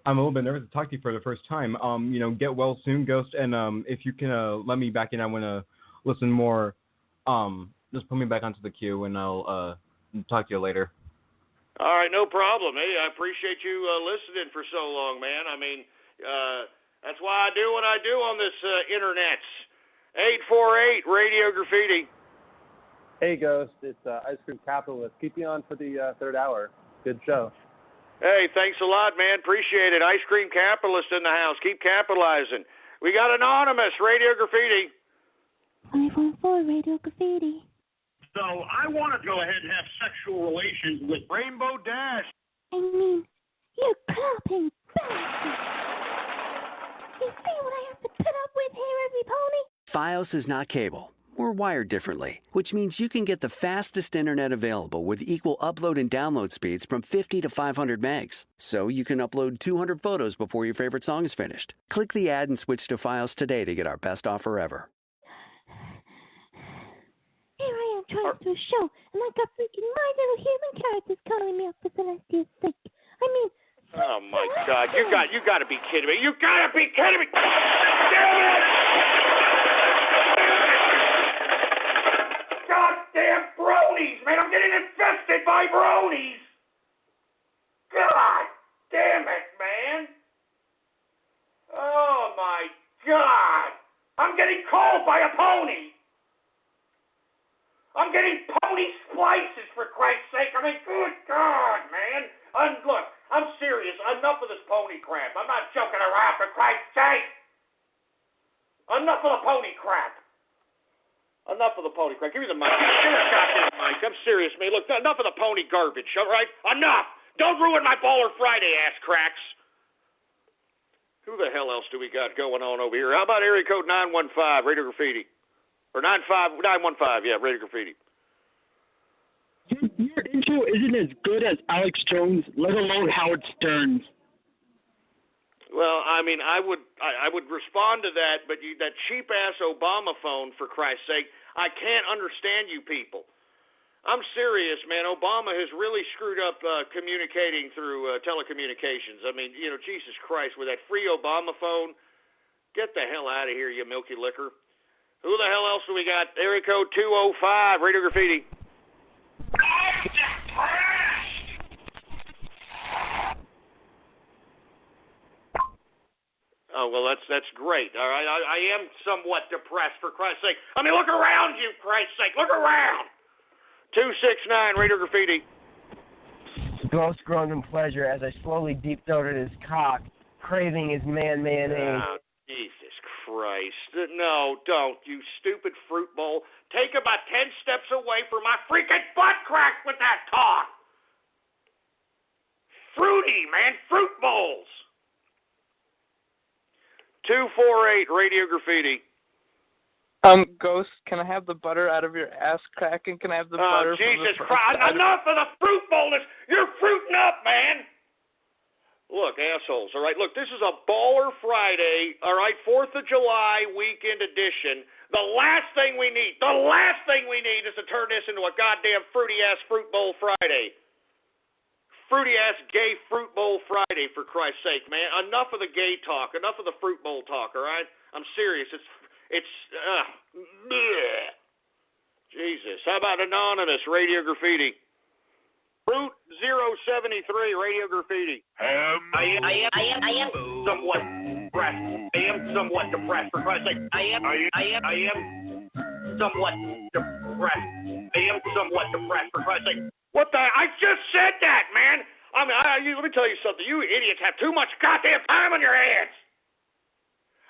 I'm a little bit nervous to talk to you for the first time. Get well soon, Ghost, and if you can let me back in, I want to listen more. Just put me back onto the queue, and I'll talk to you later.
All right, no problem. Hey, I appreciate you listening for so long, man. I mean, that's why I do what I do on this internet. 848 Radio Graffiti.
Hey, Ghost. It's Ice Cream Capitalist. Keep you on for the third hour. Good show.
Hey, thanks a lot, man. Appreciate it. Ice Cream Capitalist in the house. Keep capitalizing. We got Anonymous, Radio Graffiti.
514 Radio Graffiti.
So I want to go ahead and have sexual relations with Rainbow Dash.
I mean, you clapping bastard. You see what I have to put up with here, every pony?
FiOS is not cable. We're wired differently, which means you can get the fastest internet available with equal upload and download speeds from 50 to 500 megs. So you can upload 200 photos before your favorite song is finished. Click the ad and switch to FiOS today to get our best offer ever.
Here I am trying to do a show, and I got freaking my little human characters calling me up for Celestia's sake. I mean...
Oh, my God. You got to be kidding me. You got to be kidding me. Damn it! Goddamn bronies, man. I'm getting infested by bronies. God damn it, man. Oh, my God. I'm getting called by a pony. I'm getting pony splices, for Christ's sake. I mean, good God, man. Look, I'm serious. Enough of this pony crap. I'm not joking around, for Christ's sake. Enough of the pony crap. Enough of the pony crap. Give me the mic. Give me the goddamn mic. I'm serious, man. Look, enough of the pony garbage, all right? Enough. Don't ruin my Baller Friday, ass cracks. Who the hell else do we got going on over here? How about area code 915, Radio Graffiti? Or 915, yeah, Radio Graffiti.
Your intro isn't as good as Alex Jones, let alone Howard Stern's.
Well, I mean, I would respond to that, but that cheap-ass Obama phone, for Christ's sake, I can't understand you people. I'm serious, man. Obama has really screwed up communicating through telecommunications. I mean, Jesus Christ, with that free Obama phone, get the hell out of here, you milky liquor. Who the hell else do we got? Area code 205, Radio Graffiti. Oh, well, that's great. All right, I am somewhat depressed, for Christ's sake. I mean, look around you, for Christ's sake. Look around. 269, Radio Graffiti.
Ghost groaned in pleasure as I slowly deep-throated his cock, craving his mayonnaise.
Oh, Jesus Christ. No, don't, you stupid fruit bowl. Take about 10 steps away from my freaking butt crack with that talk. Fruity, man, fruit bowls. 248, Radio Graffiti.
Ghost, can I have the butter out of your ass crack, and can I have the butter
Jesus
from the
Christ, enough of the fruit boldness. You're fruiting up, man. Look, assholes, all right? Look, this is a Baller Friday, all right? 4th of July weekend edition. The last thing we need is to turn this into a goddamn fruity-ass fruit bowl Friday. Fruity-ass gay fruit bowl Friday, for Christ's sake, man. Enough of the gay talk. Enough of the fruit bowl talk, all right? I'm serious. It's bleh. Jesus. How about Anonymous, Radio Graffiti? Route 073, Radio Graffiti. I am somewhat depressed, for Christ's sake. I am somewhat depressed, for Christ's sake. What the? I just said that, man. I mean, let me tell you something. You idiots have too much goddamn time on your hands.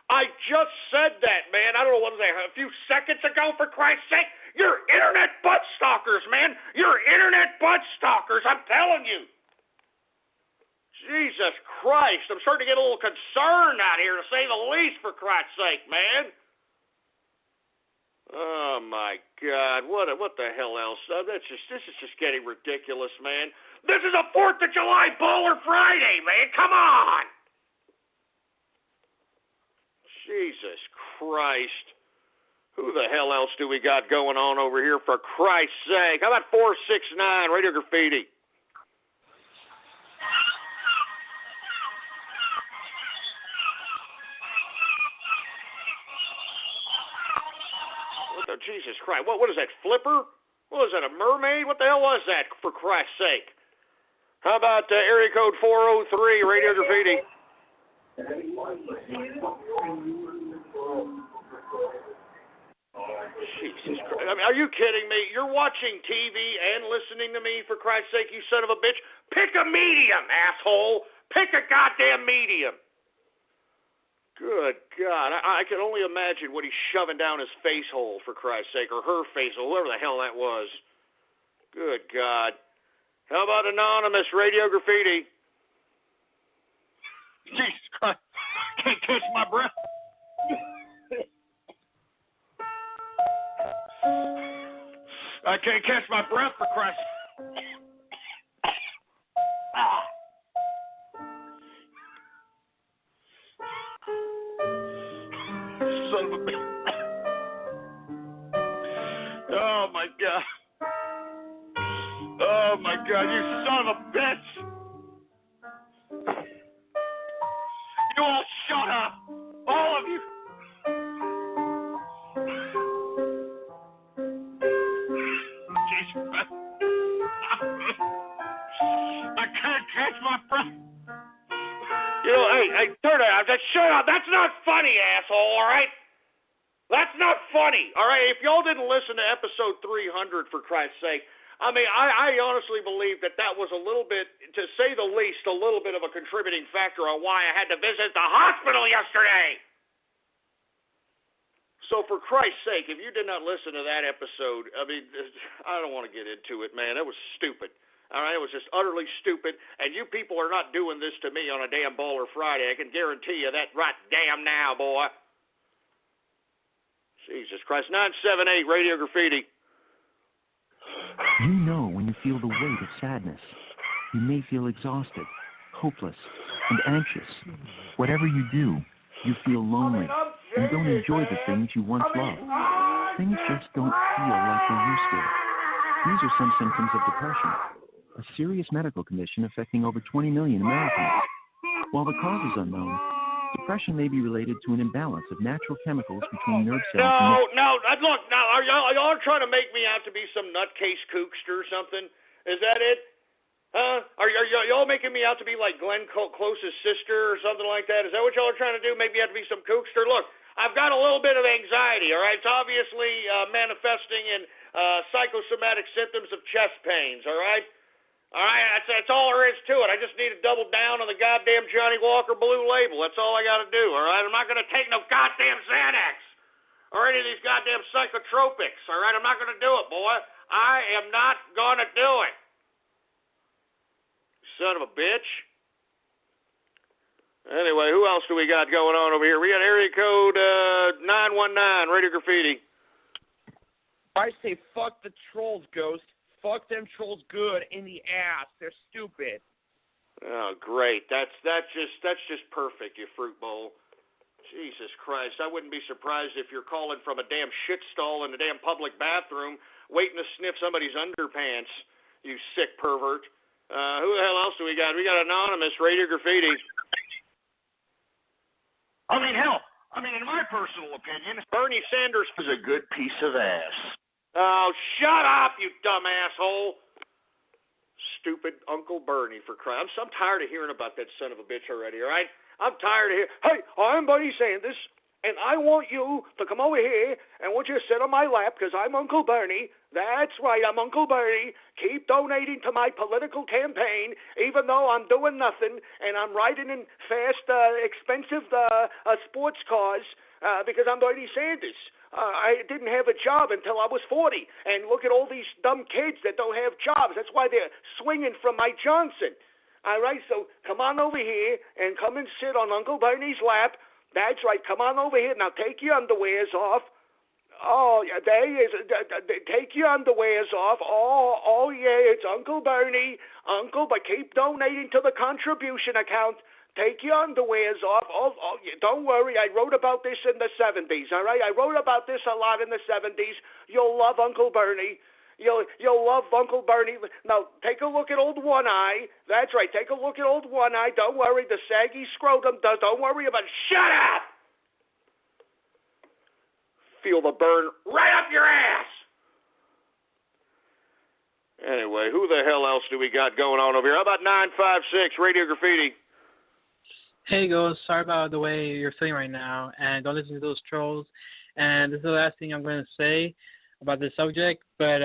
I just said that, man. I don't know what was that, a few seconds ago, for Christ's sake. You're internet butt stalkers, man. You're internet butt stalkers, I'm telling you. Jesus Christ. I'm starting to get a little concerned out here, to say the least, for Christ's sake, man. Oh, my God. What the hell else? This is just getting ridiculous, man. This is a 4th of July Bowler Friday, man. Come on. Jesus Christ. Who the hell else do we got going on over here, for Christ's sake? How about 469 Radio Graffiti? What the Jesus Christ? What is that, Flipper? What was that, a mermaid? What the hell was that, for Christ's sake? How about area code 403 Radio Graffiti? Jesus Christ. I mean, are you kidding me? You're watching TV and listening to me, for Christ's sake, you son of a bitch. Pick a medium, asshole. Pick a goddamn medium. Good God. I can only imagine what he's shoving down his face hole, for Christ's sake, or her face hole, whoever the hell that was. Good God. How about Anonymous Radio Graffiti?
Jesus Christ. Can't catch my breath. I can't catch my breath, for Christ. Son of a bitch. Oh, my God. Oh, my God, you son of a bitch. You all shut up. All of you. Jesus. I can't catch my breath.
You know, hey, turn it out. Shut up. That's not funny, asshole, all right? That's not funny, all right? If y'all didn't listen to episode 300, for Christ's sake, I mean, I honestly believe that was a little bit, to say the least, a little bit of a contributing factor on why I had to visit the hospital yesterday. So, for Christ's sake, if you did not listen to that episode, I mean, I don't want to get into it, man. That was stupid. All right, it was just utterly stupid, and you people are not doing this to me on a damn Bowler Friday. I can guarantee you that right damn now, boy. Jesus Christ. 978 Radio Graffiti.
You know when you feel the weight of sadness. You may feel exhausted, hopeless, and anxious. Whatever you do, you feel lonely and don't enjoy the things you once loved. Things just don't feel like they used to. These are some symptoms of depression, a serious medical condition affecting over 20 million Americans. While the cause is unknown, depression may be related to an imbalance of natural chemicals between nerve cells.
Look, are y'all trying to make me out to be some nutcase kookster or something? Is that it? Huh? Are y'all making me out to be like Glenn Close's sister or something like that? Is that what y'all are trying to do? Make me out to be some kookster? Look, I've got a little bit of anxiety, all right? It's obviously manifesting in psychosomatic symptoms of chest pains, all right? All right, that's all there is to it. I just need to double down on the goddamn Johnny Walker Blue Label. That's all I got to do, all right? I'm not going to take no goddamn Xanax or any of these goddamn psychotropics, all right? I'm not going to do it, boy. I am not going to do it. Son of a bitch. Anyway, who else do we got going on over here? We got area code 919, Radio Graffiti.
I say fuck the trolls, Ghost. Fuck them trolls good in the ass. They're stupid.
Oh, great. That's just perfect, you fruit bowl. Jesus Christ. I wouldn't be surprised if you're calling from a damn shit stall in a damn public bathroom waiting to sniff somebody's underpants, you sick pervert. Who the hell else do we got? We got Anonymous, Radio Graffiti.
I mean, hell, in my personal opinion,
Bernie Sanders
is a good piece of ass.
Oh, shut up, you dumb asshole. Stupid Uncle Bernie, for crying. I'm tired of hearing about that son of a bitch already, all right? I'm tired of hearing, hey, I'm Buddy Sanders. And I want you to come over here and want you to sit on my lap because I'm Uncle Bernie. That's right, I'm Uncle Bernie. Keep donating to my political campaign, even though I'm doing nothing and I'm riding in fast, expensive sports cars because I'm Bernie Sanders. I didn't have a job until I was 40. And look at all these dumb kids that don't have jobs. That's why they're swinging from my Johnson. All right, so come on over here and come and sit on Uncle Bernie's lap. That's right. Come on over here. Now take your underwears off. Oh, yeah, there he is. Take your underwears off. Oh, yeah, it's Uncle Bernie. But keep donating to the contribution account. Take your underwears off. Oh, yeah, don't worry. I wrote about this in the 70s, all right? I wrote about this a lot in the 70s. You'll love Uncle Bernie. You'll love Uncle Bernie. Now, take a look at old One Eye. That's right. Take a look at old One Eye. Don't worry. The saggy scrotum does. Don't worry about it. Shut up! Feel the burn right up your ass. Anyway, who the hell else do we got going on over here? How about 956 Radio Graffiti?
Hey, Ghost. Sorry about the way you're feeling right now, and don't listen to those trolls. And this is the last thing I'm going to say about this subject, but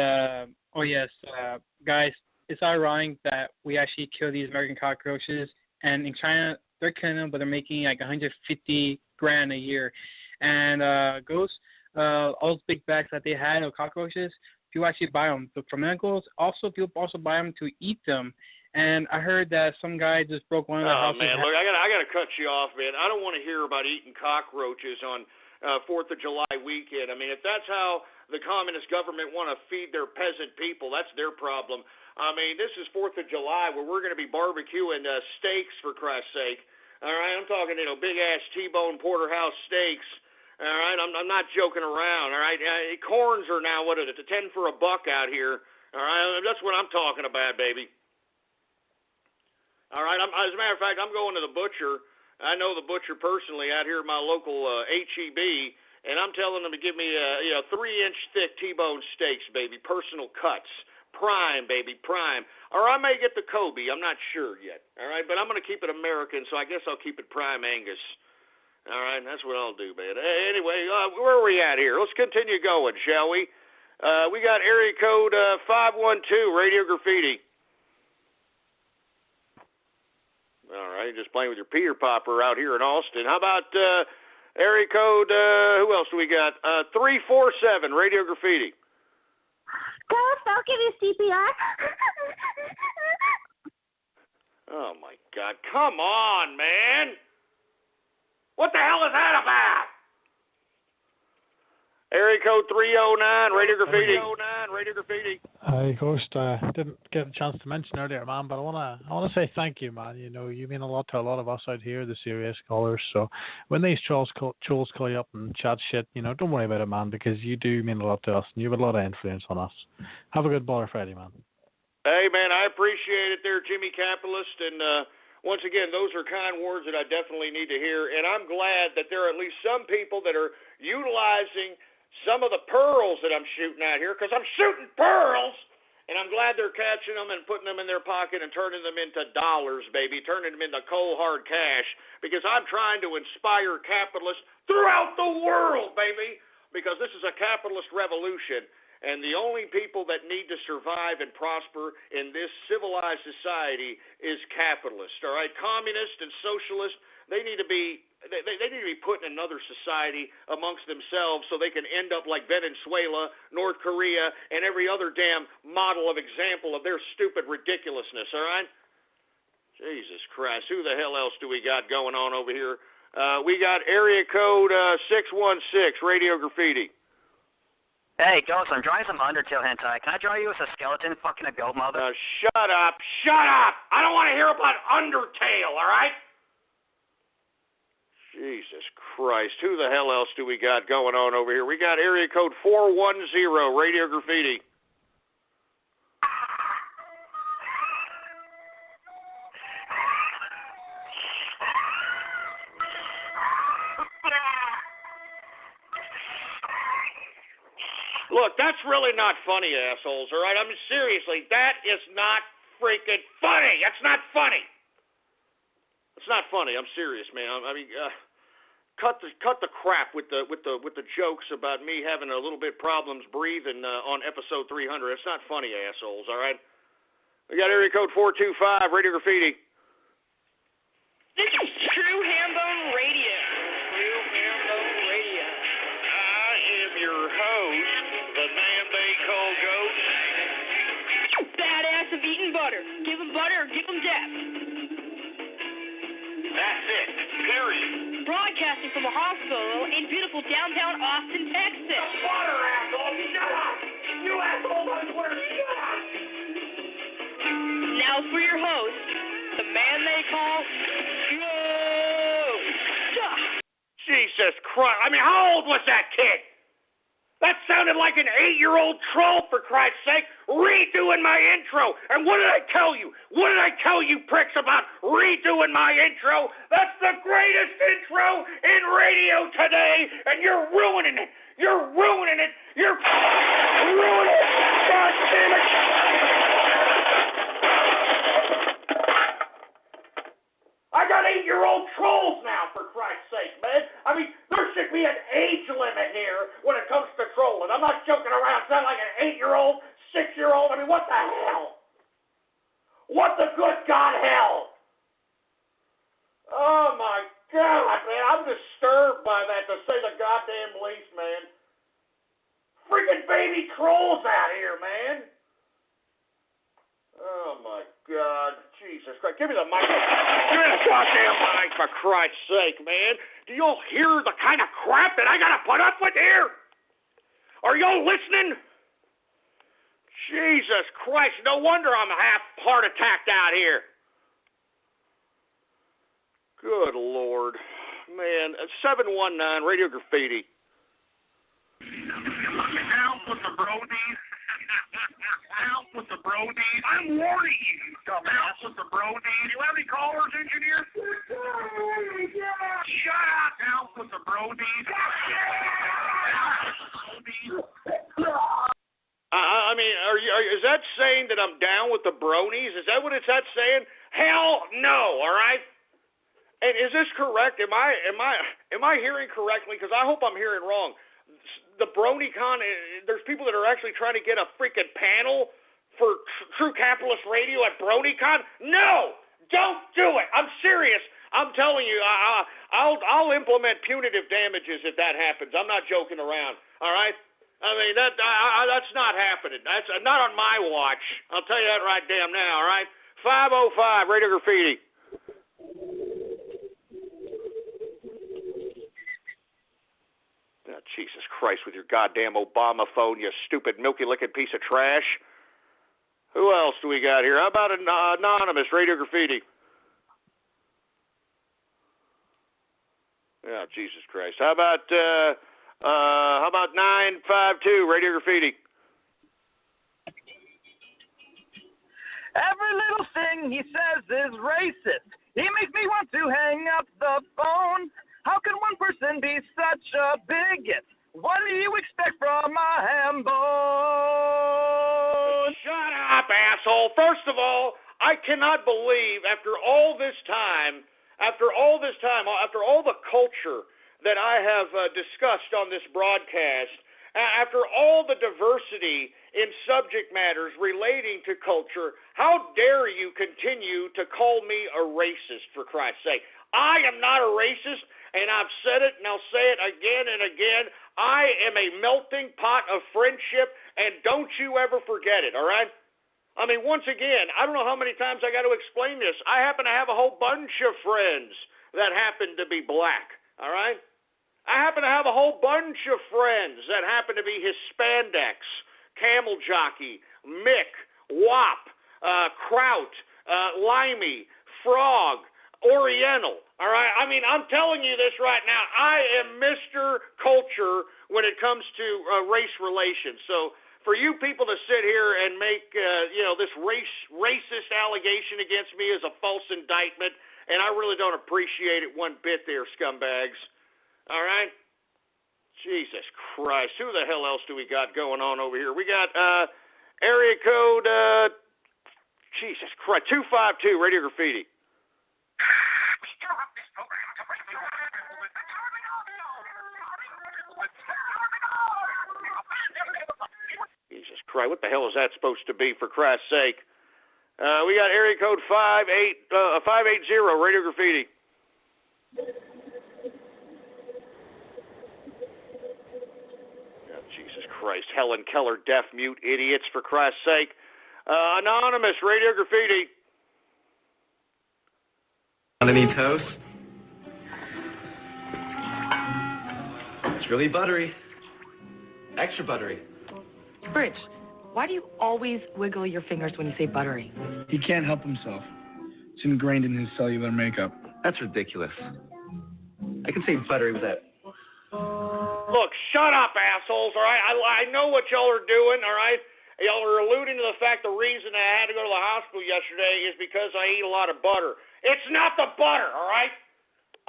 guys, it's ironic that we actually kill these American cockroaches, and in China they're killing them, but they're making like $150,000 a year. And Ghosts, all those big bags that they had of cockroaches, people actually buy them for medicals. Also, people also buy them to eat them. And I heard that some guy just broke one of the houses.
Oh man, look, I gotta cut you off, man. I don't want to hear about eating cockroaches on 4th of July weekend. I mean, if that's how the communist government want to feed their peasant people, that's their problem. I mean, this is 4th of July where we're going to be barbecuing steaks, for Christ's sake. All right, I'm talking, big-ass T-bone porterhouse steaks. All right, I'm not joking around. All right, corns are now, what is it, $10 for $1 out here. All right, that's what I'm talking about, baby. All right, as a matter of fact, I'm going to the butcher. I know the butcher personally out here at my local HEB, and I'm telling them to give me 3-inch thick T-bone steaks, baby, personal cuts, prime, baby, prime. Or I may get the Kobe. I'm not sure yet. All right, but I'm going to keep it American, so I guess I'll keep it prime Angus. All right, that's what I'll do, man. Anyway, where are we at here? Let's continue going, shall we? We got area code 512, Radio Graffiti. All right, just playing with your Peter Popper out here in Austin. How about area code, who else do we got? 347, Radio Graffiti.
Ghost, I'll give you CPR.
Oh, my God. Come on, man. What the hell is that about? Area code 309, Radio Graffiti. 309, Radio Graffiti.
Hi, Ghost. Didn't get a chance to mention earlier, man, but I wanna say thank you, man. You know, you mean a lot to a lot of us out here, the serious callers. So when these trolls call you up and chat shit, don't worry about it, man, because you do mean a lot to us, and you have a lot of influence on us. Have a good Baller Friday, man.
Hey, man, I appreciate it there, Jimmy Capitalist, and once again, those are kind words that I definitely need to hear, and I'm glad that there are at least some people that are utilizing some of the pearls that I'm shooting out here, because I'm shooting pearls, and I'm glad they're catching them and putting them in their pocket and turning them into dollars, baby, turning them into cold, hard cash, because I'm trying to inspire capitalists throughout the world, baby, because this is a capitalist revolution, and the only people that need to survive and prosper in this civilized society is capitalists, all right? Communists and socialists, they need to be put in another society amongst themselves so they can end up like Venezuela, North Korea, and every other damn model of example of their stupid ridiculousness, all right? Jesus Christ, who the hell else do we got going on over here? We got area code 616, Radio Graffiti.
Hey, Ghost, I'm drawing some Undertale hentai. Can I draw you as a skeleton fucking a goat mother?
Shut up! Shut up! I don't want to hear about Undertale, all right? Jesus Christ, who the hell else do we got going on over here? We got area code 410, Radio Graffiti. Look, that's really not funny, assholes, all right? I mean, seriously, that is not freaking funny. That's not funny. It's not funny. I'm serious, man. I mean, cut the crap with the jokes about me having a little bit problems breathing on episode 300. It's not funny, assholes. All right. We got area code 425 Radio Graffiti.
This is True Hambone Radio. True Hambone Radio.
I am your host, the man they call Ghost.
Badass of eating butter. Give him butter or give him death.
That's it. Period.
Broadcasting from a hospital in beautiful downtown Austin, Texas.
Water asshole, shut up! You asshole on Twitter, shut up!
Now for your host, the man they call Ghost.
Jesus Christ. I mean, how old was that kid? That sounded like an 8-year-old troll, for Christ's sake, redoing my intro. And what did I tell you? What did I tell you pricks about redoing my intro? That's the greatest intro in radio today, and you're ruining it. You're ruining it. You're ruining it. God damn it. I got 8-year-old trolls now, for Christ's sake, man. I mean, there should be an age limit here when it comes to trolling. I'm not joking around. Sound like an 8-year-old, 6-year-old. I mean, what the hell? What the good God hell? Oh, my God, man. I'm disturbed by that, to say the goddamn least, man. Freaking baby trolls out here, man. Oh, my God. Jesus Christ. Give me the mic. Give me the goddamn mic, for Christ's sake, man. Do y'all hear the kind of crap that I got to put up with here? Are y'all listening? Jesus Christ. No wonder I'm half heart attacked out here. Good Lord. Man, 719 Radio Graffiti.
Out with the brodies. Out with the brodies. I'm warning you, dumbass. Out with the brodies. You have any callers, engineer? Shut up. Out with the brodies.
I mean, is that saying that I'm down with the bronies? Is that what it's that saying? Hell no, all right? And is this correct? Am I hearing correctly? Because I hope I'm hearing wrong. The BronyCon, there's people that are actually trying to get a freaking panel for True Capitalist Radio at BronyCon. No, don't do it. I'm serious. I'm telling you, I'll implement punitive damages if that happens. I'm not joking around. All right. I mean that's not happening. That's not on my watch. I'll tell you that right damn now. All right. 505 Radio Graffiti. Oh, Jesus Christ, with your goddamn Obama phone, you stupid milky-licking piece of trash. Who else do we got here? How about an anonymous Radio Graffiti? Oh, Jesus Christ. How about 952 Radio Graffiti?
Every little thing he says is racist. He makes me want to hang up the phone. How can one person be such a bigot? What do you expect from a ham bone?
Shut up, asshole. First of all, I cannot believe after all the culture that I have discussed on this broadcast, after all the diversity in subject matters relating to culture, how dare you continue to call me a racist, for Christ's sake? I am not a racist. And I've said it, and I'll say it again and again. I am a melting pot of friendship, and don't you ever forget it, all right? I mean, once again, I don't know how many times I got to explain this. I happen to have a whole bunch of friends that happen to be black, all right? I happen to have a whole bunch of friends that happen to be Hispandex, Camel Jockey, Mick, Wop, Kraut, Limey, Frog, Oriental, all right? I mean, I'm telling you this right now. I am Mr. Culture when it comes to race relations. So for you people to sit here and make, this racist allegation against me is a false indictment, and I really don't appreciate it one bit there, scumbags. All right? Jesus Christ. Who the hell else do we got going on over here? We got area code, Jesus Christ, 252 Radio Graffiti. Christ, what the hell is that supposed to be, for Christ's sake? We got area code 580, Radio Graffiti. Oh, Jesus Christ. Helen Keller, deaf, mute, idiots, for Christ's sake. Anonymous, Radio Graffiti.
Want any toast? It's really buttery. Extra buttery.
Bridge, why do you always wiggle your fingers when you say buttery?
He can't help himself. It's ingrained in his cellular makeup.
That's ridiculous. I can say buttery with that.
Look, shut up, assholes, all right? I know what y'all are doing, all right? Y'all are alluding to the fact the reason I had to go to the hospital yesterday is because I eat a lot of butter. It's not the butter, all right?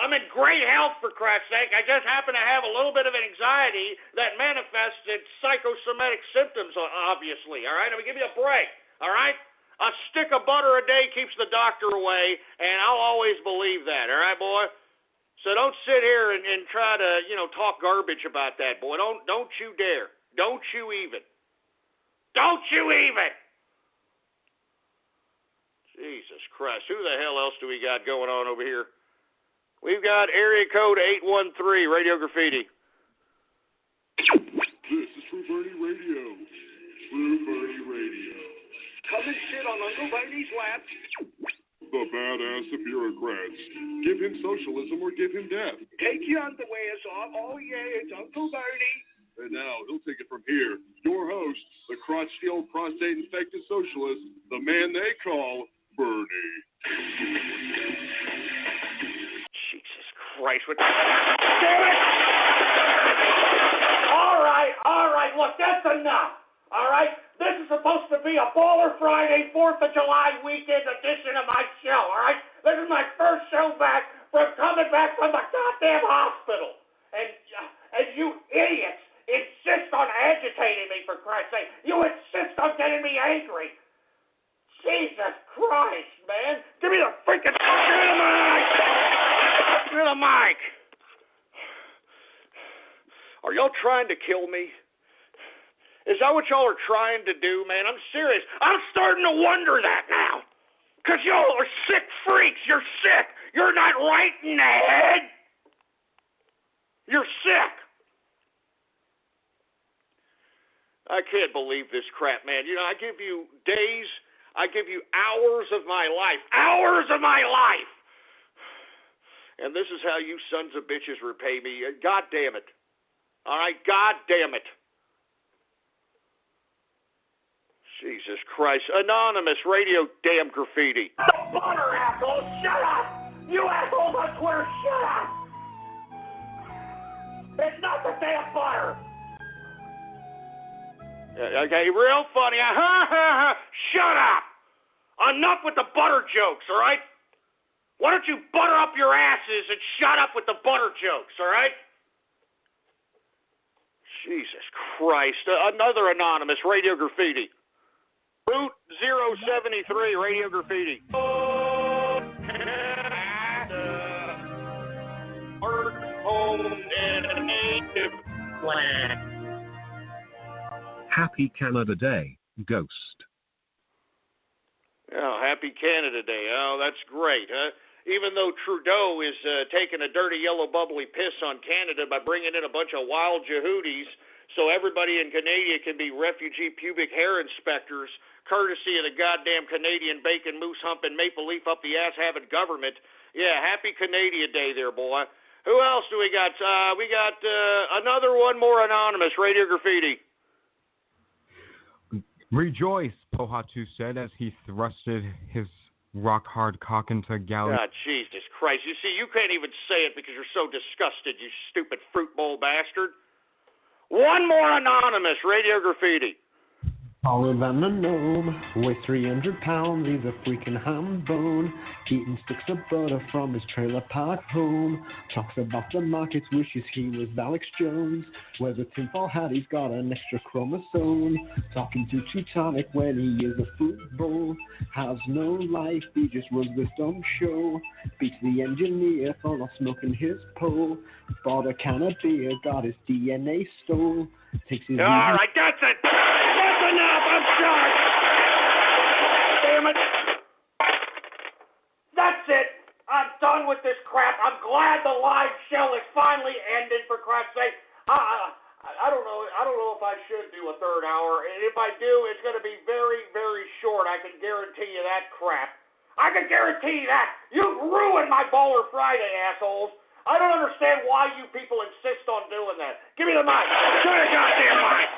I'm in great health, for Christ's sake. I just happen to have a little bit of an anxiety that manifests in psychosomatic symptoms, obviously, all right? I'm going to give you a break, all right? A stick of butter a day keeps the doctor away, and I'll always believe that, all right, boy? So don't sit here and try to, talk garbage about that, boy. Don't you dare. Don't you even. Don't you even. Jesus Christ. Who the hell else do we got going on over here? We've got area code 813, Radio Graffiti.
This is True Bernie Radio. True Bernie Radio.
Come and sit on Uncle Bernie's lap.
The badass of bureaucrats. Give him socialism or give him death.
Take your underwears off. Oh, yeah, it's Uncle Bernie.
And now he'll take it from here. Your host, the crotch-filled, prostate-infected socialist, the man they call Bernie.
Jesus Christ. What the... Damn it! All right. Look, that's enough. All right? This is supposed to be a Baller Friday, 4th of July weekend edition of my show, all right? This is my first show back from coming back from the goddamn hospital. And you idiots insist on agitating me, for Christ's sake. You insist on getting me angry. Jesus Christ, man. Give me the freaking... Give me the mic. Are y'all trying to kill me? Is that what y'all are trying to do, man? I'm serious. I'm starting to wonder that now. Because y'all are sick freaks. You're sick. You're not right in the head. You're sick. I can't believe this crap, man. I give you days. I give you hours of my life. Hours of my life. And this is how you sons of bitches repay me. God damn it. All right? God damn it. Jesus Christ. Anonymous, Radio Damn Graffiti. Butter, asshole, shut up! You assholes on Twitter, shut up! It's not the damn butter! Okay, real funny. Shut up! Enough with the butter jokes, all right? Why don't you butter up your asses and shut up with the butter jokes, all right? Jesus Christ. Another Anonymous, Radio Graffiti. Route 073, Radio Graffiti.
Happy Canada Day, Ghost.
Oh, happy Canada Day. Oh, that's great. Even though Trudeau is taking a dirty yellow bubbly piss on Canada by bringing in a bunch of wild Jehudis so everybody in Canada can be refugee pubic hair inspectors, courtesy of the goddamn Canadian bacon, moose humping, maple leaf up the ass having government. Yeah, happy Canada Day there, boy. Who else do we got? We got another one more Anonymous, Radio Graffiti.
Rejoice, Pohatu said as he thrusted his rock-hard cock into Galley.
God, Jesus Christ. You see, you can't even say it because you're so disgusted, you stupid fruit bowl bastard. One more Anonymous, Radio Graffiti.
Taller than a gnome, weighs 300 pounds, he's a freaking ham bone. Eating sticks of butter from his trailer park home. Talks about the markets, wishes he was Alex Jones. Wears a tinfoil hat, he's got an extra chromosome. Talking to Teutonic when he is a football. Has no life, he just runs this dumb show. Beats the engineer for not smoking his pole. Bought a can of beer, got his DNA stole. Takes his...
All right, that's it. That's Enough, I'm shocked. Damn it. That's it. I'm done with this crap. I'm glad the live show is finally ended, for Christ's sake. I don't know. I don't know if I should do a third hour. And if I do, it's going to be very, very short. I can guarantee you that crap. I can guarantee you that. You've ruined my Baller Friday, assholes. I don't understand why you people insist on doing that. Give me the mic. Turn the goddamn mic.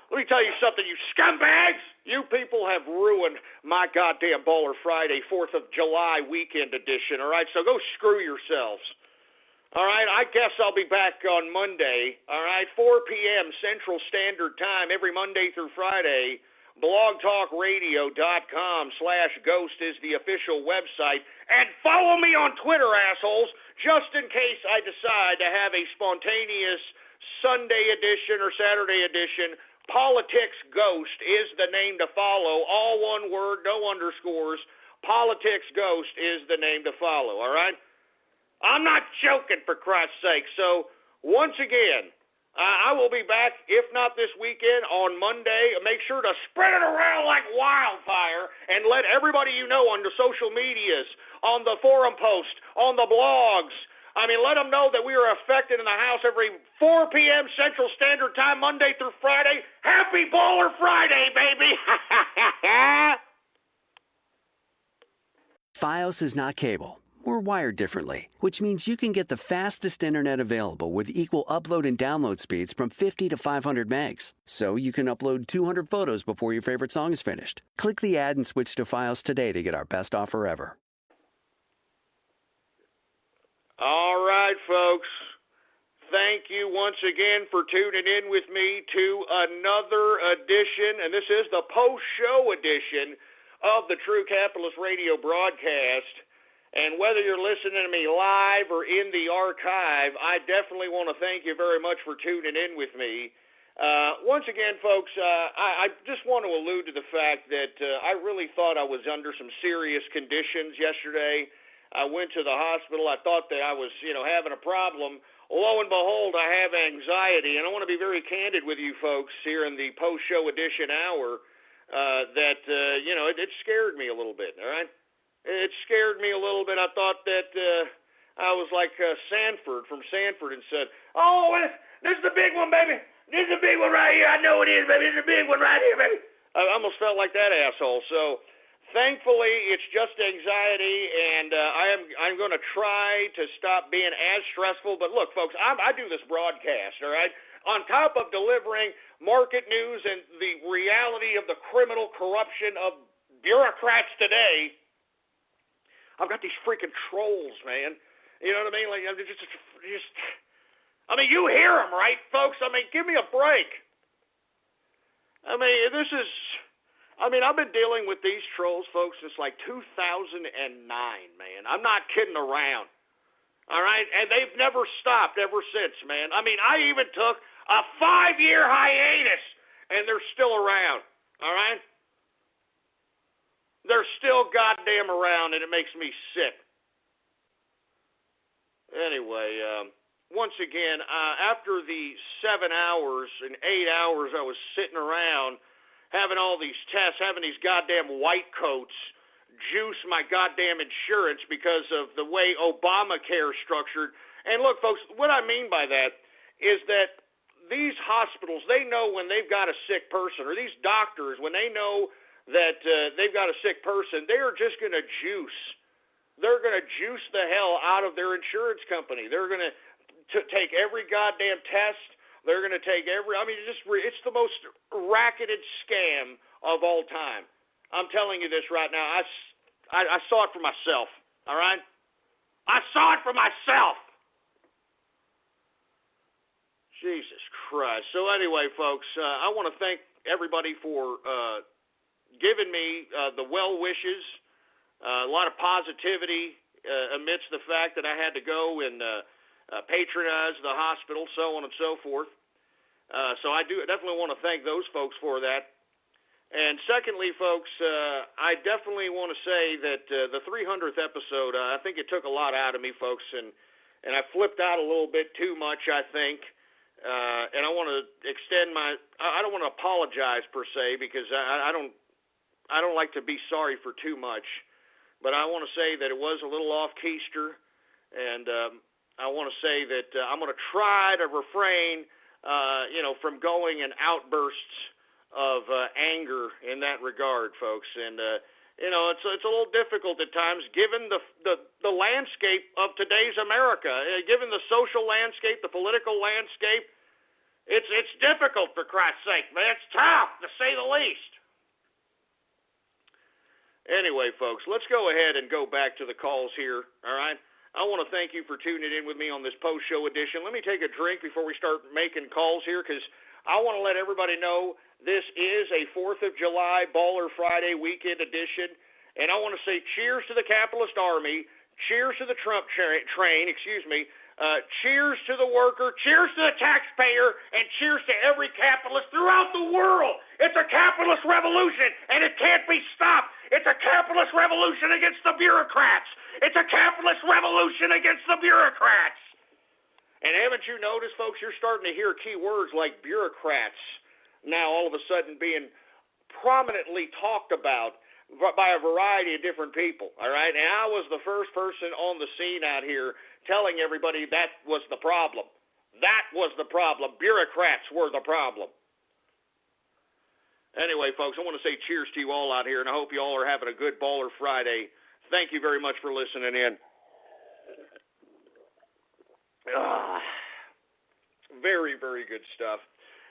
Let me tell you something, you scumbags. You people have ruined my goddamn Baller Friday 4th of July weekend edition, all right? So go screw yourselves. All right, I guess I'll be back on Monday, all right, 4 p.m. Central Standard Time every Monday through Friday. blogtalkradio.com/ghost is the official website. And follow me on Twitter, assholes, just in case I decide to have a spontaneous Sunday edition or Saturday edition. Politics Ghost is the name to follow. All one word, no underscores. Politics Ghost is the name to follow, all right? I'm not joking, for Christ's sake. So, once again, I will be back, if not this weekend, on Monday. Make sure to spread it around like wildfire and let everybody you know on the social medias, on the forum post, on the blogs. I mean, let them know that we are affected in the house every 4 p.m. Central Standard Time, Monday through Friday. Happy Baller Friday, baby!
Fios is not cable. We're wired differently, which means you can get the fastest internet available with equal upload and download speeds from 50 to 500 megs. So you can upload 200 photos before your favorite song is finished. Click the ad and switch to Fios today to get our best offer ever.
All right, folks. Thank you once again for tuning in with me to another edition, and this is the post-show edition of the True Capitalist Radio broadcast. And whether you're listening to me live or in the archive, I definitely want to thank you very much for tuning in with me. Once again, folks, I just want to allude to the fact that I really thought I was under some serious conditions yesterday. I went to the hospital. I thought that I was, having a problem. Lo and behold, I have anxiety. And I want to be very candid with you folks here in the post-show edition hour that, it scared me a little bit, all right? It scared me a little bit. I thought that I was like Sanford from Sanford and said, "Oh, this is the big one, baby. This is the big one right here. I know it is, baby. This is the big one right here, baby." I almost felt like that asshole. So, thankfully, it's just anxiety, and I'm going to try to stop being as stressful. But look, folks, I do this broadcast, all right? On top of delivering market news and the reality of the criminal corruption of bureaucrats today, I've got these freaking trolls, man. You know what I mean? Like, you hear them, right, folks? I mean, give me a break. I've been dealing with these trolls, folks, since like 2009, man. I'm not kidding around. All right? And they've never stopped ever since, man. I mean, I even took a 5-year hiatus, and they're still around. All right? They're still goddamn around, and it makes me sick. Anyway, once again, after the 7 hours and 8 hours I was sitting around having all these tests, having these goddamn white coats juice my goddamn insurance because of the way Obamacare is structured. And look, folks, what I mean by that is that these hospitals, they know when they've got a sick person, or these doctors, when they know that they've got a sick person, they are just going to juice. They're going to juice the hell out of their insurance company. They're going to take every goddamn test. They're going to take it's the most racketed scam of all time. I'm telling you this right now. I saw it for myself, all right? I saw it for myself. Jesus Christ. So anyway, folks, I want to thank everybody for giving me the well wishes, a lot of positivity amidst the fact that I had to go and patronize the hospital, so on and so forth. So I do definitely want to thank those folks for that. And secondly, folks, I definitely want to say that the 300th episode, I think it took a lot out of me, folks, and I flipped out a little bit too much, I think. And I want to extend I don't want to apologize per se, because I don't like to be sorry for too much, but I want to say that it was a little off-keister, and I want to say that I'm going to try to refrain, from going in outbursts of anger in that regard, folks. And it's a little difficult at times, given the landscape of today's America, given the social landscape, the political landscape. It's difficult, for Christ's sake, man. It's tough, to say the least. Anyway, folks, let's go ahead and go back to the calls here, all right? I want to thank you for tuning in with me on this post-show edition. Let me take a drink before we start making calls here, because I want to let everybody know this is a 4th of July Baller Friday weekend edition, and I want to say cheers to the capitalist army, cheers to the Trump train, cheers to the worker, cheers to the taxpayer, and cheers to every capitalist throughout the world. It's a capitalist revolution, and it can't be stopped. It's a capitalist revolution against the bureaucrats. It's a capitalist revolution against the bureaucrats. And haven't you noticed, folks, you're starting to hear key words like bureaucrats now all of a sudden being prominently talked about by a variety of different people, all right? And I was the first person on the scene out here telling everybody that was the problem. That was the problem. Bureaucrats were the problem. Anyway, folks, I want to say cheers to you all out here, and I hope you all are having a good Baller Friday. Thank you very much for listening in. Very, very good stuff.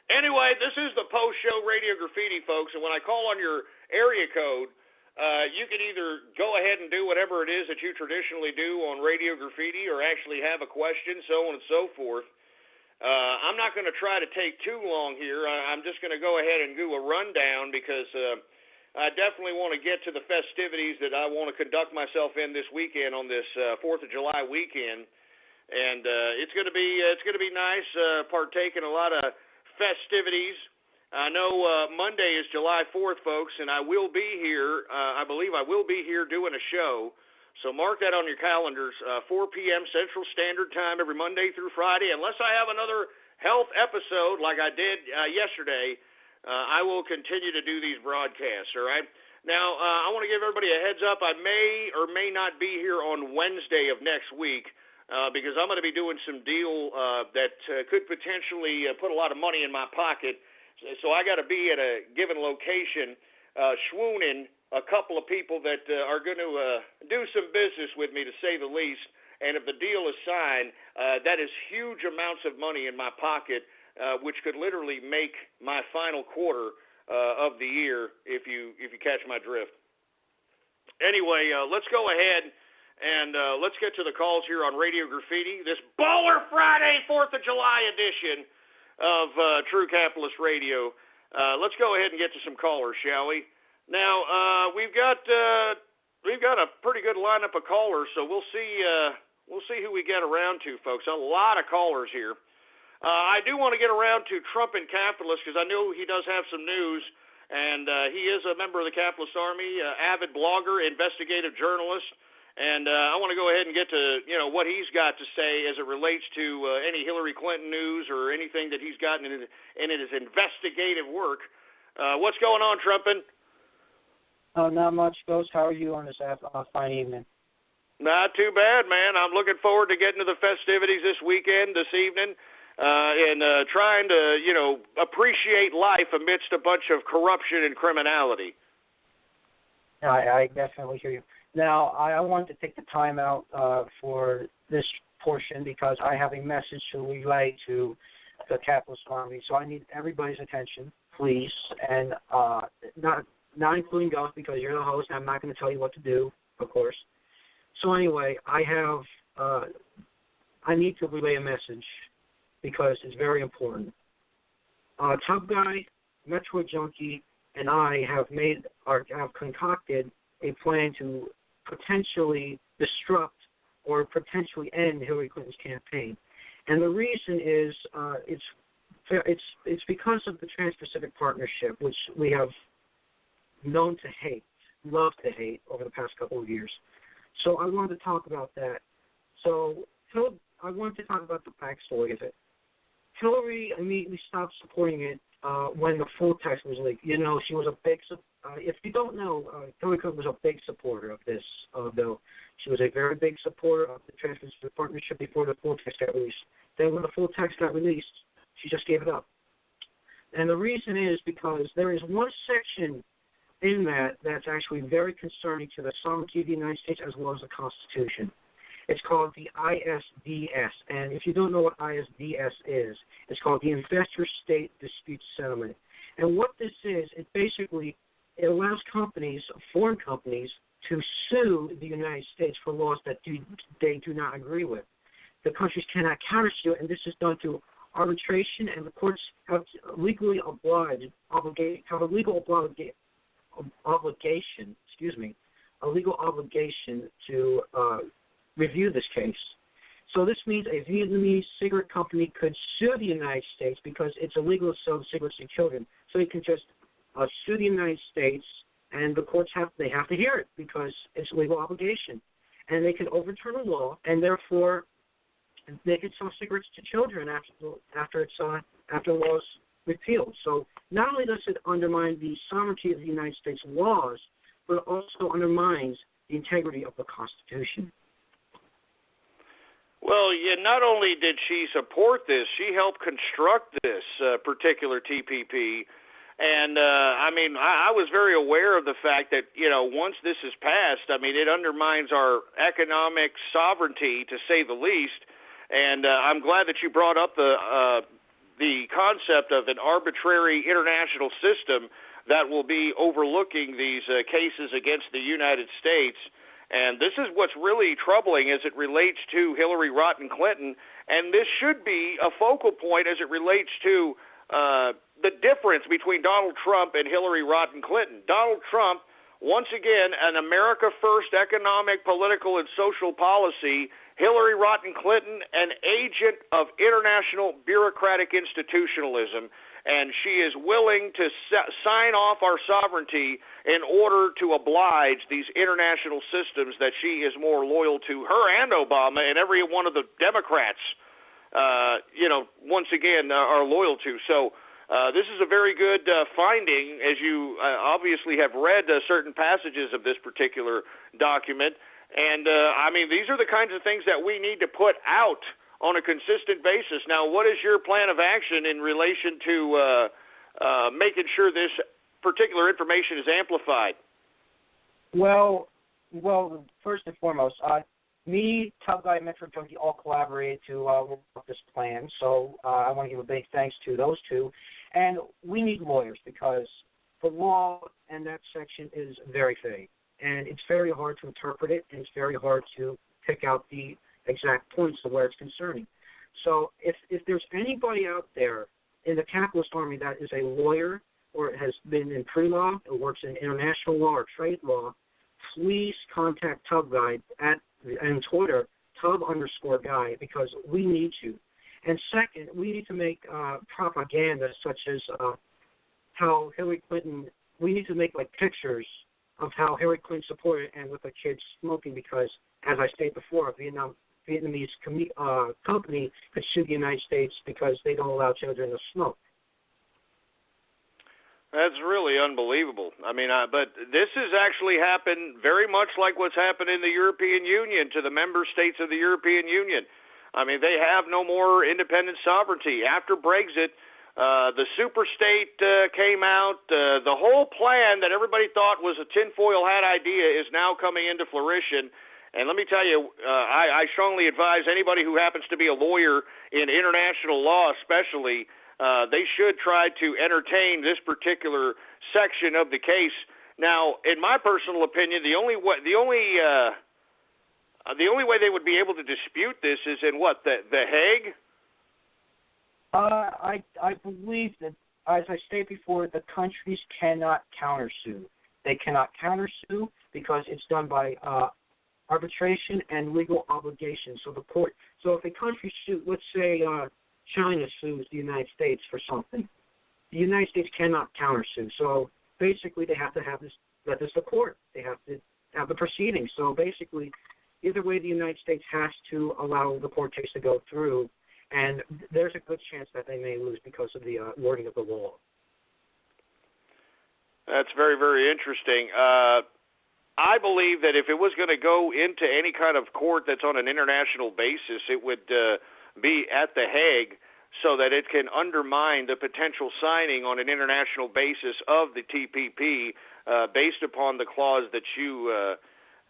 Anyway, this is the post-show Radio Graffiti, folks, and when I call on your area code, you can either go ahead and do whatever it is that you traditionally do on Radio Graffiti, or actually have a question, so on and so forth. I'm not going to try to take too long here. I'm just going to go ahead and do a rundown, because I definitely want to get to the festivities that I want to conduct myself in this weekend on this 4th of July weekend, and it's going to be nice partaking in a lot of festivities. I know Monday is July 4th, folks, and I will be here. I believe I will be here doing a show. So mark that on your calendars, 4 p.m. Central Standard Time every Monday through Friday. Unless I have another health episode like I did yesterday, I will continue to do these broadcasts, all right? Now, I want to give everybody a heads up. I may or may not be here on Wednesday of next week, because I'm going to be doing some deal that could potentially put a lot of money in my pocket. So I got to be at a given location, swooning a couple of people that are going to do some business with me, to say the least. And if the deal is signed, that is huge amounts of money in my pocket, which could literally make my final quarter of the year, if you catch my drift. Anyway, let's go ahead and let's get to the calls here on Radio Graffiti, this Baller Friday 4th of July edition of True Capitalist Radio. Let's go ahead and get to some callers, shall we? Now, we've got a pretty good lineup of callers, so we'll see who we get around to, folks. A lot of callers here. I do want to get around to Trump and Capitalists, because I know he does have some news, and he is a member of the Capitalist Army, avid blogger, investigative journalist, and I want to go ahead and get to what he's got to say as it relates to any Hillary Clinton news or anything that he's gotten in his investigative work. What's going on, Trumpin'?
Oh, not much, Ghost. How are you on this fine evening?
Not too bad, man. I'm looking forward to getting to the festivities this evening, and trying to, appreciate life amidst a bunch of corruption and criminality.
I definitely hear you. Now, I wanted to take the time out for this portion, because I have a message to relay to the Capitalist Army. So I need everybody's attention, please, and not including Ghost, because you're the host, and I'm not going to tell you what to do, of course. So anyway, I need to relay a message, because it's very important. Tough Guy, Metroid Junkie, and I have concocted a plan to potentially disrupt or potentially end Hillary Clinton's campaign. And the reason is it's because of the Trans-Pacific Partnership, which we have known to hate, love to hate over the past couple of years. So I wanted to talk about that. So I wanted to talk about the backstory of it. Hillary immediately stopped supporting it when the full text was leaked. You know, she was a big. If you don't know, Hillary Clinton was a big supporter of this bill. She was a very big supporter of the Trans-Pacific Partnership before the full text got released. Then when the full text got released, she just gave it up. And the reason is because there is one section in that that's actually very concerning to the sovereignty of the United States as well as the Constitution. It's called the ISDS. And if you don't know what ISDS is, it's called the Investor State Dispute Settlement. And what this is, it basically it allows companies, foreign companies, to sue the United States for laws that they do not agree with. The countries cannot countersue, and this is done through arbitration, and the courts have legally obligation to review this case. So this means a Vietnamese cigarette company could sue the United States because it's illegal to sell cigarettes to children. So they can just sue the United States, and the courts have to hear it because it's a legal obligation. And they can overturn a law, and therefore they can sell cigarettes to children after the law is repealed. So not only does it undermine the sovereignty of the United States laws, but it also undermines the integrity of the Constitution.
Well, yeah, not only did she support this, she helped construct this particular TPP. And, I was very aware of the fact that, once this is passed, it undermines our economic sovereignty, to say the least. And I'm glad that you brought up the concept of an arbitrary international system that will be overlooking these cases against the United States. And this is what's really troubling as it relates to Hillary Rodham Clinton. And this should be a focal point as it relates to the difference between Donald Trump and Hillary Rodham Clinton. Donald Trump, once again, an America First economic, political, and social policy. Hillary Rodham Clinton, an agent of international bureaucratic institutionalism, and she is willing to sign off our sovereignty in order to oblige these international systems that she is more loyal to, her and Obama and every one of the Democrats, once again, are loyal to. So this is a very good finding, as you obviously have read certain passages of this particular document. And, these are the kinds of things that we need to put out on a consistent basis. Now, what is your plan of action in relation to making sure this particular information is amplified?
Well, first and foremost, me, Tough Guy, and Metro Junkie all collaborated to work up this plan. So I want to give a big thanks to those two. And we need lawyers because the law in that section is very vague. And it's very hard to interpret it, and it's very hard to pick out the exact points of where it's concerning. So if there's anybody out there in the capitalist army that is a lawyer or has been in pre-law or works in international law or trade law, please contact Tub Guy on Twitter, Tub_Guy, because we need you. And second, we need to make propaganda such as how Hillary Clinton, we need to make pictures of how Hillary Clinton supported and with the kids smoking because, as I stated before, a Vietnamese company could sue the United States because they don't allow children to smoke.
That's really unbelievable. But this has actually happened very much like what's happened in the European Union to the member states of the European Union. They have no more independent sovereignty. After Brexit, the superstate came out. The whole plan that everybody thought was a tinfoil hat idea is now coming into fruition. And let me tell you, I strongly advise anybody who happens to be a lawyer in international law especially, they should try to entertain this particular section of the case. Now, in my personal opinion, the only way they would be able to dispute this is in the Hague?
I believe that, as I stated before, the countries cannot countersue. They cannot countersue because it's done by arbitration and legal obligation. So if a country sues, let's say China sues the United States for something, the United States cannot countersue. So basically, they have to have the court. They have to have the proceedings. So basically, either way, the United States has to allow the court case to go through. And there's a good chance that they may lose because of the wording of the law.
That's very, very interesting. I believe that if it was going to go into any kind of court that's on an international basis, it would be at The Hague, so that it can undermine the potential signing on an international basis of the TPP based upon the clause that you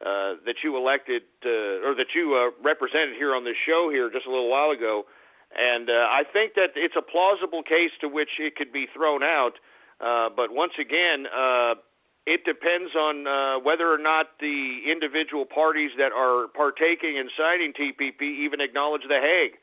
elected or that you represented here on this show here just a little while ago. And I think that it's a plausible case to which it could be thrown out. But once again, it depends on whether or not the individual parties that are partaking in signing TPP even acknowledge The Hague.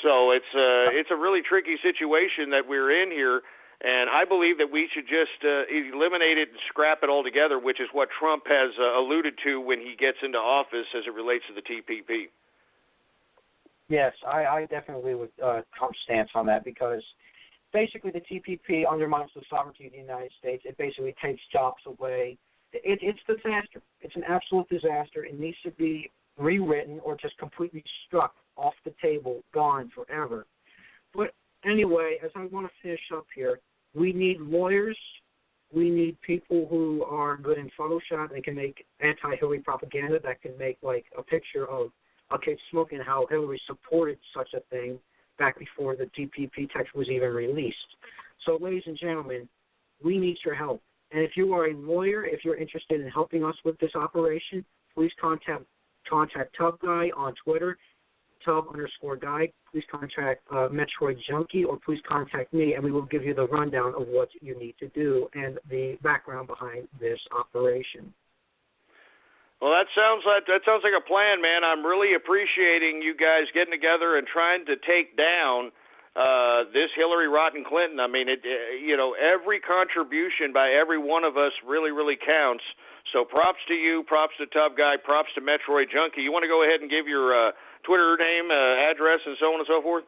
So it's a really tricky situation that we're in here, and I believe that we should just eliminate it and scrap it altogether, which is what Trump has alluded to when he gets into office as it relates to the TPP.
Yes, I definitely would Trump's stance on that, because basically the TPP undermines the sovereignty of the United States. It basically takes jobs away. It's a disaster. It's an absolute disaster. It needs to be rewritten or just completely struck off the table, gone forever. But anyway, as I want to finish up here, we need lawyers. We need people who are good in Photoshop and can make anti-Hillary propaganda that can make like a picture of a kid smoking, how Hillary supported such a thing back before the TPP text was even released. So, ladies and gentlemen, we need your help. And if you are a lawyer, if you're interested in helping us with this operation, please contact Tub Guy on Twitter, Tub_Guy. Please contact Metroid Junkie, or please contact me, and we will give you the rundown of what you need to do and the background behind this operation.
Well, that sounds like a plan, man. I'm really appreciating you guys getting together and trying to take down this Hillary Rotten Clinton. I mean, every contribution by every one of us really, really counts. So props to you, props to Tub Guy, props to Metroid Junkie. You want to go ahead and give your Twitter name, address, and so on and so forth?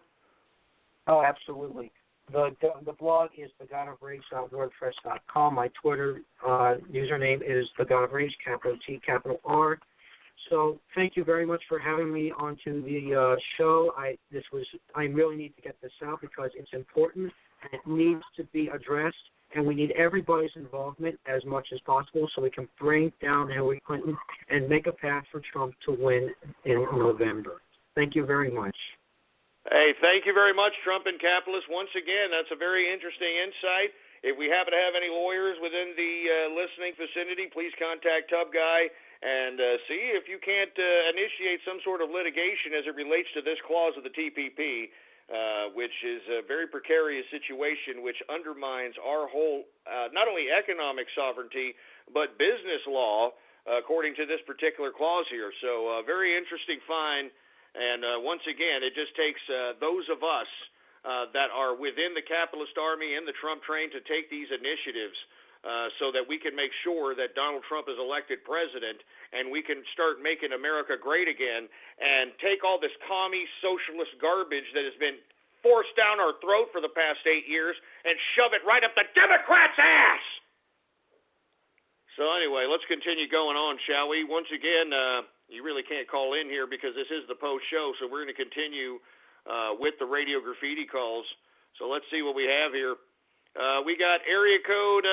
Oh, absolutely. The blog is thegodofrage.wordpress.com. My Twitter username is thegodofrage, capital T, capital R. So thank you very much for having me onto the show. I really need to get this out because it's important and it needs to be addressed, and we need everybody's involvement as much as possible so we can bring down Hillary Clinton and make a path for Trump to win in November. Thank you very much.
Hey, thank you very much, Trump and Capitalist. Once again, that's a very interesting insight. If we happen to have any lawyers within the listening vicinity, please contact Tub Guy and see if you can't initiate some sort of litigation as it relates to this clause of the TPP, which is a very precarious situation which undermines our whole, not only economic sovereignty, but business law, according to this particular clause here. So very interesting find. And once again, it just takes those of us that are within the capitalist army and the Trump train to take these initiatives so that we can make sure that Donald Trump is elected president and we can start making America great again and take all this commie socialist garbage that has been forced down our throat for the past 8 years and shove it right up the Democrats' ass. So anyway, let's continue going on, shall we? Once again, you really can't call in here because this is the post show, so we're going to continue with the Radio Graffiti calls. So let's see what we have here. We got area code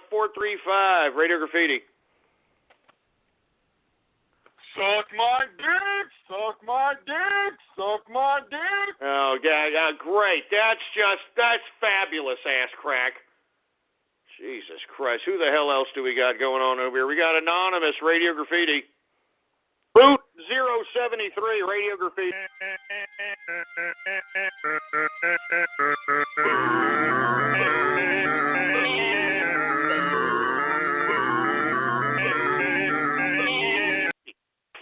435, Radio Graffiti.
Suck my dick, suck my dick, suck my dick.
Oh, yeah, great. That's fabulous, ass crack. Jesus Christ. Who the hell else do we got going on over here? We got Anonymous, Radio Graffiti. Route 073, Radio Graffiti.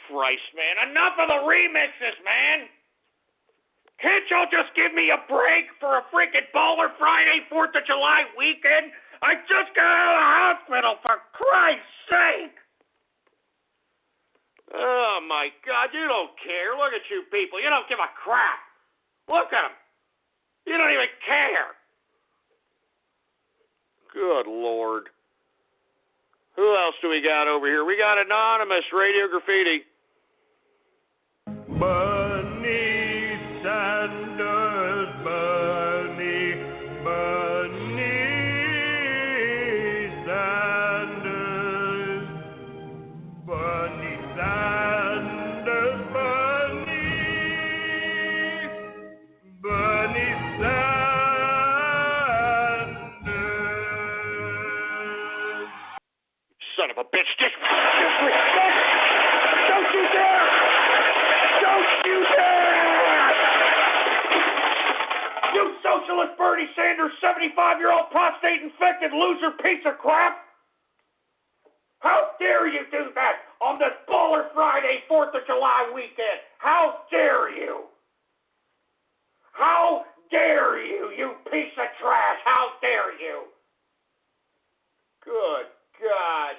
Christ, man. Enough of the remixes, man. Can't y'all just give me a break for a freaking Baller Friday 4th of July weekend? I just got out of the hospital, for Christ's sake. Oh, my God, you don't care. Look at you people. You don't give a crap. Look at them. You don't even care. Good Lord. Who else do we got over here? We got Anonymous, Radio Graffiti.
Beneath and
75-year-old prostate-infected loser piece of crap? How dare you do that on this Baller Friday 4th of July weekend? How dare you? How dare you, you piece of trash? How dare you? Good God.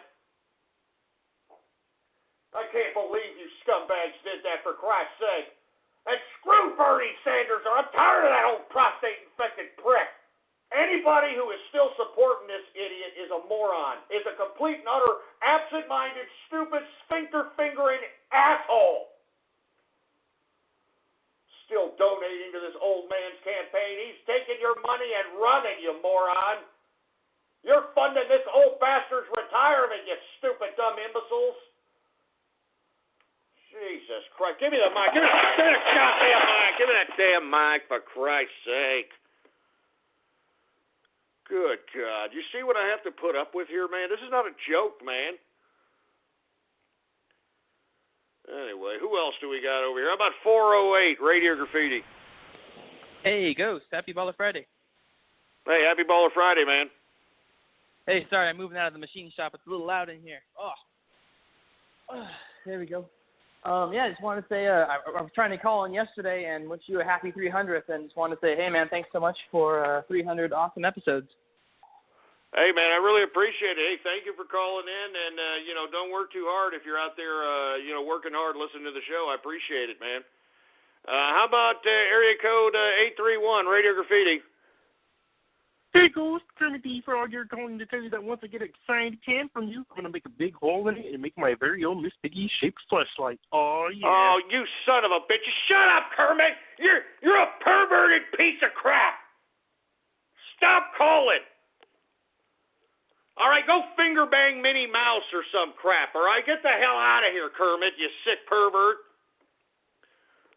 I can't believe you scumbags did that, for Christ's sake. And screw Bernie Sanders. I'm tired of that old prostate-infected prick. Anybody who is still supporting this idiot is a moron, is a complete and utter absent-minded, stupid, sphincter-fingering asshole. Still donating to this old man's campaign. He's taking your money and running, you moron. You're funding this old bastard's retirement, you stupid, dumb imbeciles. Jesus Christ. Give me the mic. Give me that goddamn mic. Give me that damn mic, for Christ's sake. Good God. You see what I have to put up with here, man? This is not a joke, man. Anyway, who else do we got over here? How about 408, Radio Graffiti?
Hey, Ghost. Happy Baller Friday.
Hey, happy Baller Friday, man.
Hey, sorry, I'm moving out of the machine shop. It's a little loud in here. There we go. I just wanted to say I was trying to call in yesterday and wish you a happy 300th, and just wanted to say, hey, man, thanks so much for 300 awesome episodes.
Hey, man, I really appreciate it. Hey, thank you for calling in, and, don't work too hard if you're out there, working hard listening to the show. I appreciate it, man. How about area code 831, Radio Graffiti?
Hey, Ghost, Kermit the Frog here, calling to tell you that once I get a signed can from you, I'm going to make a big hole in it and make my very own Miss Piggy-shaped fleshlight. Oh, yeah.
Oh, you son of a bitch. Shut up, Kermit. You're a perverted piece of crap. Stop calling. All right, go finger bang Minnie Mouse or some crap, all right? Get the hell out of here, Kermit, you sick pervert.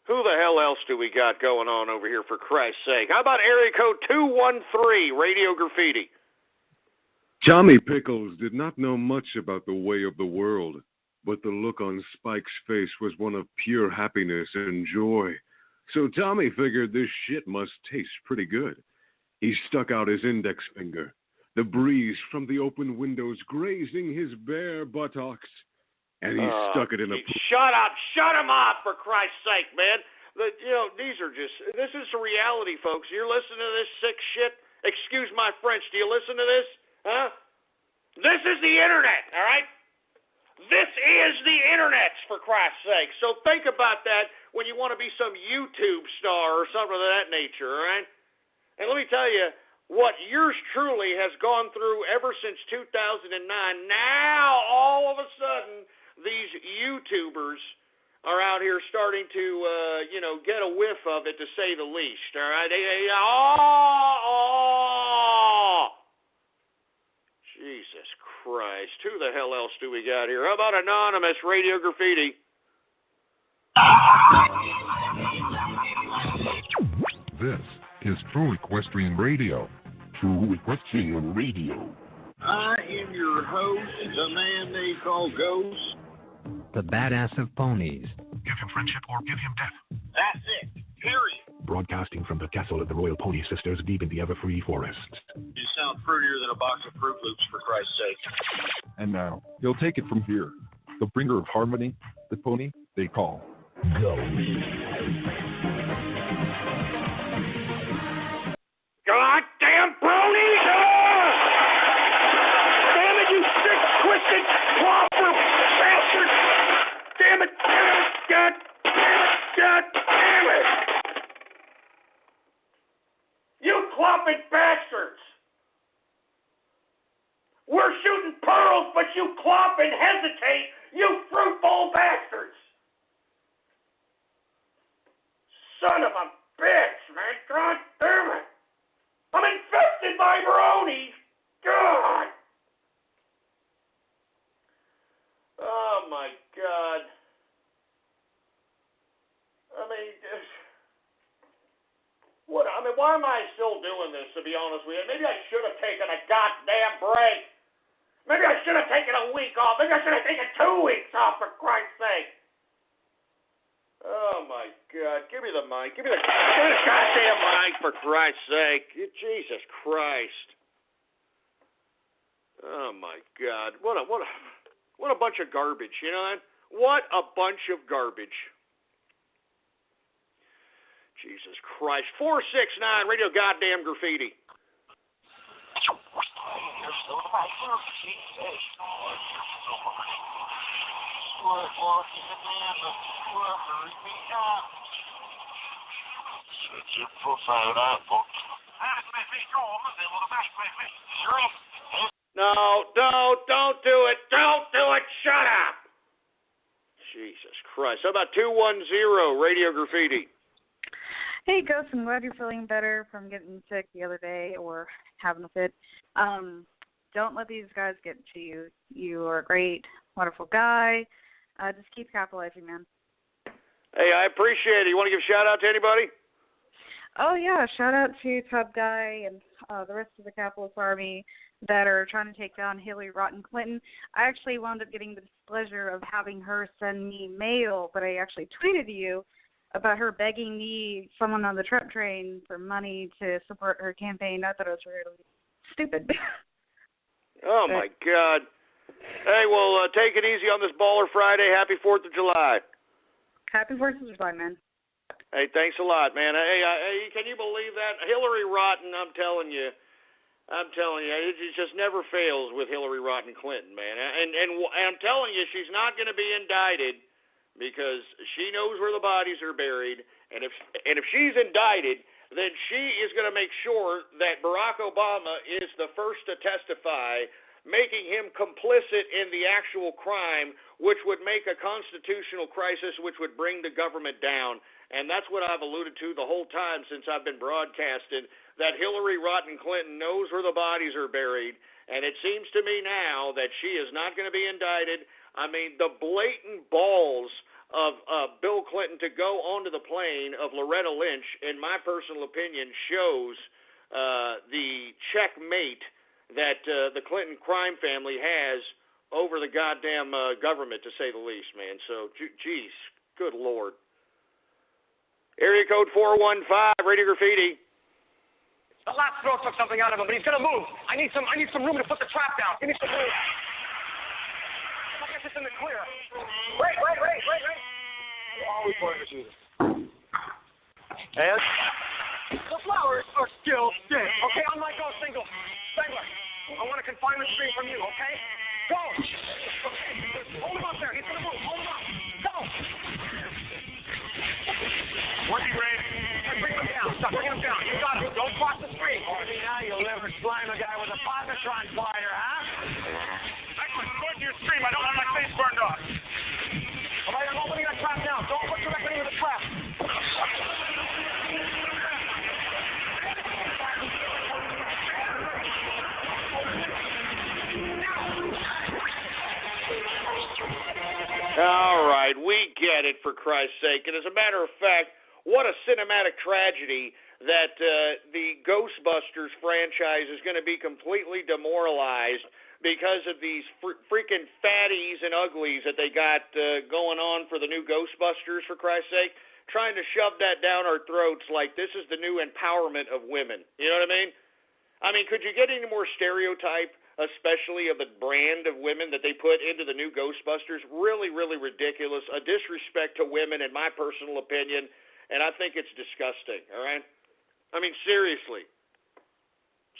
Who the hell else do we got going on over here, for Christ's sake? How about area code 213, Radio Graffiti?
Tommy Pickles did not know much about the way of the world, but the look on Spike's face was one of pure happiness and joy. So Tommy figured this shit must taste pretty good. He stuck out his index finger, the breeze from the open windows grazing his bare buttocks, and he stuck it in a...
Shut up! Shut him up, for Christ's sake, man! This is the reality, folks. You're listening to this sick shit? Excuse my French, do you listen to this? Huh? This is the internet, all right? This is the internet, for Christ's sake. So think about that when you want to be some YouTube star or something of that nature, all right? And let me tell you, what yours truly has gone through ever since 2009, now all of a sudden these YouTubers are out here starting to, get a whiff of it, to say the least, all right? Jesus Christ. Who the hell else do we got here? How about Anonymous, Radio Graffiti?
This is True Equestrian Radio. True Equestrian Radio.
I am your host, the man they call Ghost.
The badass of ponies.
Give him friendship or give him death.
That's it. Period.
Broadcasting from the castle of the Royal Pony Sisters deep in the ever-free forest.
You sound prettier than a box of Fruit Loops, for Christ's sake.
And now, he'll take it from here. The bringer of harmony, the pony they call Ghost.
Goddamn bronies! Damn it, you sick, twisted, clopper bastard! Damn it! God damn it! You clopping bastards! We're shooting pearls, but you clop and hesitate, you fruitful bastards! Son of a bitch, man! God damn it! I'm infested by bronies! God! Oh my God. Why am I still doing this, to be honest with you? Maybe I should have taken a goddamn break. Maybe I should have taken a week off. Maybe I should have taken 2 weeks off, for Christ's sake. Oh, my God. Give me the mic. Give me the goddamn mic, for Christ's sake. Jesus Christ. Oh, my God. What a bunch of garbage, you know that? What a bunch of garbage. Jesus Christ. 469 Radio Goddamn Graffiti. No, don't do it. Don't do it. Shut up. Jesus Christ. How about 210 Radio Graffiti?
Hey, Ghost, I'm glad you're feeling better from getting sick the other day or having a fit. Don't let these guys get to you. You are a great, wonderful guy. Just keep capitalizing, man.
Hey, I appreciate it. You want to give a shout-out to anybody?
Oh, yeah. Shout-out to Tub Guy and the rest of the Capitalist Army that are trying to take down Hillary Rotten Clinton. I actually wound up getting the displeasure of having her send me mail, but I actually tweeted you about her begging me, someone on the Trump train, for money to support her campaign. I thought it was really stupid.
Oh, my God. Hey, well, take it easy on this Baller Friday. Happy 4th of July.
Happy 4th of July, man.
Hey, thanks a lot, man. Hey, can you believe that? Hillary Rotten, I'm telling you, it just never fails with Hillary Rotten Clinton, man. And I'm telling you, she's not going to be indicted because she knows where the bodies are buried. And if she's indicted, then she is going to make sure that Barack Obama is the first to testify, making him complicit in the actual crime, which would make a constitutional crisis, which would bring the government down. And that's what I've alluded to the whole time since I've been broadcasting, that Hillary Rotten Clinton knows where the bodies are buried. And it seems to me now that she is not going to be indicted. I mean, the blatant balls of Bill Clinton to go onto the plane of Loretta Lynch, in my personal opinion, shows the checkmate that the Clinton crime family has over the goddamn government, to say the least, man. So, geez, good Lord. Area code 415, Radio Graffiti.
The last throw took something out of him, but he's gonna move. I need some room to put the trap down. Give me some room. I'll get this in the clear. Wait. Always wanted to do this. And the flowers are still dead. Okay, on my go single. Spangler, I want a confinement stream from you, okay? Go! Hold him up there. He's gonna move. Hold him up. Go! Once he's ready, bring him down. Stop, bring him down. You got him. Don't cross the street. Now you'll never slime a guy with a Positron slider, huh?
Excellent. Go to your stream. I don't want my face burned off.
All right, I'm opening that trap now. Don't put directly into the trap.
All right, we get it, for Christ's sake. And as a matter of fact, what a cinematic tragedy that the Ghostbusters franchise is going to be completely demoralized because of these freaking fatties and uglies that they got going on for the new Ghostbusters, for Christ's sake, trying to shove that down our throats like this is the new empowerment of women. You know what I mean? I mean, could you get any more stereotype, especially of the brand of women that they put into the new Ghostbusters? Really, really ridiculous. A disrespect to women, in my personal opinion, and I think it's disgusting, all right? I mean, seriously.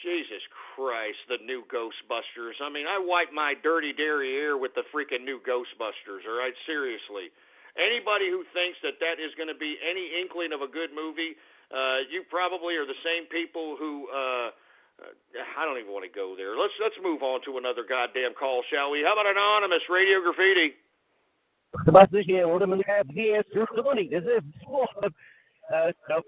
Jesus Christ, the new Ghostbusters. I mean, I wipe my dirty derriere with the freaking new Ghostbusters, all right? Seriously. Anybody who thinks that that is going to be any inkling of a good movie, you probably are the same people who, I don't even want to go there. Let's move on to another goddamn call, shall we? How about Anonymous, Radio Graffiti?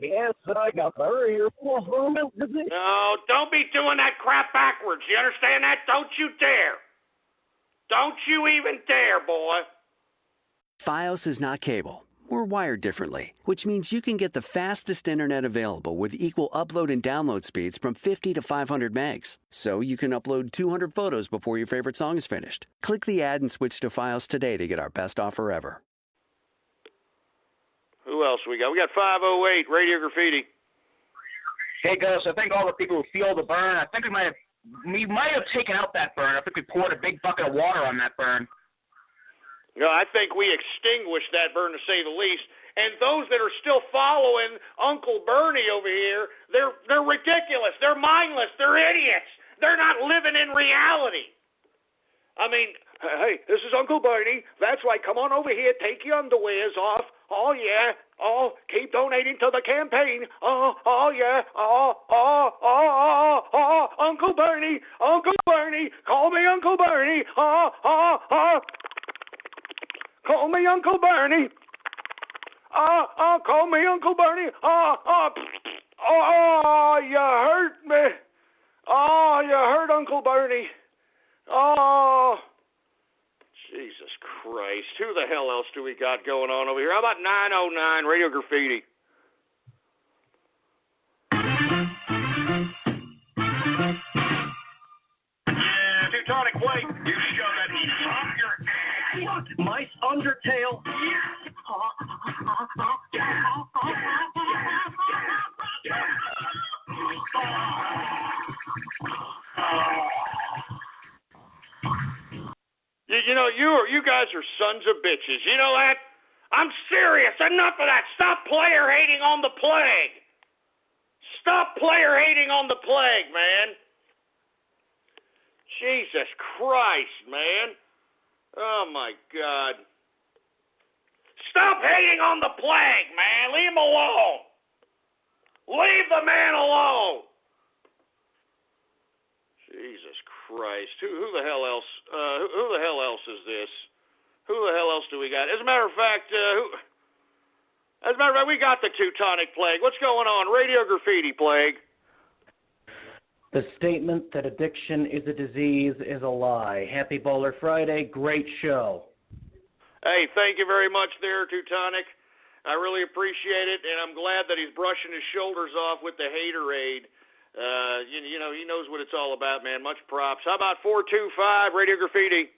Yes, but I got very here.
No, don't be doing that crap backwards. You understand that? Don't you dare. Don't you even dare, boy.
FiOS is not cable. We're wired differently, which means you can get the fastest internet available with equal upload and download speeds from 50 to 500 megs. So you can upload 200 photos before your favorite song is finished. Click the ad and switch to FiOS today to get our best offer ever.
Who else we got? We got 508 Radio Graffiti.
Hey, Gus, I think all the people who feel the burn, I think we might have taken out that burn. I think we poured a big bucket of water on that burn.
No, I think we extinguished that burn, to say the least. And those that are still following Uncle Bernie over here, they're ridiculous. They're mindless. They're idiots. They're not living in reality. I mean, hey, this is Uncle Bernie. That's right. Come on over here. Take your underwears off. Oh, yeah. Oh, keep donating to the campaign. Oh, yeah. Oh, Uncle Bernie. Uncle Bernie. Call me Uncle Bernie. Call me Uncle Bernie. Call me Uncle Bernie. You hurt me. Oh, you hurt Uncle Bernie. Oh, Jesus Christ. Who the hell else do we got going on over here? How about 909 Radio Graffiti?
Yeah, Teutonic Blake, you shove that heat up your ass. Look, mice undertale.
You know, you guys are sons of bitches. You know that? I'm serious. Enough of that. Stop player hating on the plague. Stop player hating on the plague, man. Jesus Christ, man. Oh, my God. Stop hating on the plague, man. Leave him alone. Leave the man alone. Jesus Christ. Who the hell else? Who the hell else is this? Who the hell else do we got? As a matter of fact, we got the Teutonic Plague. What's going on? Radio Graffiti Plague.
The statement that addiction is a disease is a lie. Happy Bowler Friday. Great show.
Hey, thank you very much there, Teutonic. I really appreciate it, and I'm glad that he's brushing his shoulders off with the haterade. You know, he knows what it's all about, man. Much props. How about 425 Radio Graffiti?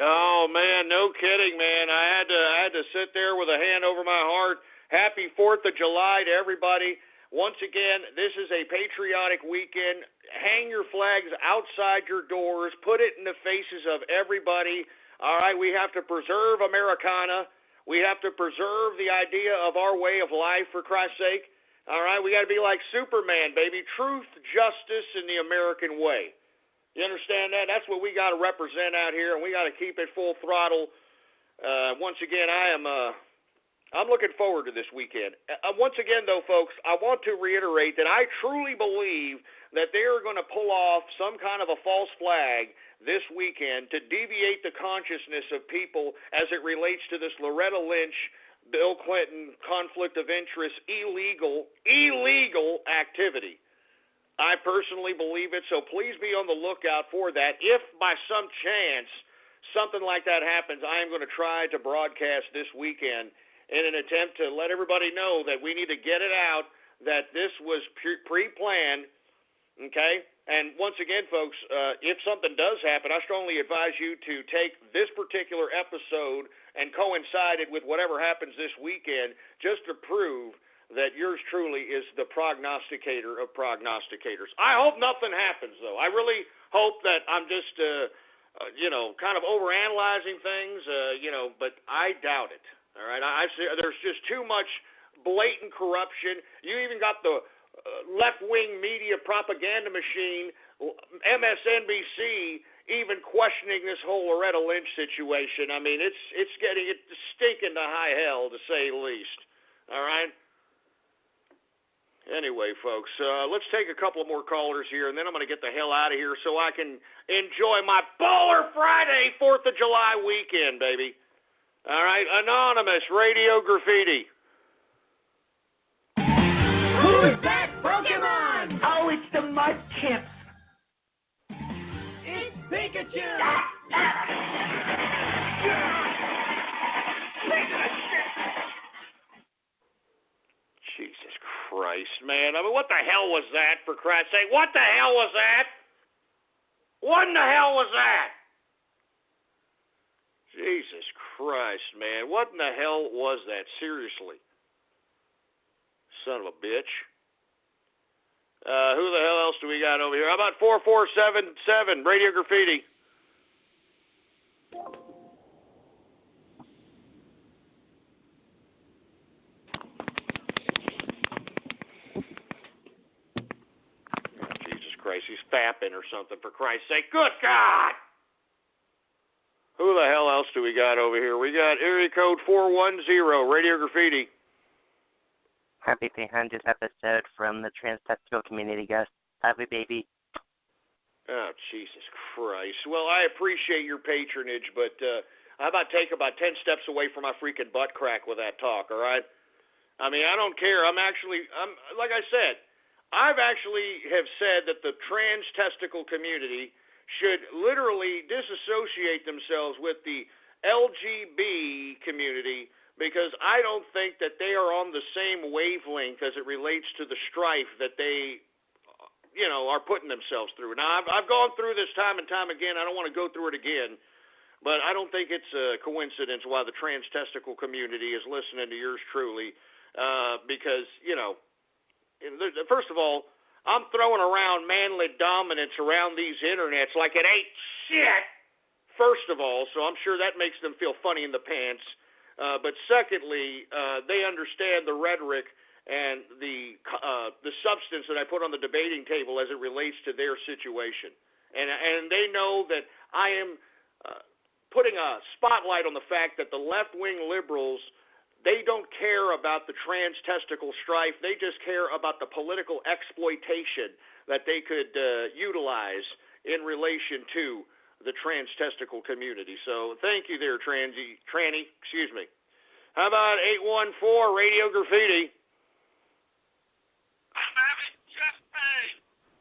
Oh, man, no kidding, man. I had to sit there with a hand over my heart. Happy 4th of July to everybody. Once again, this is a patriotic weekend. Hang your flags outside your doors. Put it in the faces of everybody. All right, we have to preserve Americana. We have to preserve the idea of our way of life, for Christ's sake. All right, we got to be like Superman, baby. Truth, justice, and the American way. You understand that? That's what we got to represent out here, and we got to keep it full throttle. Once again, I'm looking forward to this weekend. Once again, though, folks, I want to reiterate that I truly believe that they are going to pull off some kind of a false flag this weekend to deviate the consciousness of people as it relates to this Loretta Lynch, Bill Clinton conflict of interest, illegal activity. I personally believe it, so please be on the lookout for that. If by some chance something like that happens, I am going to try to broadcast this weekend in an attempt to let everybody know that we need to get it out, that this was pre-planned, Okay? And once again, folks, if something does happen, I strongly advise you to take this particular episode and coincide it with whatever happens this weekend just to prove that yours truly is the prognosticator of prognosticators. I hope nothing happens, though. I really hope that I'm just, kind of overanalyzing things, but I doubt it. All right? I see there's just too much blatant corruption. You even got the left-wing media propaganda machine, MSNBC, even questioning this whole Loretta Lynch situation. I mean, it's getting it stinking to high hell, to say the least. All right? Anyway, folks, let's take a couple of more callers here, and then I'm going to get the hell out of here so I can enjoy my Baller Friday 4th of July weekend, baby. All right? Anonymous Radio Graffiti.
Who's that Pokemon? Oh, it's the Mudkips. It's Pikachu.
Jesus Christ, man. I mean, what the hell was that, for Christ's sake? What the hell was that? What in the hell was that? Jesus Christ, man. What in the hell was that? Seriously. Son of a bitch. Who the hell else do we got over here? How about 4477 Radio Graffiti? Jesus Christ, he's fapping or something, for Christ's sake. Good God! Who the hell else do we got over here? We got area code 410 Radio Graffiti.
Happy 300th episode from the trans-testicle community, Gus. Happy baby.
Oh, Jesus Christ. Well, I appreciate your patronage, but how about take about 10 steps away from my freaking butt crack with that talk, all right? I mean, I don't care. I'm like I said, I've actually have said that the trans-testicle community should literally disassociate themselves with the LGB community, because I don't think that they are on the same wavelength as it relates to the strife that they, are putting themselves through. Now, I've gone through this time and time again. I don't want to go through it again, but I don't think it's a coincidence why the trans-testicle community is listening to yours truly, because, first of all, I'm throwing around manly dominance around these internets like it ain't shit, first of all, so I'm sure that makes them feel funny in the pants. But secondly, they understand the rhetoric and the substance that I put on the debating table as it relates to their situation. And they know that I am putting a spotlight on the fact that the left-wing liberals, they don't care about the trans-testicle strife. They just care about the political exploitation that they could utilize in relation to the trans-testicle community. So thank you there, tranny, excuse me. How about 814 Radio Graffiti?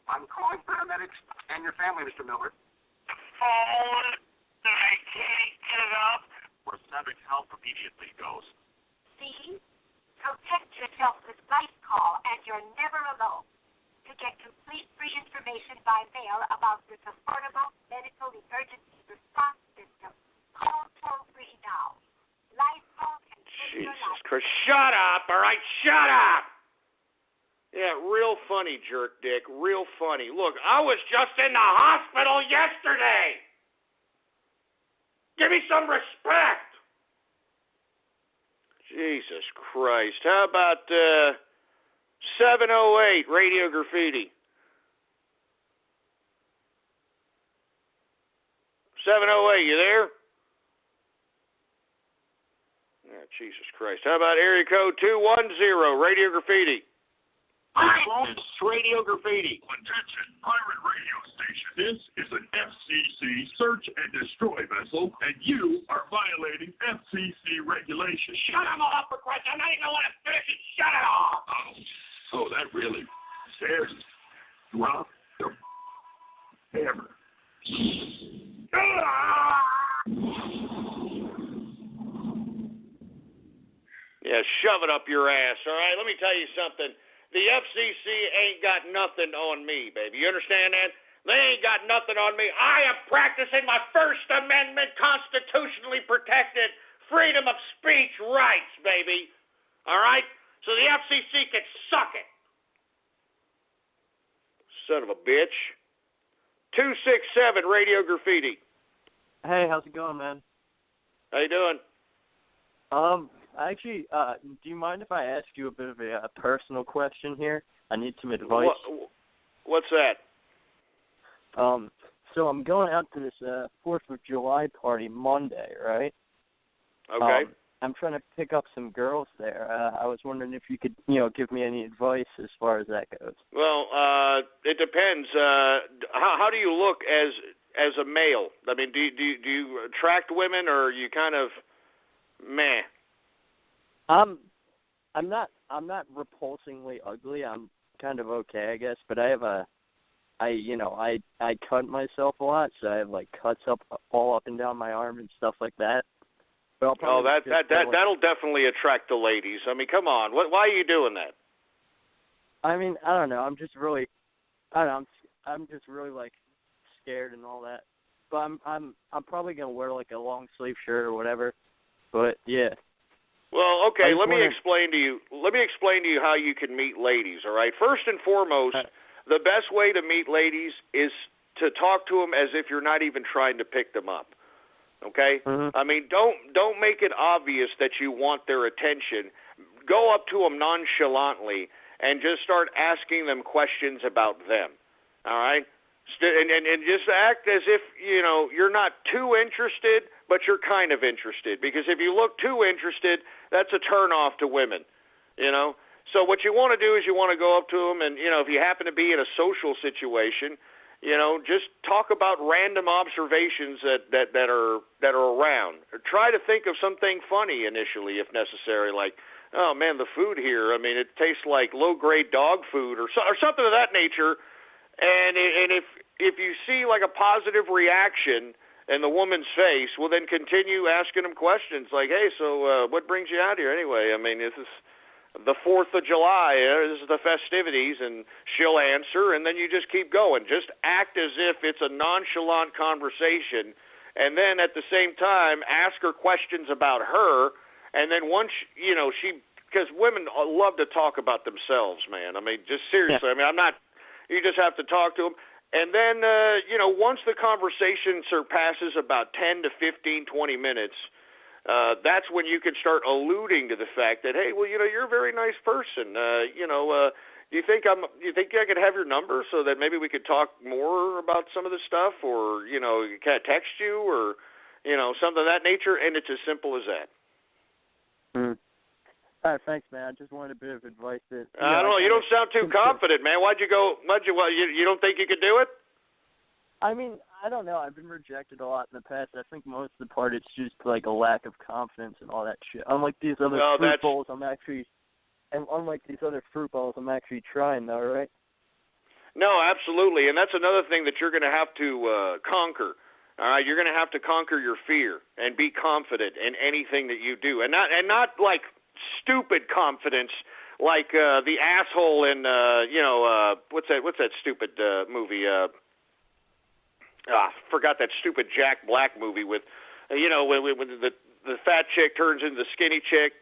I'm calling paramedics and your family, Mr. Miller. Phone, I can't get up. Prosthetic help immediately goes.
See? Protect yourself with Life Call, and you're never alone. To get complete free information by mail about this affordable medical emergency response system, call toll-free now. Life Call can save your life.
Jesus Christ. Shut up, all right? Shut up! Yeah, real funny, jerk dick. Real funny. Look, I was just in the hospital yesterday. Give me some respect. Jesus Christ. How about 708 Radio Graffiti? 708, you there? Oh, Jesus Christ. How about area code 210 Radio Graffiti?
Radio Graffiti. Attention, pirate radio station. This is an FCC search and destroy vessel, and you are violating FCC regulations.
Shut him up, for Christ. I'm not even going to finish it. Shut it off.
Oh, that really scares me. Drop the hammer.
Yeah, shove it up your ass, all right? Let me tell you something. the FCC ain't got nothing on me, baby. You understand that? They ain't got nothing on me. I am practicing my First Amendment constitutionally protected freedom of speech rights, baby. All right? So the FCC can suck it. Son of a bitch. 267 Radio Graffiti.
Hey, how's it going, man?
How you doing?
Actually, do you mind if I ask you a bit of a personal question here? I need some advice.
What's that?
So I'm going out to this 4th of July party Monday, right?
Okay.
I'm trying to pick up some girls there. I was wondering if you could, give me any advice as far as that goes.
Well, it depends. How do you look as a male? I mean, do you attract women, or are you kind of meh?
I'm not repulsingly ugly. I'm kind of okay, I guess. But I have I cut myself a lot, so I have like cuts all up and down my arm and stuff like that. But that'll definitely attract the ladies. I mean, come on, why are you doing that? I mean, I don't know. I'm just really like scared and all that. But I'm probably gonna wear like a long sleeve shirt or whatever. But yeah.
Well, okay. Let me explain to you how you can meet ladies. All right. First and foremost, the best way to meet ladies is to talk to them as if you're not even trying to pick them up. Okay? Mm-hmm. I mean, don't make it obvious that you want their attention. Go up to them nonchalantly and just start asking them questions about them. All right? And just act as if, you're not too interested, but you're kind of interested. Because if you look too interested, that's a turn-off to women, So what you want to do is you want to go up to them and, if you happen to be in a social situation, just talk about random observations that are around. Or try to think of something funny initially, if necessary, like, oh man, the food here, I mean, it tastes like low-grade dog food or something of that nature. And if you see like a positive reaction in the woman's face, well then continue asking them questions like, hey, so what brings you out here anyway? I mean, this is the 4th of July, this is the festivities, and she'll answer, and then you just keep going. Just act as if it's a nonchalant conversation, and then at the same time ask her questions about her, and then once, because women love to talk about themselves, man. I mean, just seriously, yeah. You just have to talk to them. And then, once the conversation surpasses about 10 to 15, 20 minutes, that's when you can start alluding to the fact that, hey, well, you're a very nice person. Do you think I could have your number so that maybe we could talk more about some of the stuff, or, can I text you, or, something of that nature? And it's as simple as that.
Mm. All right, thanks, man. I just wanted a bit of advice.
I don't know. You don't sound too confident, man. You don't think you could do it?
I mean, I don't know. I've been rejected a lot in the past. I think most of the part it's just like a lack of confidence and all that shit. Unlike these other fruit bowls, I'm actually trying, though, right?
No, absolutely. And that's another thing that you're going to have to conquer. All right, you're going to have to conquer your fear and be confident in anything that you do, and not like stupid confidence like the asshole in what's that stupid movie? Forgot that stupid Jack Black movie with when the fat chick turns into the skinny chick.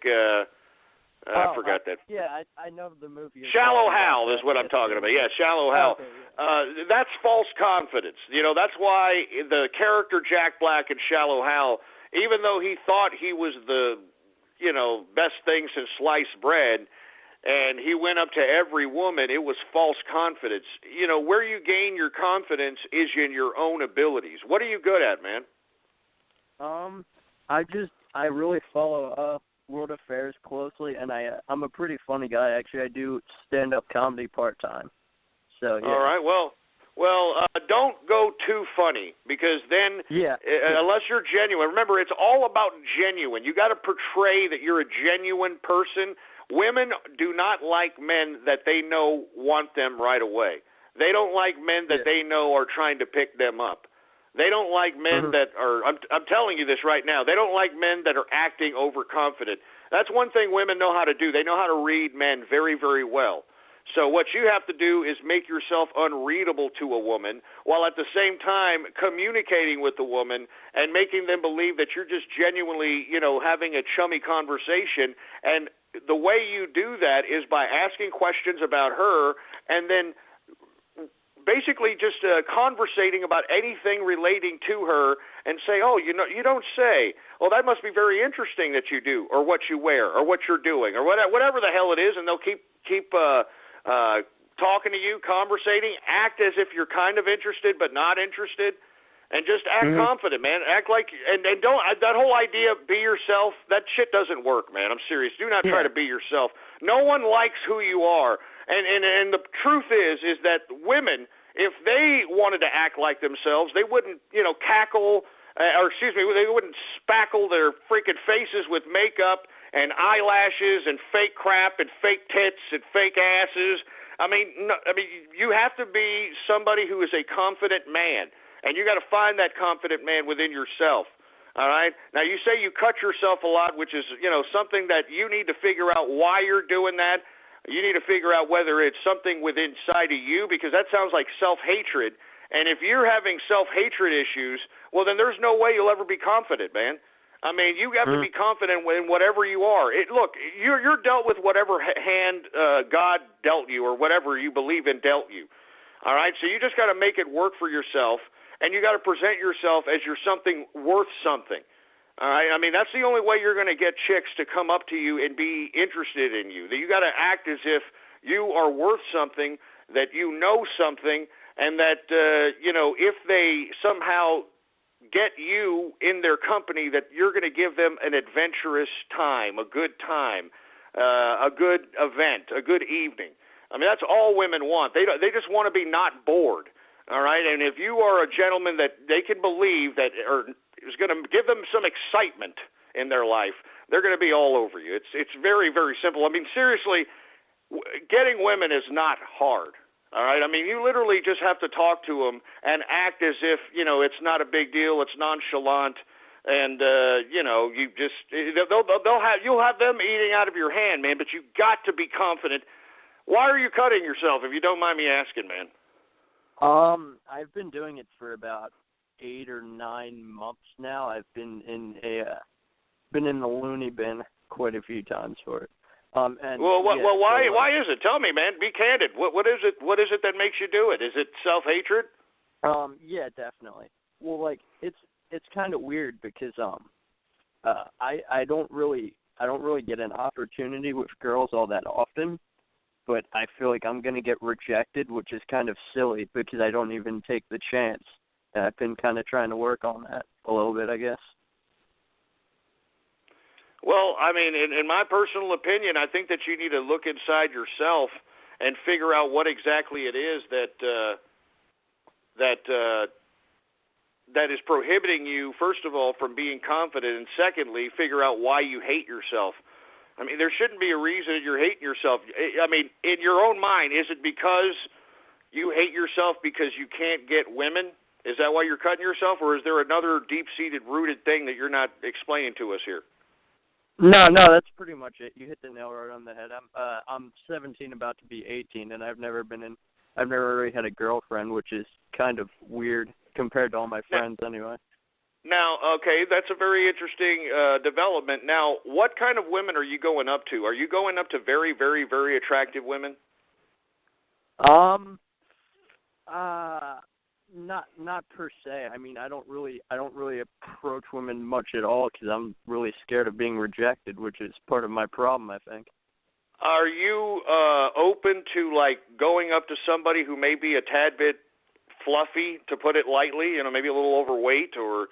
I forgot that.
Yeah, I know the movie.
Shallow Hal is what I'm talking about. Yeah, Shallow Hal.
Okay, yeah.
That's false confidence. That's why the character Jack Black in Shallow Hal, even though he thought he was the best thing since sliced bread, and he went up to every woman, it was false confidence. Where you gain your confidence is in your own abilities. What are you good at, man?
I really follow world affairs closely, and I'm a pretty funny guy. Actually, I do stand-up comedy part-time. So, yeah.
All right, well, don't go too funny, because then, unless you're genuine, remember, it's all about genuine. You got to portray that you're a genuine person. Women do not like men that they know want them right away. They don't like men that they know are trying to pick them up. They don't like men that are, I'm telling you this right now, they don't like men that are acting overconfident. That's one thing women know how to do. They know how to read men very, very well. So what you have to do is make yourself unreadable to a woman while at the same time communicating with the woman and making them believe that you're just genuinely, having a chummy conversation. And the way you do that is by asking questions about her and then basically just conversating about anything relating to her and say, oh, you don't say. Well, that must be very interesting that you do, or what you wear, or what you're doing, or whatever the hell it is, and they'll keep talking to you, conversating, act as if you're kind of interested but not interested, and just act confident, man. Act like, and don't, that whole idea of be yourself, that shit doesn't work, man. I'm serious. Do not try to be yourself. No one likes who you are. And the truth is that women, if they wanted to act like themselves, they wouldn't, cackle, they wouldn't spackle their freaking faces with makeup and eyelashes and fake crap and fake tits and fake asses. You have to be somebody who is a confident man, and you got to find that confident man within yourself. All right. Now you say you cut yourself a lot, which is something that you need to figure out why you're doing that. You need to figure out whether it's something within inside of you, because that sounds like self-hatred. And if you're having self-hatred issues, well, then there's no way you'll ever be confident, man. You have to be confident in whatever you are. Look, you're dealt with whatever hand God dealt you, or whatever you believe in dealt you. All right? So you just got to make it work for yourself, and you got to present yourself as you're something worth something. All right? That's the only way you're going to get chicks to come up to you and be interested in you. That you got to act as if you are worth something, that you know something, and that, if they somehow get you in their company, that you're going to give them an adventurous time, a good event, a good evening. That's all women want. They just want to be not bored. All right? And if you are a gentleman that they can believe that is going to give them some excitement in their life, they're going to be all over you. It's very, very simple. Seriously, getting women is not hard. All right? You literally just have to talk to them and act as if, it's not a big deal, it's nonchalant, and, you'll have them eating out of your hand, man, but you got to be confident. Why are you cutting yourself, if you don't mind me asking, man?
I've been doing it for about 8 or 9 months now. I've been in the loony bin quite a few times for it. Why is it? Tell me, man. Be candid. What is it? What is it that makes you do it? Is it self-hatred? Yeah, definitely. Well, it's kind of weird because I don't really get an opportunity with girls all that often, but I feel like I'm gonna get rejected, which is kind of silly because I don't even take the chance. And I've been kind of trying to work on that a little bit, I guess.
Well, in my personal opinion, I think that you need to look inside yourself and figure out what exactly it is that is prohibiting you, first of all, from being confident, and secondly, figure out why you hate yourself. There shouldn't be a reason that you're hating yourself. In your own mind, is it because you hate yourself because you can't get women? Is that why you're cutting yourself, or is there another deep-seated, rooted thing that you're not explaining to us here?
No, that's pretty much it. You hit the nail right on the head. I'm 17, about to be 18, and I've never really had a girlfriend, which is kind of weird compared to all my friends anyway.
Now, okay, that's a very interesting development. Now, what kind of women are you going up to? Are you going up to very, very, very attractive women?
Not per se. I don't really approach women much at all because I'm really scared of being rejected, which is part of my problem, I think.
Are you open to going up to somebody who may be a tad bit fluffy, to put it lightly, maybe a little overweight, or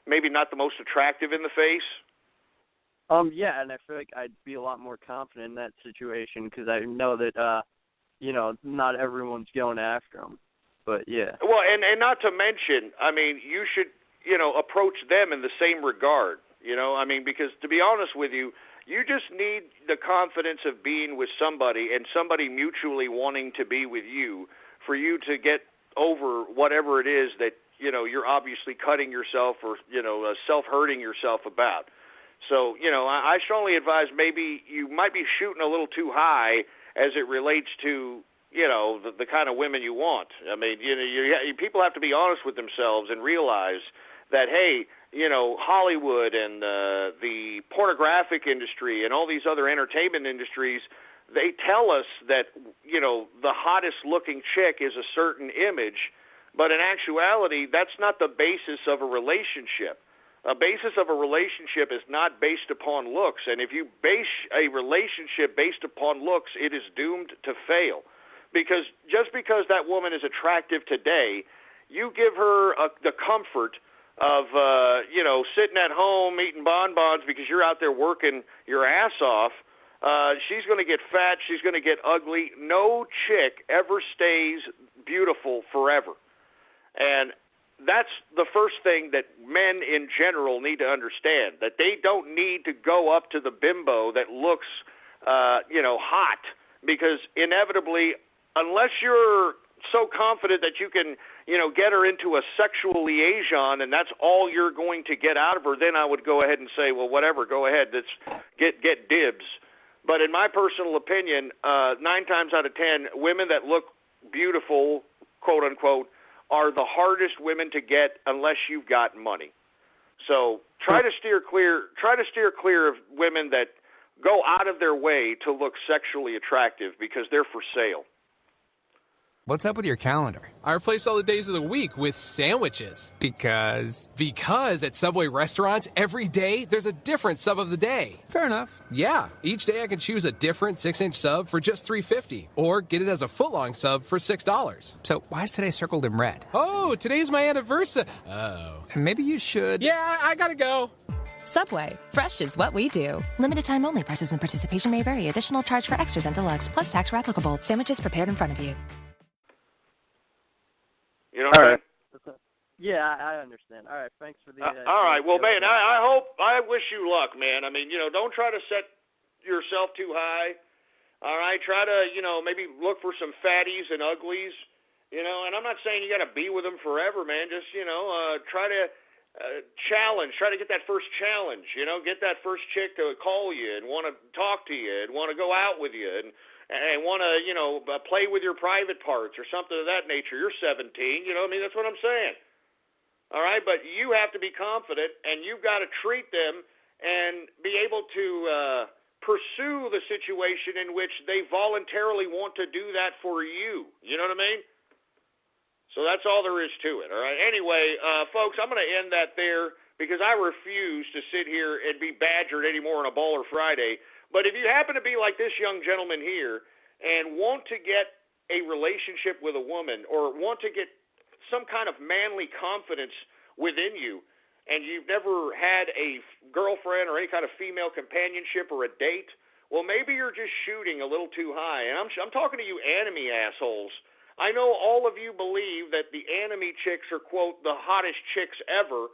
maybe not the most attractive in the face?
Yeah, and I feel like I'd be a lot more confident in that situation because I know that not everyone's going after them. But yeah.
Well, and not to mention, you should, approach them in the same regard, because to be honest with you, you just need the confidence of being with somebody and somebody mutually wanting to be with you for you to get over whatever it is that, you're obviously cutting yourself or, self-hurting yourself about. So, I strongly advise maybe you might be shooting a little too high, as it relates to, the kind of women you want. I mean, people have to be honest with themselves and realize that, hey, Hollywood and the pornographic industry and all these other entertainment industries, they tell us that, the hottest looking chick is a certain image, but in actuality, that's not the basis of a relationship. A basis of a relationship is not based upon looks, and if you base a relationship based upon looks, it is doomed to fail. Because just because that woman is attractive today, you give her the comfort of, sitting at home eating bonbons because you're out there working your ass off. She's going to get fat. She's going to get ugly. No chick ever stays beautiful forever. And that's the first thing that men in general need to understand, that they don't need to go up to the bimbo that looks, hot, because inevitably, unless you're so confident that you can, get her into a sexual liaison and that's all you're going to get out of her, then I would go ahead and say, well, whatever, go ahead, let's get dibs. But in my personal opinion, 9 times out of 10, women that look beautiful, quote unquote, are the hardest women to get unless you've got money. So try to steer clear of women that go out of their way to look sexually attractive because they're for sale.
What's up with your calendar?
I replace all the days of the week with sandwiches. Because at Subway restaurants, every day there's a different sub of the day.
Fair enough.
Yeah, each day I can choose a different 6-inch sub for just $3.50, or get it as a foot-long sub for $6.
So why is today circled in red?
Oh, today's my anniversary. Oh.
Maybe you should...
Yeah, I gotta go.
Subway. Fresh is what we do. Limited time only. Prices and participation may vary. Additional charge for extras and deluxe, plus tax where applicable. Sandwiches prepared in front of you.
You know what I'm saying?
Yeah, I understand. All right, thanks for the...
all right, well, man, I wish you luck, man. I mean, don't try to set yourself too high. All right, try to, maybe look for some fatties and uglies, and I'm not saying you got to be with them forever, man. Just, try to challenge, try to get that first challenge, get that first chick to call you and want to talk to you and want to go out with you and want to, play with your private parts or something of that nature. You're 17, that's what I'm saying. All right, but you have to be confident, and you've got to treat them and be able to pursue the situation in which they voluntarily want to do that for you. You know what I mean? So that's all there is to it, all right? Anyway, folks, I'm going to end that there because I refuse to sit here and be badgered anymore on a Baller Friday. But if you happen to be like this young gentleman here and want to get a relationship with a woman or want to get some kind of manly confidence within you and you've never had a girlfriend or any kind of female companionship or a date, well, maybe you're just shooting a little too high. And I'm talking to you anime assholes. I know all of you believe that the anime chicks are, quote, the hottest chicks ever,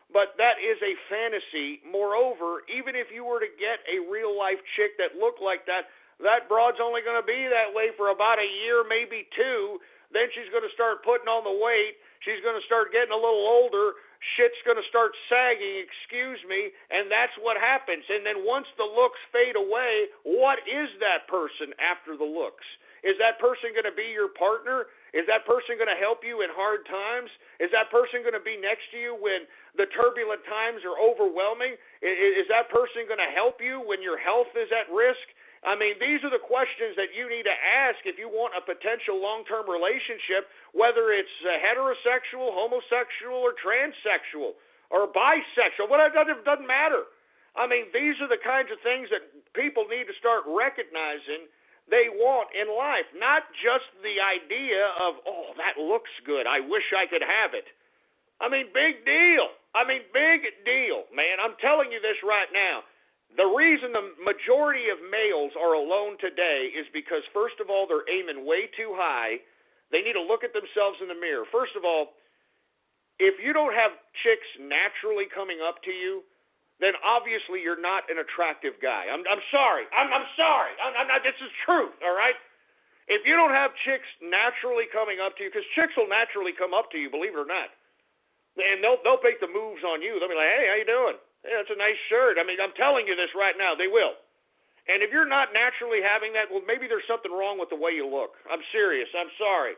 but that is a fantasy. Moreover, even if you were to get a real-life chick that looked like that, that broad's only going to be that way for about a year, maybe 2. Then she's going to start putting on the weight. She's going to start getting a little older. Shit's going to start sagging, excuse me, and that's what happens. And then once the looks fade away, what is that person after the looks? Is that person going to be your partner? Is that person going to help you in hard times? Is that person going to be next to you when the turbulent times are overwhelming? Is that person going to help you when your health is at risk? I mean, these are the questions that you need to ask if you want a potential long-term relationship, whether it's heterosexual, homosexual, or transsexual, or bisexual. It doesn't matter. I mean, these are the kinds of things that people need to start recognizing they want in life, not just the idea of, oh, that looks good, I wish I could have it. I mean, big deal. Big deal, man. I'm telling you this right now. The reason the majority of males are alone today is because, first of all, they're aiming way too high. They need to look at themselves in the mirror. First of all, if you don't have chicks naturally coming up to you, then obviously you're not an attractive guy. I'm sorry. I'm sorry. This is truth, all right? If you don't have chicks naturally coming up to you, because chicks will naturally come up to you, believe it or not, and they'll make the moves on you. They'll be like, hey, how you doing? Hey, that's a nice shirt. I mean, I'm telling you this right now. They will. And if you're not naturally having that, well, maybe there's something wrong with the way you look. I'm serious. I'm sorry.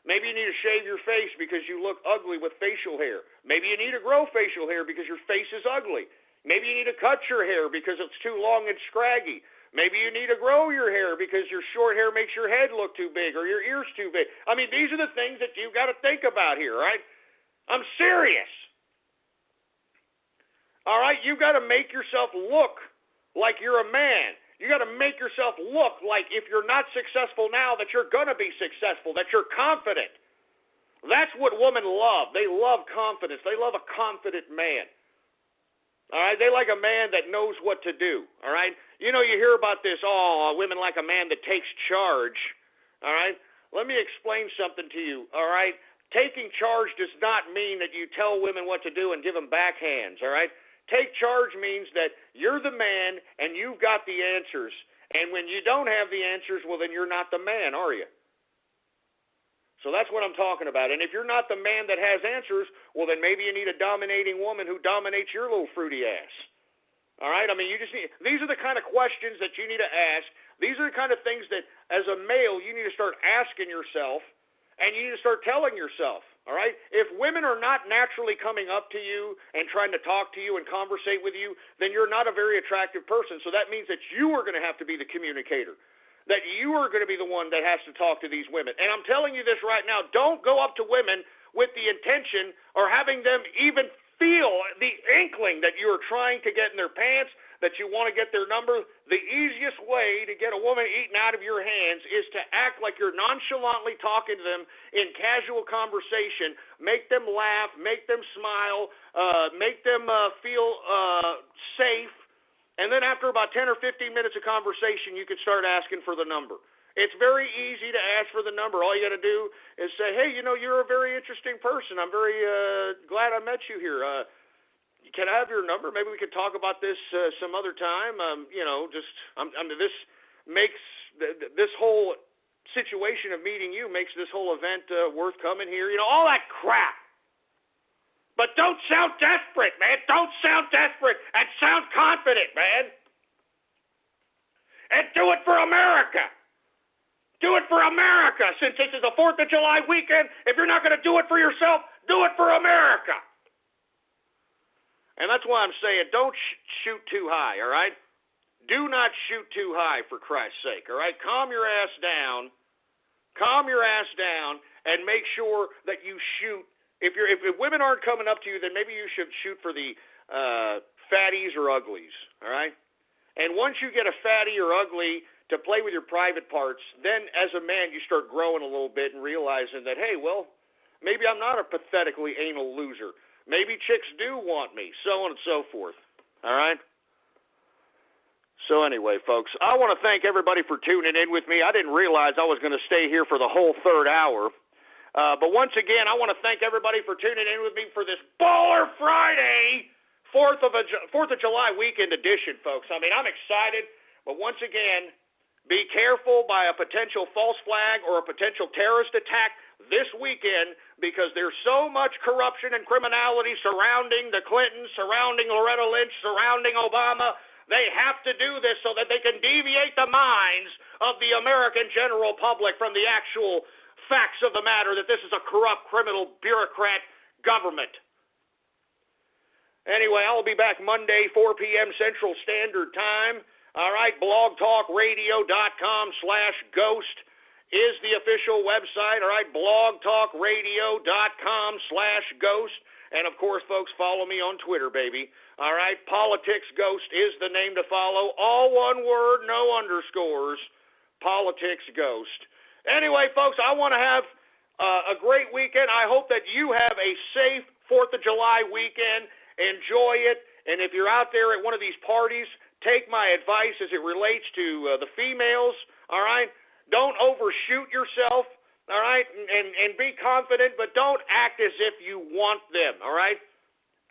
Maybe you need to shave your face because you look ugly with facial hair. Maybe you need to grow facial hair because your face is ugly. Maybe you need to cut your hair because it's too long and scraggy. Maybe you need to grow your hair because your short hair makes your head look too big or your ears too big. I mean, these are the things that you've got to think about here, right? I'm serious. All right? You've got to make yourself look like you're a man. You got to make yourself look like if you're not successful now that you're going to be successful, that you're confident. That's what women love. They love confidence. They love a confident man. All right? They like a man that knows what to do. All right? You know, you hear about this, women like a man that takes charge. All right? Let me explain something to you. All right? Taking charge does not mean that you tell women what to do and give them backhands. All right? Take charge means that you're the man and you've got the answers. And when you don't have the answers, well, then you're not the man, are you? So that's what I'm talking about. And if you're not the man that has answers, well, then maybe you need a dominating woman who dominates your little fruity ass. All right? I mean, these are the kind of questions that you need to ask. These are the kind of things that, as a male, you need to start asking yourself, and you need to start telling yourself. All right? If women are not naturally coming up to you and trying to talk to you and conversate with you, then you're not a very attractive person. So that means that you are going to have to be the communicator, that you are going to be the one that has to talk to these women. And I'm telling you this right now, don't go up to women with the intention or having them even feel the inkling that you are trying to get in their pants, that you want to get their number. The easiest way to get a woman eaten out of your hands is to act like you're nonchalantly talking to them in casual conversation. Make them laugh, make them smile, make them feel safe. And then after about 10 or 15 minutes of conversation, you can start asking for the number. It's very easy to ask for the number. All you got to do is say, hey, you know, you're a very interesting person. I'm very glad I met you here. Can I have your number? Maybe we could talk about this some other time. This makes this whole situation of meeting you makes this whole event worth coming here. You know, all that crap. But don't sound desperate, man. Don't sound desperate and sound confident, man. And do it for America. Do it for America. Since this is the 4th of July weekend, if you're not going to do it for yourself, do it for America. And that's why I'm saying don't shoot too high, all right? Do not shoot too high, for Christ's sake, all right? Calm your ass down. Calm your ass down and make sure that you shoot. If women aren't coming up to you, then maybe you should shoot for the fatties or uglies, all right? And once you get a fatty or ugly to play with your private parts, then as a man you start growing a little bit and realizing that, hey, well, maybe I'm not a pathetically anal loser. Maybe chicks do want me, so on and so forth. All right? So anyway, folks, I want to thank everybody for tuning in with me. I didn't realize I was going to stay here for the whole third hour. But once again, I want to thank everybody for tuning in with me for this Baller Friday 4th of July weekend edition, folks. I mean, I'm excited, but once again, be careful by a potential false flag or a potential terrorist attack this weekend, because there's so much corruption and criminality surrounding the Clintons, surrounding Loretta Lynch, surrounding Obama. They have to do this so that they can deviate the minds of the American general public from the actual facts of the matter, that this is a corrupt, criminal, bureaucrat government. Anyway, I'll be back Monday, 4 p.m. Central Standard Time. All right, blogtalkradio.com/ghost. is the official website, all right, blogtalkradio.com/ghost. And, of course, folks, follow me on Twitter, baby. All right, Politics Ghost is the name to follow. All one word, no underscores, Politics Ghost. Anyway, folks, I want to have a great weekend. I hope that you have a safe 4th of July weekend. Enjoy it. And if you're out there at one of these parties, take my advice as it relates to the females, all right? Don't overshoot yourself, all right, and be confident, but don't act as if you want them, all right?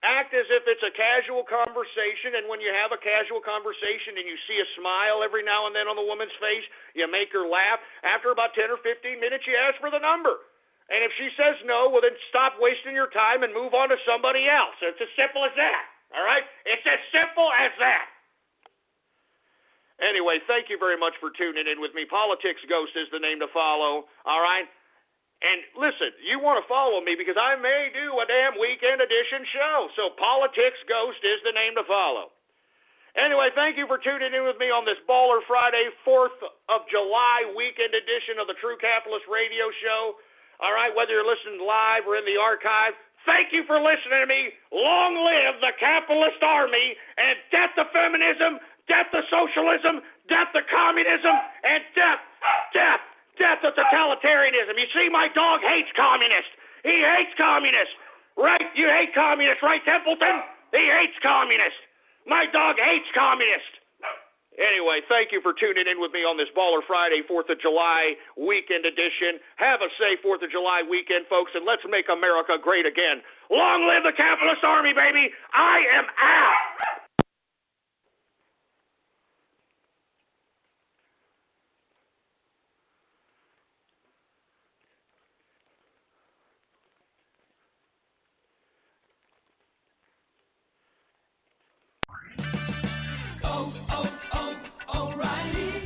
Act as if it's a casual conversation, and when you have a casual conversation and you see a smile every now and then on the woman's face, you make her laugh. After about 10 or 15 minutes, you ask for the number. And if she says no, well, then stop wasting your time and move on to somebody else. It's as simple as that, all right? It's as simple as that. Anyway, thank you very much for tuning in with me. Politics Ghost is the name to follow, all right? And listen, you want to follow me because I may do a damn weekend edition show. So Politics Ghost is the name to follow. Anyway, thank you for tuning in with me on this Baller Friday, 4th of July weekend edition of the True Capitalist Radio Show. All right, whether you're listening live or in the archive, thank you for listening to me. Long live the capitalist army, and death to feminism, death to socialism, death to communism, and death to totalitarianism. You see, my dog hates communists. He hates communists. Right? You hate communists, right, Templeton? He hates communists. My dog hates communists. Anyway, thank you for tuning in with me on this Baller Friday, 4th of July weekend edition. Have a safe 4th of July weekend, folks, and let's make America great again. Long live the capitalist army, baby. I am out.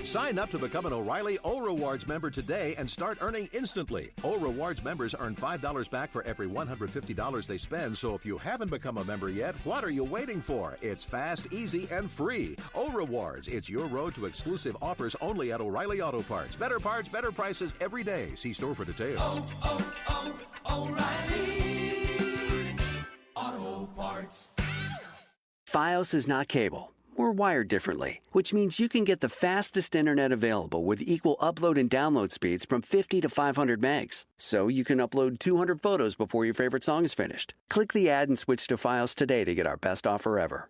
Sign up to become an O'Reilly O-Rewards member today and start earning instantly. O-Rewards members earn $5 back for every $150 they spend, so if you haven't become a member yet, what are you waiting for? It's fast, easy, and free. O-Rewards, it's your road to exclusive offers only at O'Reilly Auto Parts. Better parts, better prices every day. See store for details.
O'Reilly Auto Parts.
FiOS is not cable. We're wired differently, which means you can get the fastest internet available with equal upload and download speeds from 50 to 500 megs. So you can upload 200 photos before your favorite song is finished. Click the ad and switch to FiOS today to get our best offer ever.